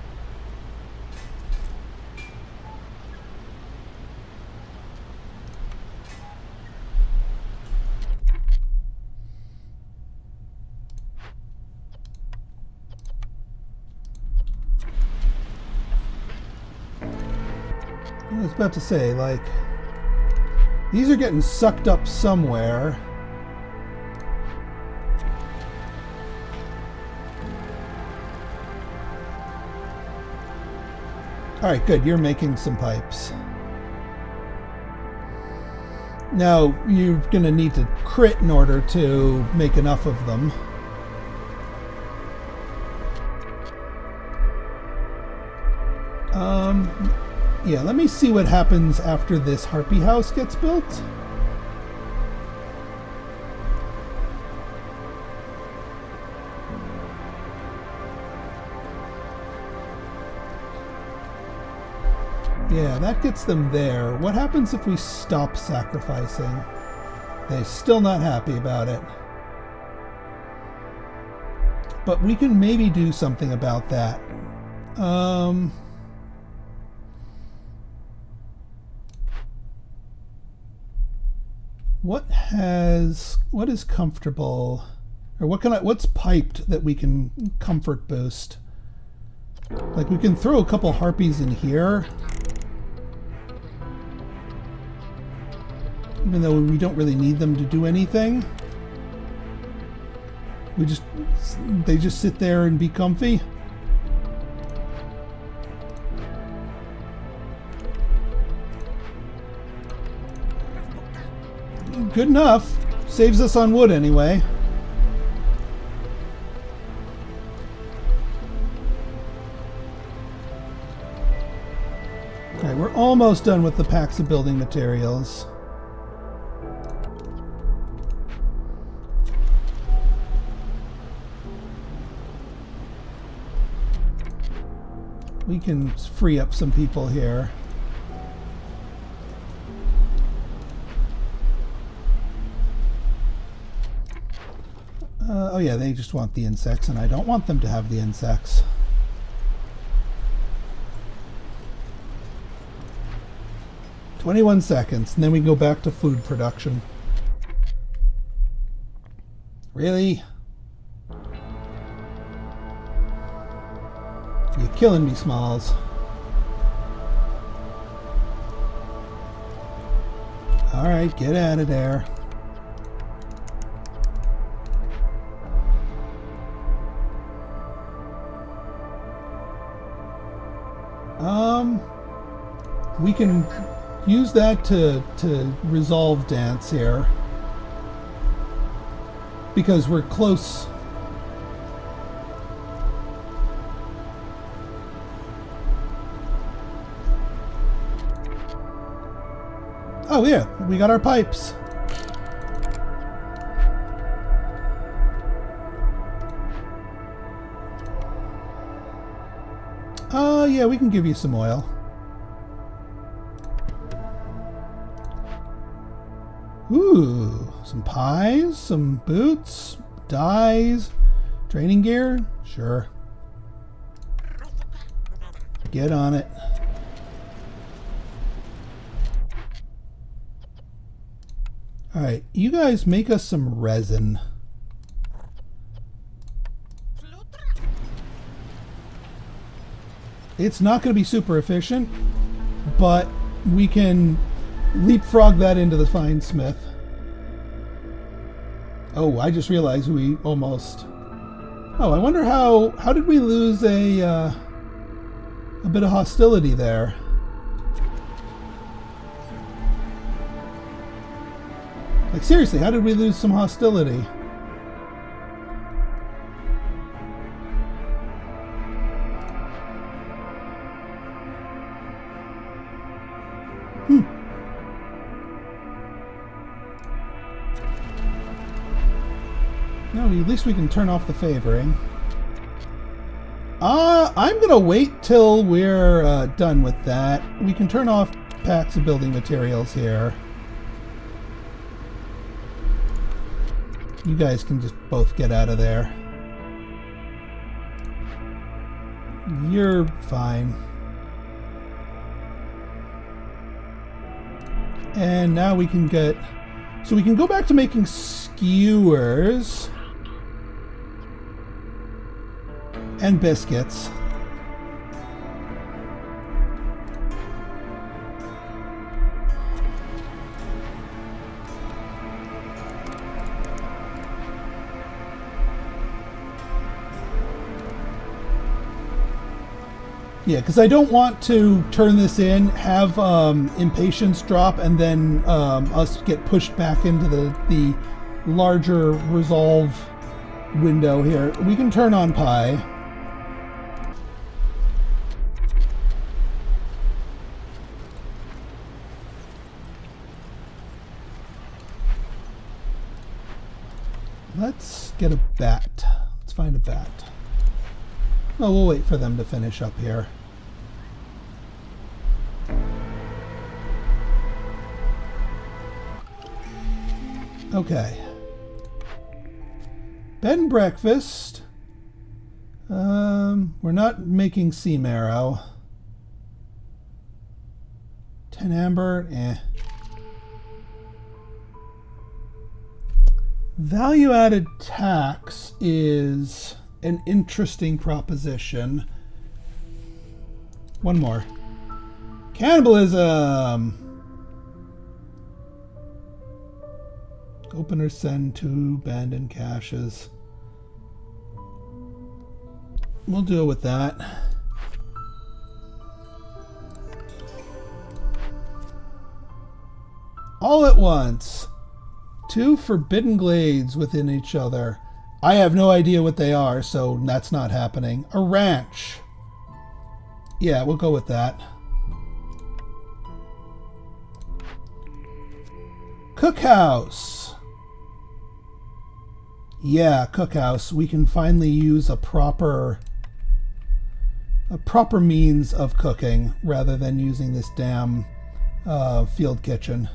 I was about to say, like, these are getting sucked up somewhere. Alright, good. You're making some pipes. Now, you're going to need to crit in order to make enough of them. Yeah, let me see what happens after this harpy house gets built. Yeah, that gets them there. What happens if we stop sacrificing? They're still not happy about it. But we can maybe do something about that. What is comfortable, or what's piped that we can comfort boost? Like, we can throw a couple harpies in here, even though we don't really need them to do anything. They just sit there and be comfy. Good enough. Saves us on wood anyway. Okay, we're almost done with the packs of building materials. We can free up some people here. Oh yeah, they just want the insects, and I don't want them to have the insects. "21 seconds, and then we go back to food production." Really? You're killing me, Smalls. Alright, get out of there. We can use that to resolve dance here. Because we're close. Oh yeah, we got our pipes. Yeah, we can give you some oil. Ooh, some pies, some boots, dyes, training gear? Sure. Get on it. Alright, you guys make us some resin. It's not going to be super efficient, but we can leapfrog that into the fine smith. Oh, I just realized we almost... Oh, I wonder how did we lose a bit of hostility there? Like, seriously, how did we lose some hostility? No, at least we can turn off the favoring. I'm gonna wait till we're done with that. We can turn off packs of building materials here. You guys can just both get out of there. You're fine. And now we can get... So we can go back to making skewers. And biscuits. Yeah, because I don't want to turn this in, have impatience drop, and then us get pushed back into the larger resolve window here. We can turn on pie. Let's get a bat. Let's find a bat. No, we'll wait for them to finish up here. Okay. Bed and breakfast. We're not making sea marrow. 10 amber, Value-added tax is an interesting proposition. One more. Cannibalism! Open or send 2 abandoned caches. We'll deal with that. All at once. 2 forbidden glades within each other. I have no idea what they are, so that's not happening. A ranch. Yeah, we'll go with that. Cookhouse. Yeah, cookhouse. We can finally use a proper means of cooking rather than using this damn field kitchen.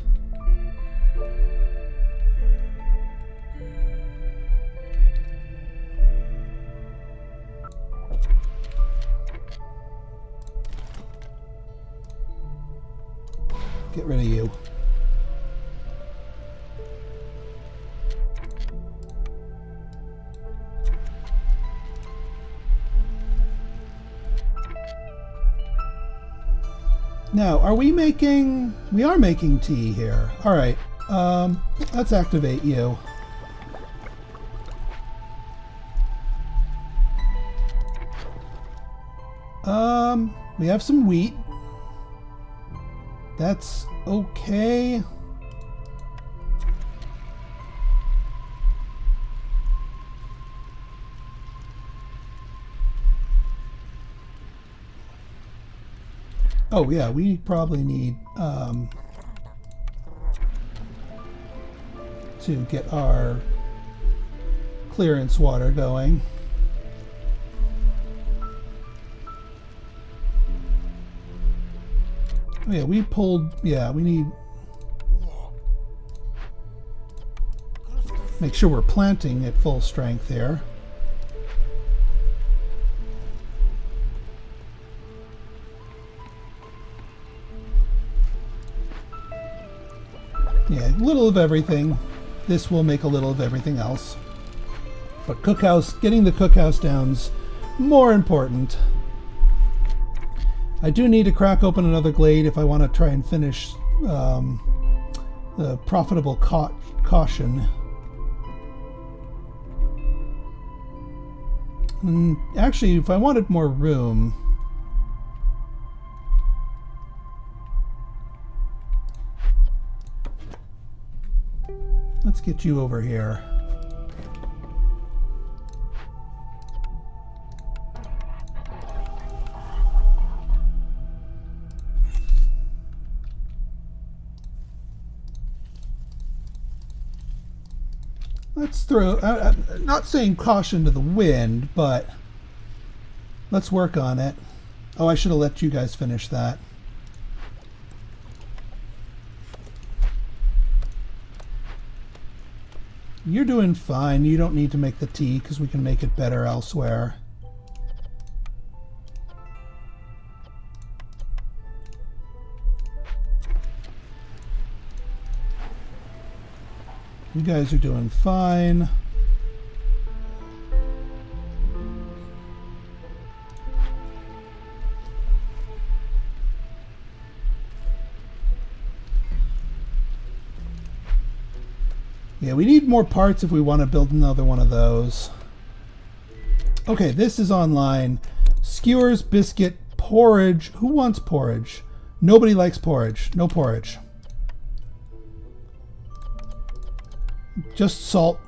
Get rid of you. Now, are we making... We are making tea here. Alright, let's activate you. We have some wheat. That's okay. Oh yeah, we probably need to get our clearance water going. Oh yeah, we pulled, yeah, we need, make sure we're planting at full strength here. Yeah, a little of everything. This will make a little of everything else. But cookhouse, getting the cookhouse down's more important. I do need to crack open another glade if I want to try and finish the profitable caution. And actually, if I wanted more room... Let's get you over here. Let's throw, not saying caution to the wind, but let's work on it. Oh, I should have let you guys finish that. You're doing fine. You don't need to make the tea because we can make it better elsewhere. You guys are doing fine. Yeah, we need more parts if we want to build another one of those. Okay, this is online. Skewers, biscuit, porridge. Who wants porridge? Nobody likes porridge. No porridge. Just salt.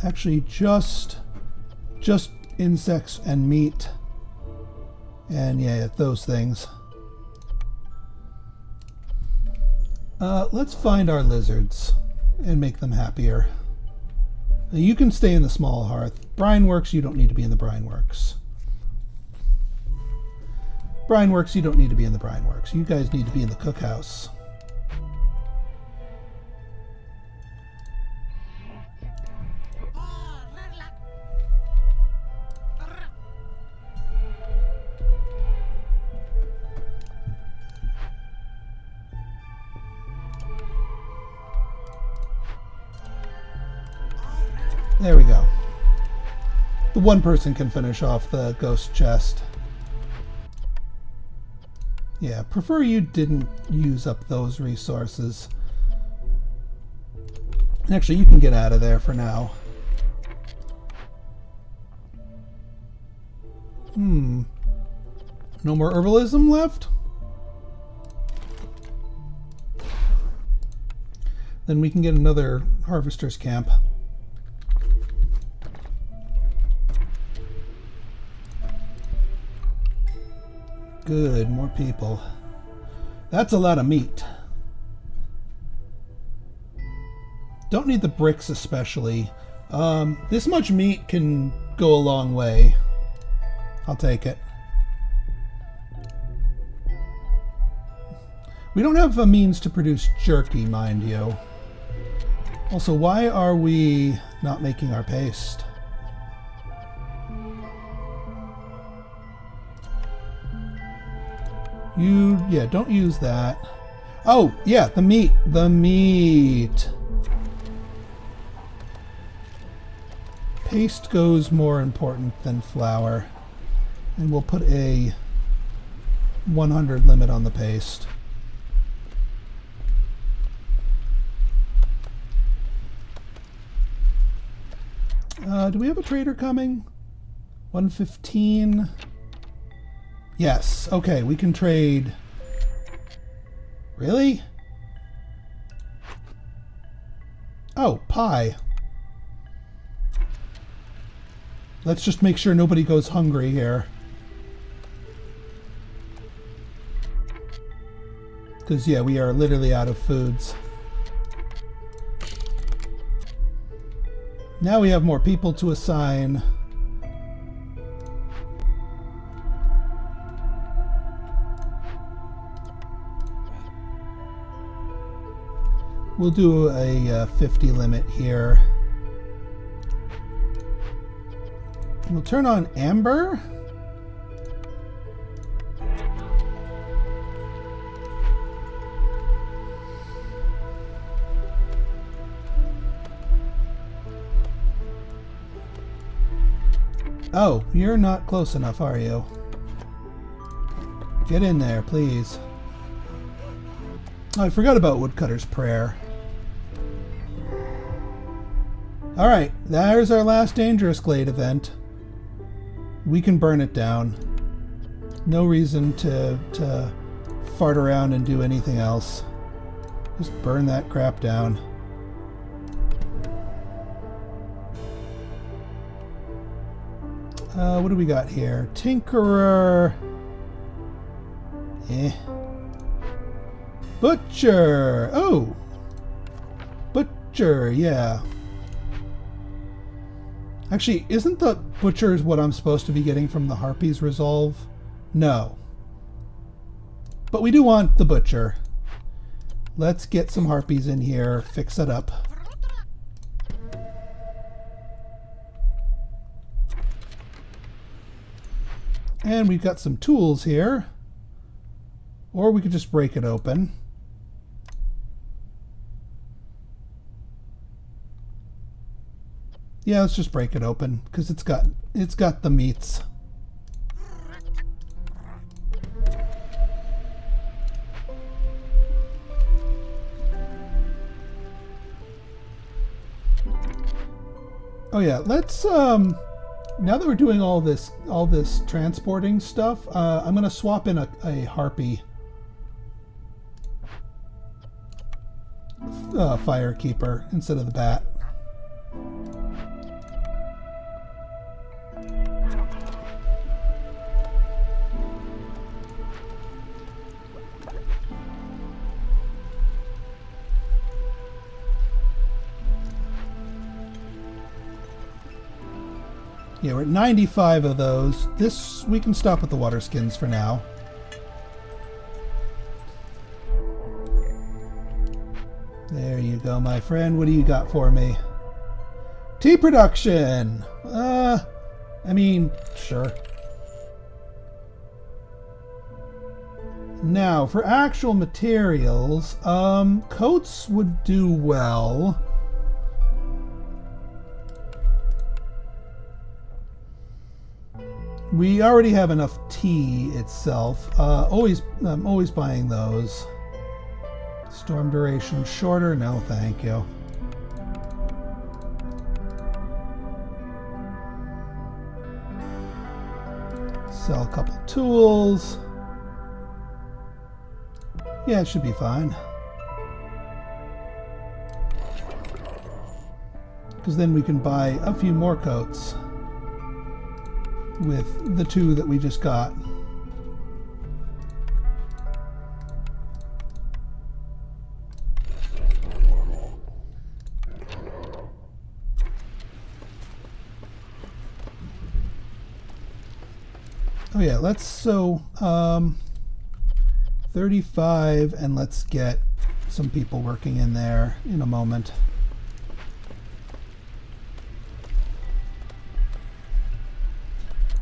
Actually, just insects and meat. And yeah, those things. Let's find our lizards and make them happier. You can stay in the small hearth. Brine works, you don't need to be in the brine works. Brine works, you don't need to be in the brine works. You guys need to be in the cookhouse. There we go. The one person can finish off the ghost chest. Yeah, prefer you didn't use up those resources. Actually, you can get out of there for now. No more herbalism left? Then we can get another harvester's camp. Good, more people. That's a lot of meat. Don't need the bricks especially. This much meat can go a long way. I'll take it. We don't have a means to produce jerky, mind you. Also, why are we not making our paste? Yeah, don't use that. Oh, yeah, the meat. The meat. Paste goes more important than flour. And we'll put a 100 limit on the paste. Do we have a trader coming? 115. Yes. Okay, we can trade. Really? Oh, pie. Let's just make sure nobody goes hungry here. Because, yeah, we are literally out of foods. Now we have more people to assign. We'll do a 50 limit here. We'll turn on Amber. Oh, you're not close enough, are you? Get in there, please. Oh, I forgot about Woodcutter's Prayer. Alright, there's our last Dangerous Glade event. We can burn it down. No reason to fart around and do anything else. Just burn that crap down. What do we got here? Tinkerer. Butcher. Oh. Butcher, yeah. Actually, isn't the Butcher's what I'm supposed to be getting from the Harpy's Resolve? No. But we do want the Butcher. Let's get some Harpies in here, fix it up. And we've got some tools here. Or we could just break it open. Yeah, let's just break it open because it's got the meats. Oh yeah, let's now that we're doing all this transporting stuff, I'm gonna swap in a Harpy Firekeeper instead of the Bat. Yeah, we're at 95 of those. We can stop with the water skins for now. There you go, my friend. What do you got for me? Tea production! I mean, sure. Now, for actual materials, coats would do well. We already have enough tea itself. I'm always buying those. Storm duration shorter? No, thank you. Sell a couple tools. Yeah, it should be fine. Because then we can buy a few more coats with the two that we just got. Oh yeah, let's 35, and let's get some people working in there in a moment.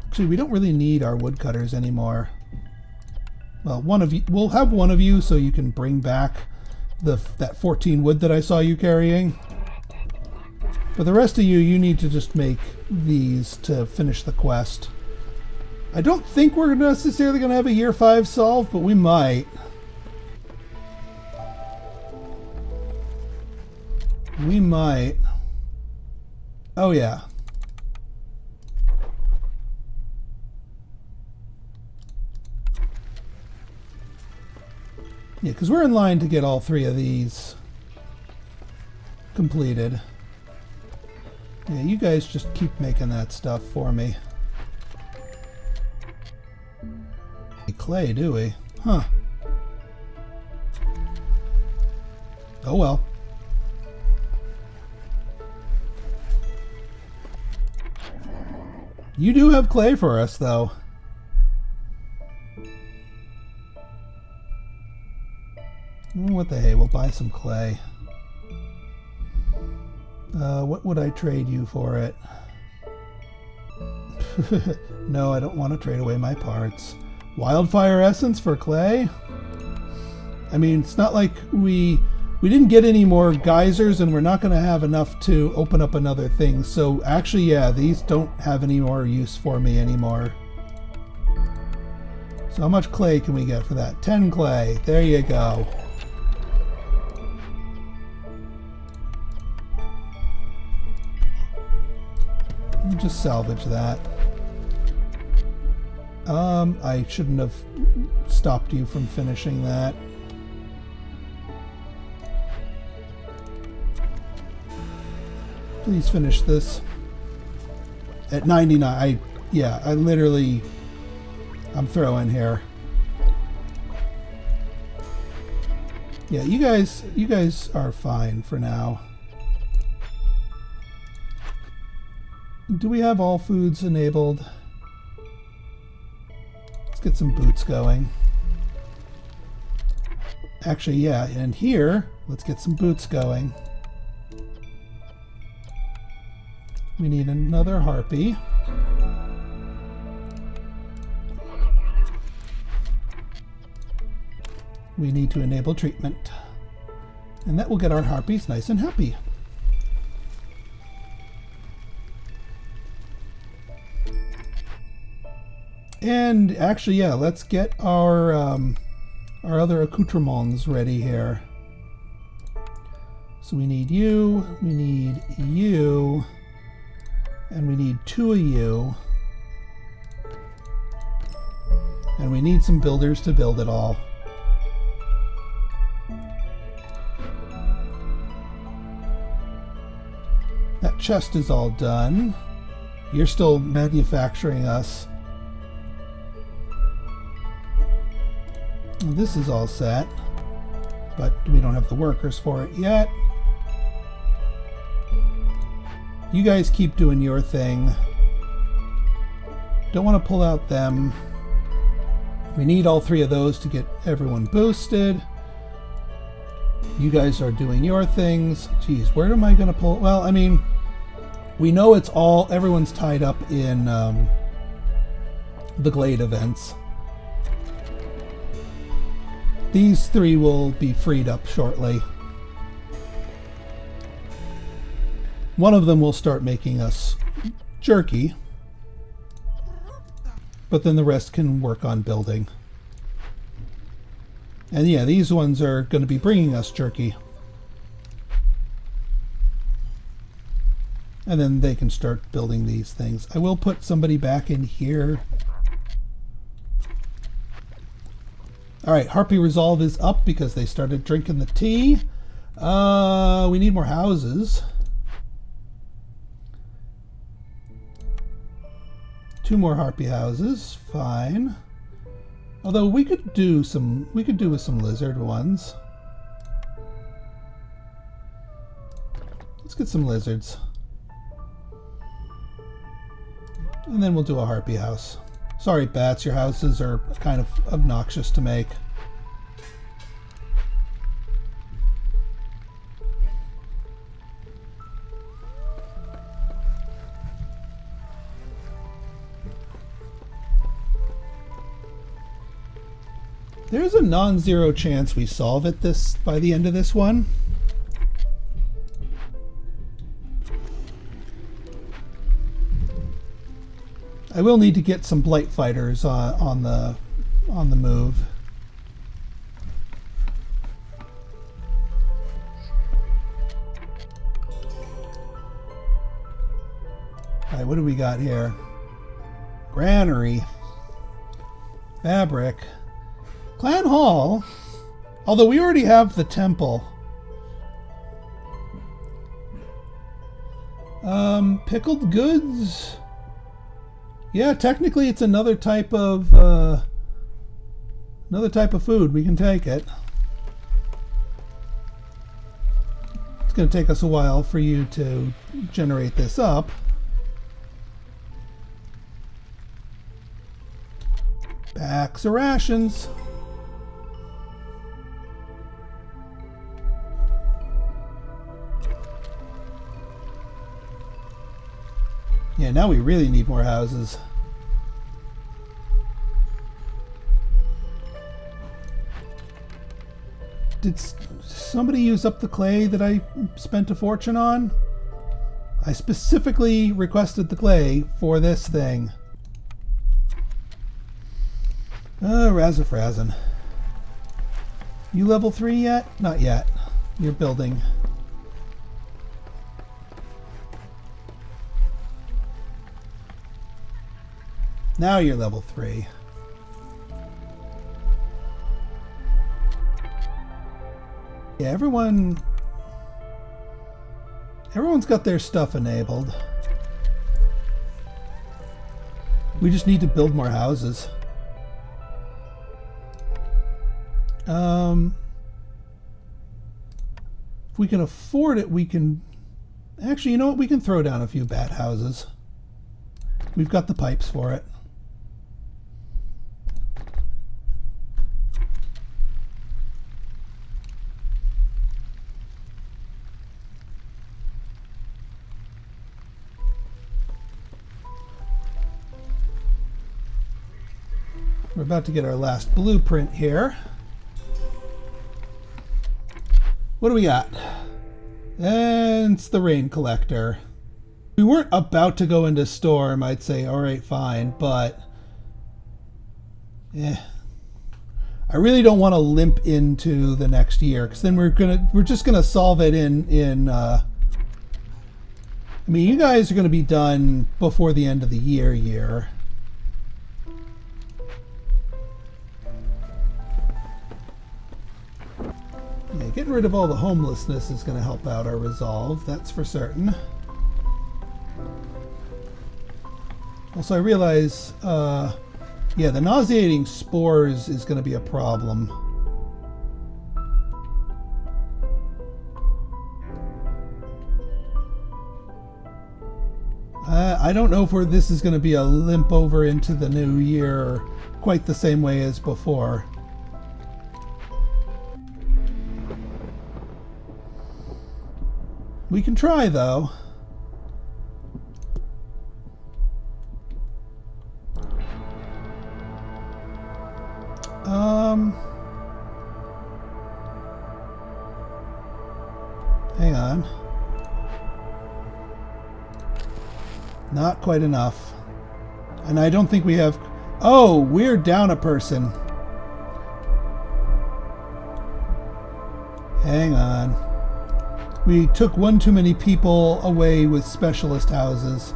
Actually, we don't really need our woodcutters anymore. Well, one of you, we'll have one of you so you can bring back that 14 wood that I saw you carrying. But the rest of you, you need to just make these to finish the quest. I don't think we're necessarily going to have a year 5 solve, but we might. We might. Oh yeah. Yeah, because we're in line to get all 3 of these completed. Yeah, you guys just keep making that stuff for me. Clay, do we? Huh. Oh well. You do have clay for us, though. What the hey, we'll buy some clay. What would I trade you for it? No, I don't want to trade away my parts. Wildfire essence for clay? I mean, it's not like we didn't get any more geysers, and we're not going to have enough to open up another thing. So actually, yeah, these don't have any more use for me anymore. So how much clay can we get for that? 10 clay. There you go. We'll just salvage that. I shouldn't have stopped you from finishing that. Please finish this. At 99, I'm throwing here. Yeah, you guys are fine for now. Do we have all foods enabled? Let's get some boots going. Actually, yeah, and here, let's get some boots going. We need another harpy. We need to enable treatment. And that will get our harpies nice and happy. And actually, yeah, let's get our other accoutrements ready here. So we need you, and we need 2 of you. And we need some builders to build it all. That chest is all done. You're still manufacturing us. This is all set, but we don't have the workers for it yet. You guys keep doing your thing. Don't want to pull out them. We need all 3 of those to get everyone boosted. You guys are doing your things. Geez, where am I going to pull? Well, I mean, we know it's all, everyone's tied up in the Glade events. These 3 will be freed up shortly. One of them will start making us jerky, but then the rest can work on building. And yeah, these ones are going to be bringing us jerky. And then they can start building these things. I will put somebody back in here. Alright, Harpy Resolve is up because they started drinking the tea. We need more houses. 2 more Harpy houses, fine. Although we could do with some lizard ones. Let's get some lizards. And then we'll do a Harpy house. Sorry, bats, your houses are kind of obnoxious to make. There's a non-zero chance we solve it by the end of this one. I will need to get some blight fighters on the move. All right, what do we got here? Granary, fabric, clan hall. Although we already have the temple. Pickled goods. Yeah, technically it's another type of food. We can take it. It's going to take us a while for you to generate this up. Packs of rations. Yeah, now we really need more houses. Did somebody use up the clay that I spent a fortune on? I specifically requested the clay for this thing. Razafrazin. You level 3 yet? Not yet. You're building. Now you're level 3. Yeah, everyone's got their stuff enabled. We just need to build more houses. If we can afford it, we can... Actually, you know what? We can throw down a few bat houses. We've got the pipes for it. We're about to get our last blueprint here. What do we got? And it's the rain collector. We weren't about to go into storm, I'd say, all right, fine, but I really don't want to limp into the next year, because then we're just gonna solve it in I mean, you guys are gonna be done before the end of the year. Yeah, getting rid of all the homelessness is going to help out our resolve, that's for certain. Also, I realize, yeah, the nauseating spores is going to be a problem. I don't know if this is going to be a limp over into the new year quite the same way as before. We can try, though. Hang on. Not quite enough. And I don't think we have... Oh, we're down a person. Hang on. We took one too many people away with specialist houses.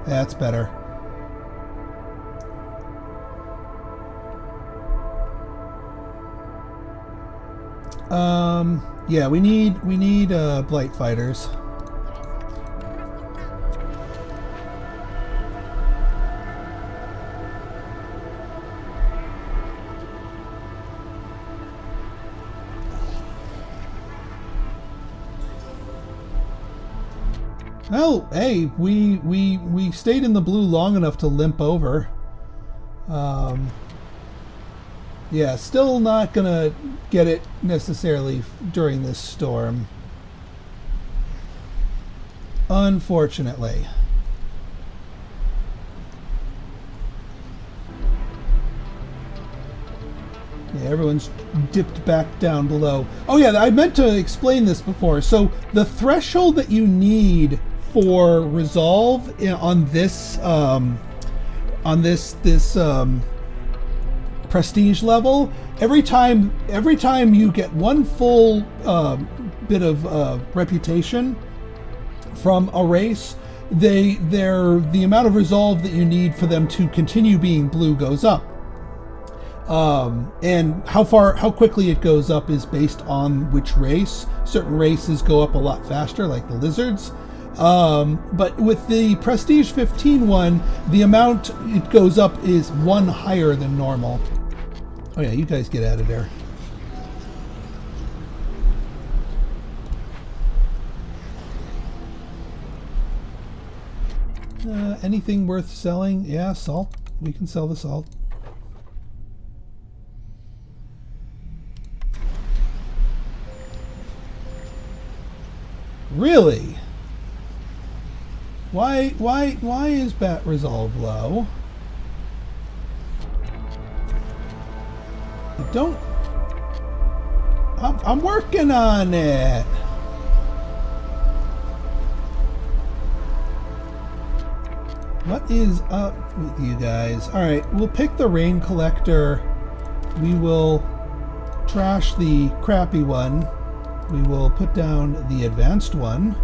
That's better. Yeah, we need blight fighters. Well, hey, we stayed in the blue long enough to limp over. Yeah, still not gonna get it necessarily during this storm. Unfortunately. Yeah, everyone's dipped back down below. Oh yeah, I meant to explain this before. So the threshold that you need for resolve on this prestige level, every time you get one full bit of reputation from a race, the amount of resolve that you need for them to continue being blue goes up. And how quickly it goes up is based on which race. Certain races go up a lot faster, like the lizards. But with the Prestige 15 one, the amount it goes up is one higher than normal. Oh yeah, you guys get out of there. Anything worth selling? Yeah, salt. We can sell the salt. Really? Why is bat resolve low? I don't... I'm working on it. What is up with you guys? Alright, we'll pick the rain collector. We will trash the crappy one. We will put down the advanced one.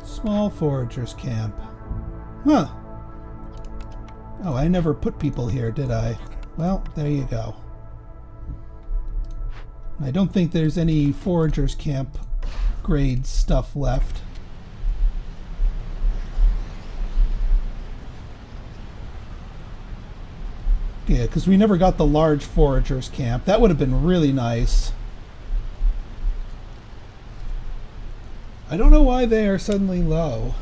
Small foragers camp. Huh. Oh, I never put people here, did I? Well, there you go. I don't think there's any foragers camp grade stuff left. Yeah, because we never got the large foragers camp. That would have been really nice. I don't know why they are suddenly low.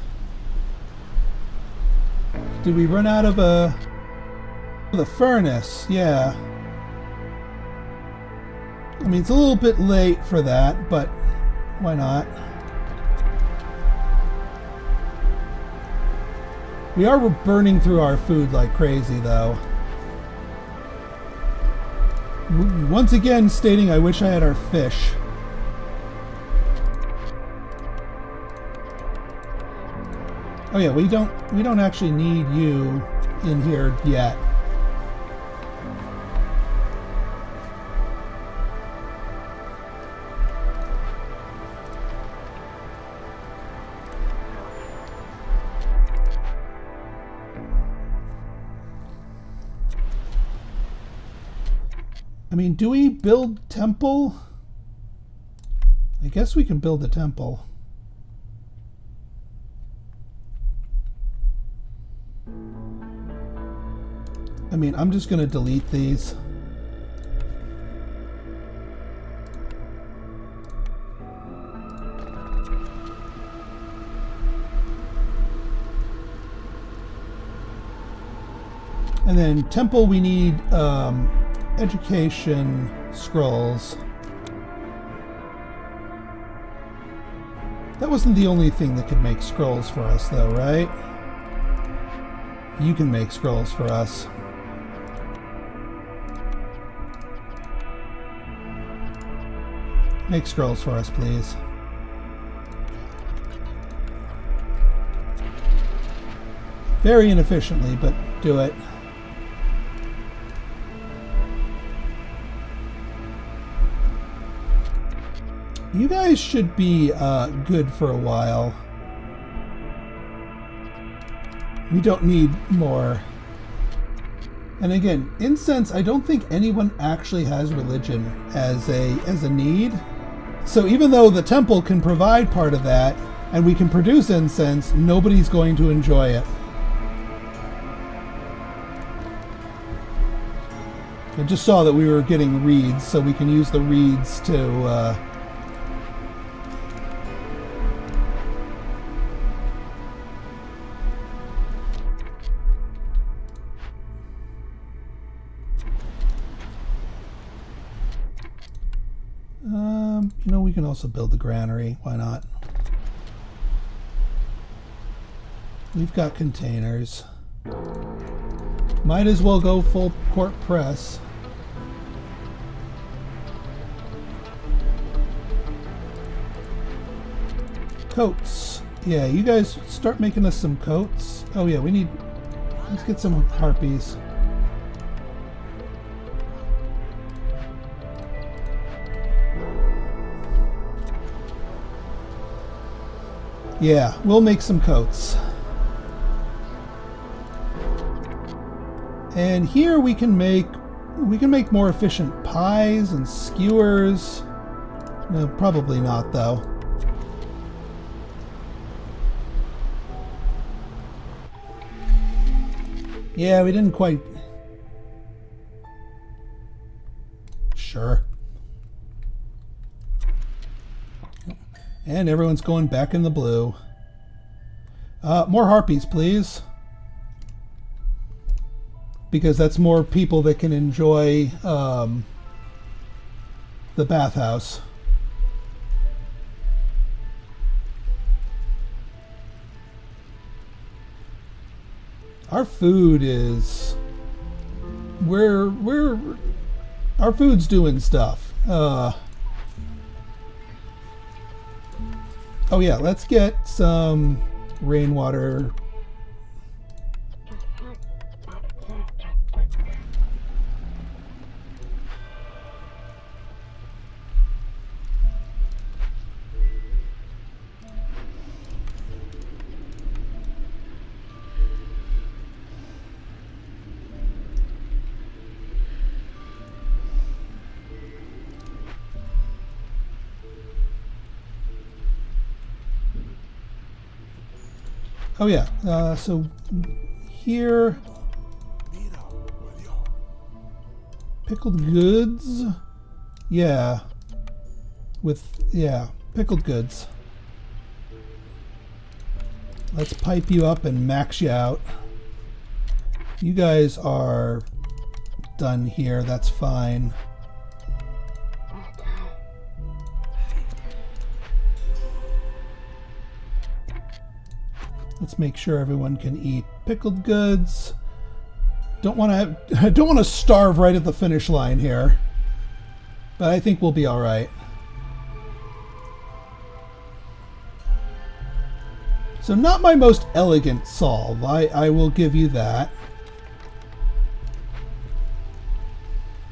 Did we run out of the furnace? Yeah. I mean, it's a little bit late for that, but why not? We are burning through our food like crazy, though. Once again, stating I wish I had our fish. Oh yeah, we don't actually need you in here yet. I mean, do we build temple? I guess we can build a temple. I mean, I'm just going to delete these. And then temple, we need education scrolls. That wasn't the only thing that could make scrolls for us, though, right? You can make scrolls for us. Make scrolls for us, please. Very inefficiently, but do it. You guys should be good for a while. We don't need more. And again, incense, I don't think anyone actually has religion as a need. So even though the temple can provide part of that, and we can produce incense, nobody's going to enjoy it. I just saw that we were getting reeds, so we can use the reeds to... You know, we can also build the granary. Why not? We've got containers. Might as well go full court press. Coats. Yeah, you guys start making us some coats. Oh yeah, let's get some harpies. Yeah, we'll make some coats. And here we can make more efficient pies and skewers. No, probably not though. Yeah, we didn't quite. Sure. And everyone's going back in the blue. More harpies, please. Because that's more people that can enjoy the bathhouse. Our food is... Our food's doing stuff. Oh yeah, let's get some rainwater. Oh yeah, so here, pickled goods, yeah, pickled goods. Let's pipe you up and max you out. You guys are done here, that's fine. Let's make sure everyone can eat pickled goods. Don't want to starve right at the finish line here, but I think we'll be all right. So not my most elegant solve. I will give you that.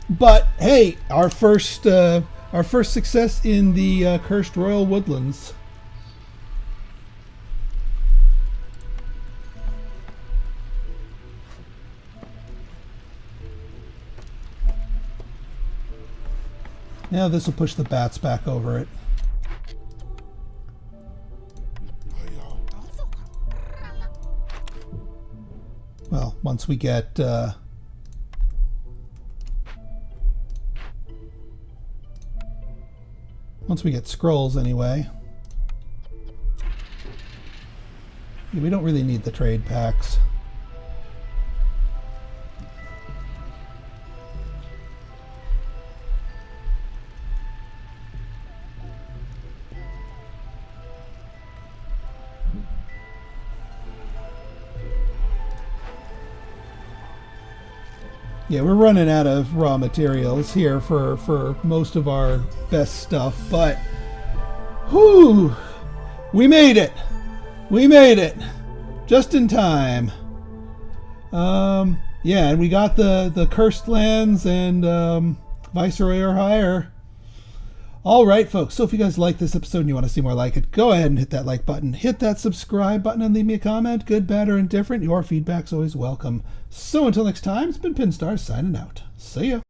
But hey, our first success in the Cursed Royal Woodlands. Now this will push the bats back over it. Well, once we get scrolls anyway. Yeah, we don't really need the trade packs. Yeah, we're running out of raw materials here for most of our best stuff, but whew, we made it. We made it just in time. Yeah, and we got the cursed lands and Viceroy or higher. All right, folks. So if you guys like this episode and you want to see more like it, go ahead and hit that like button, hit that subscribe button, and leave me a comment. Good, bad, or indifferent. Your feedback's always welcome. So until next time, it's been Pinstar signing out. See ya.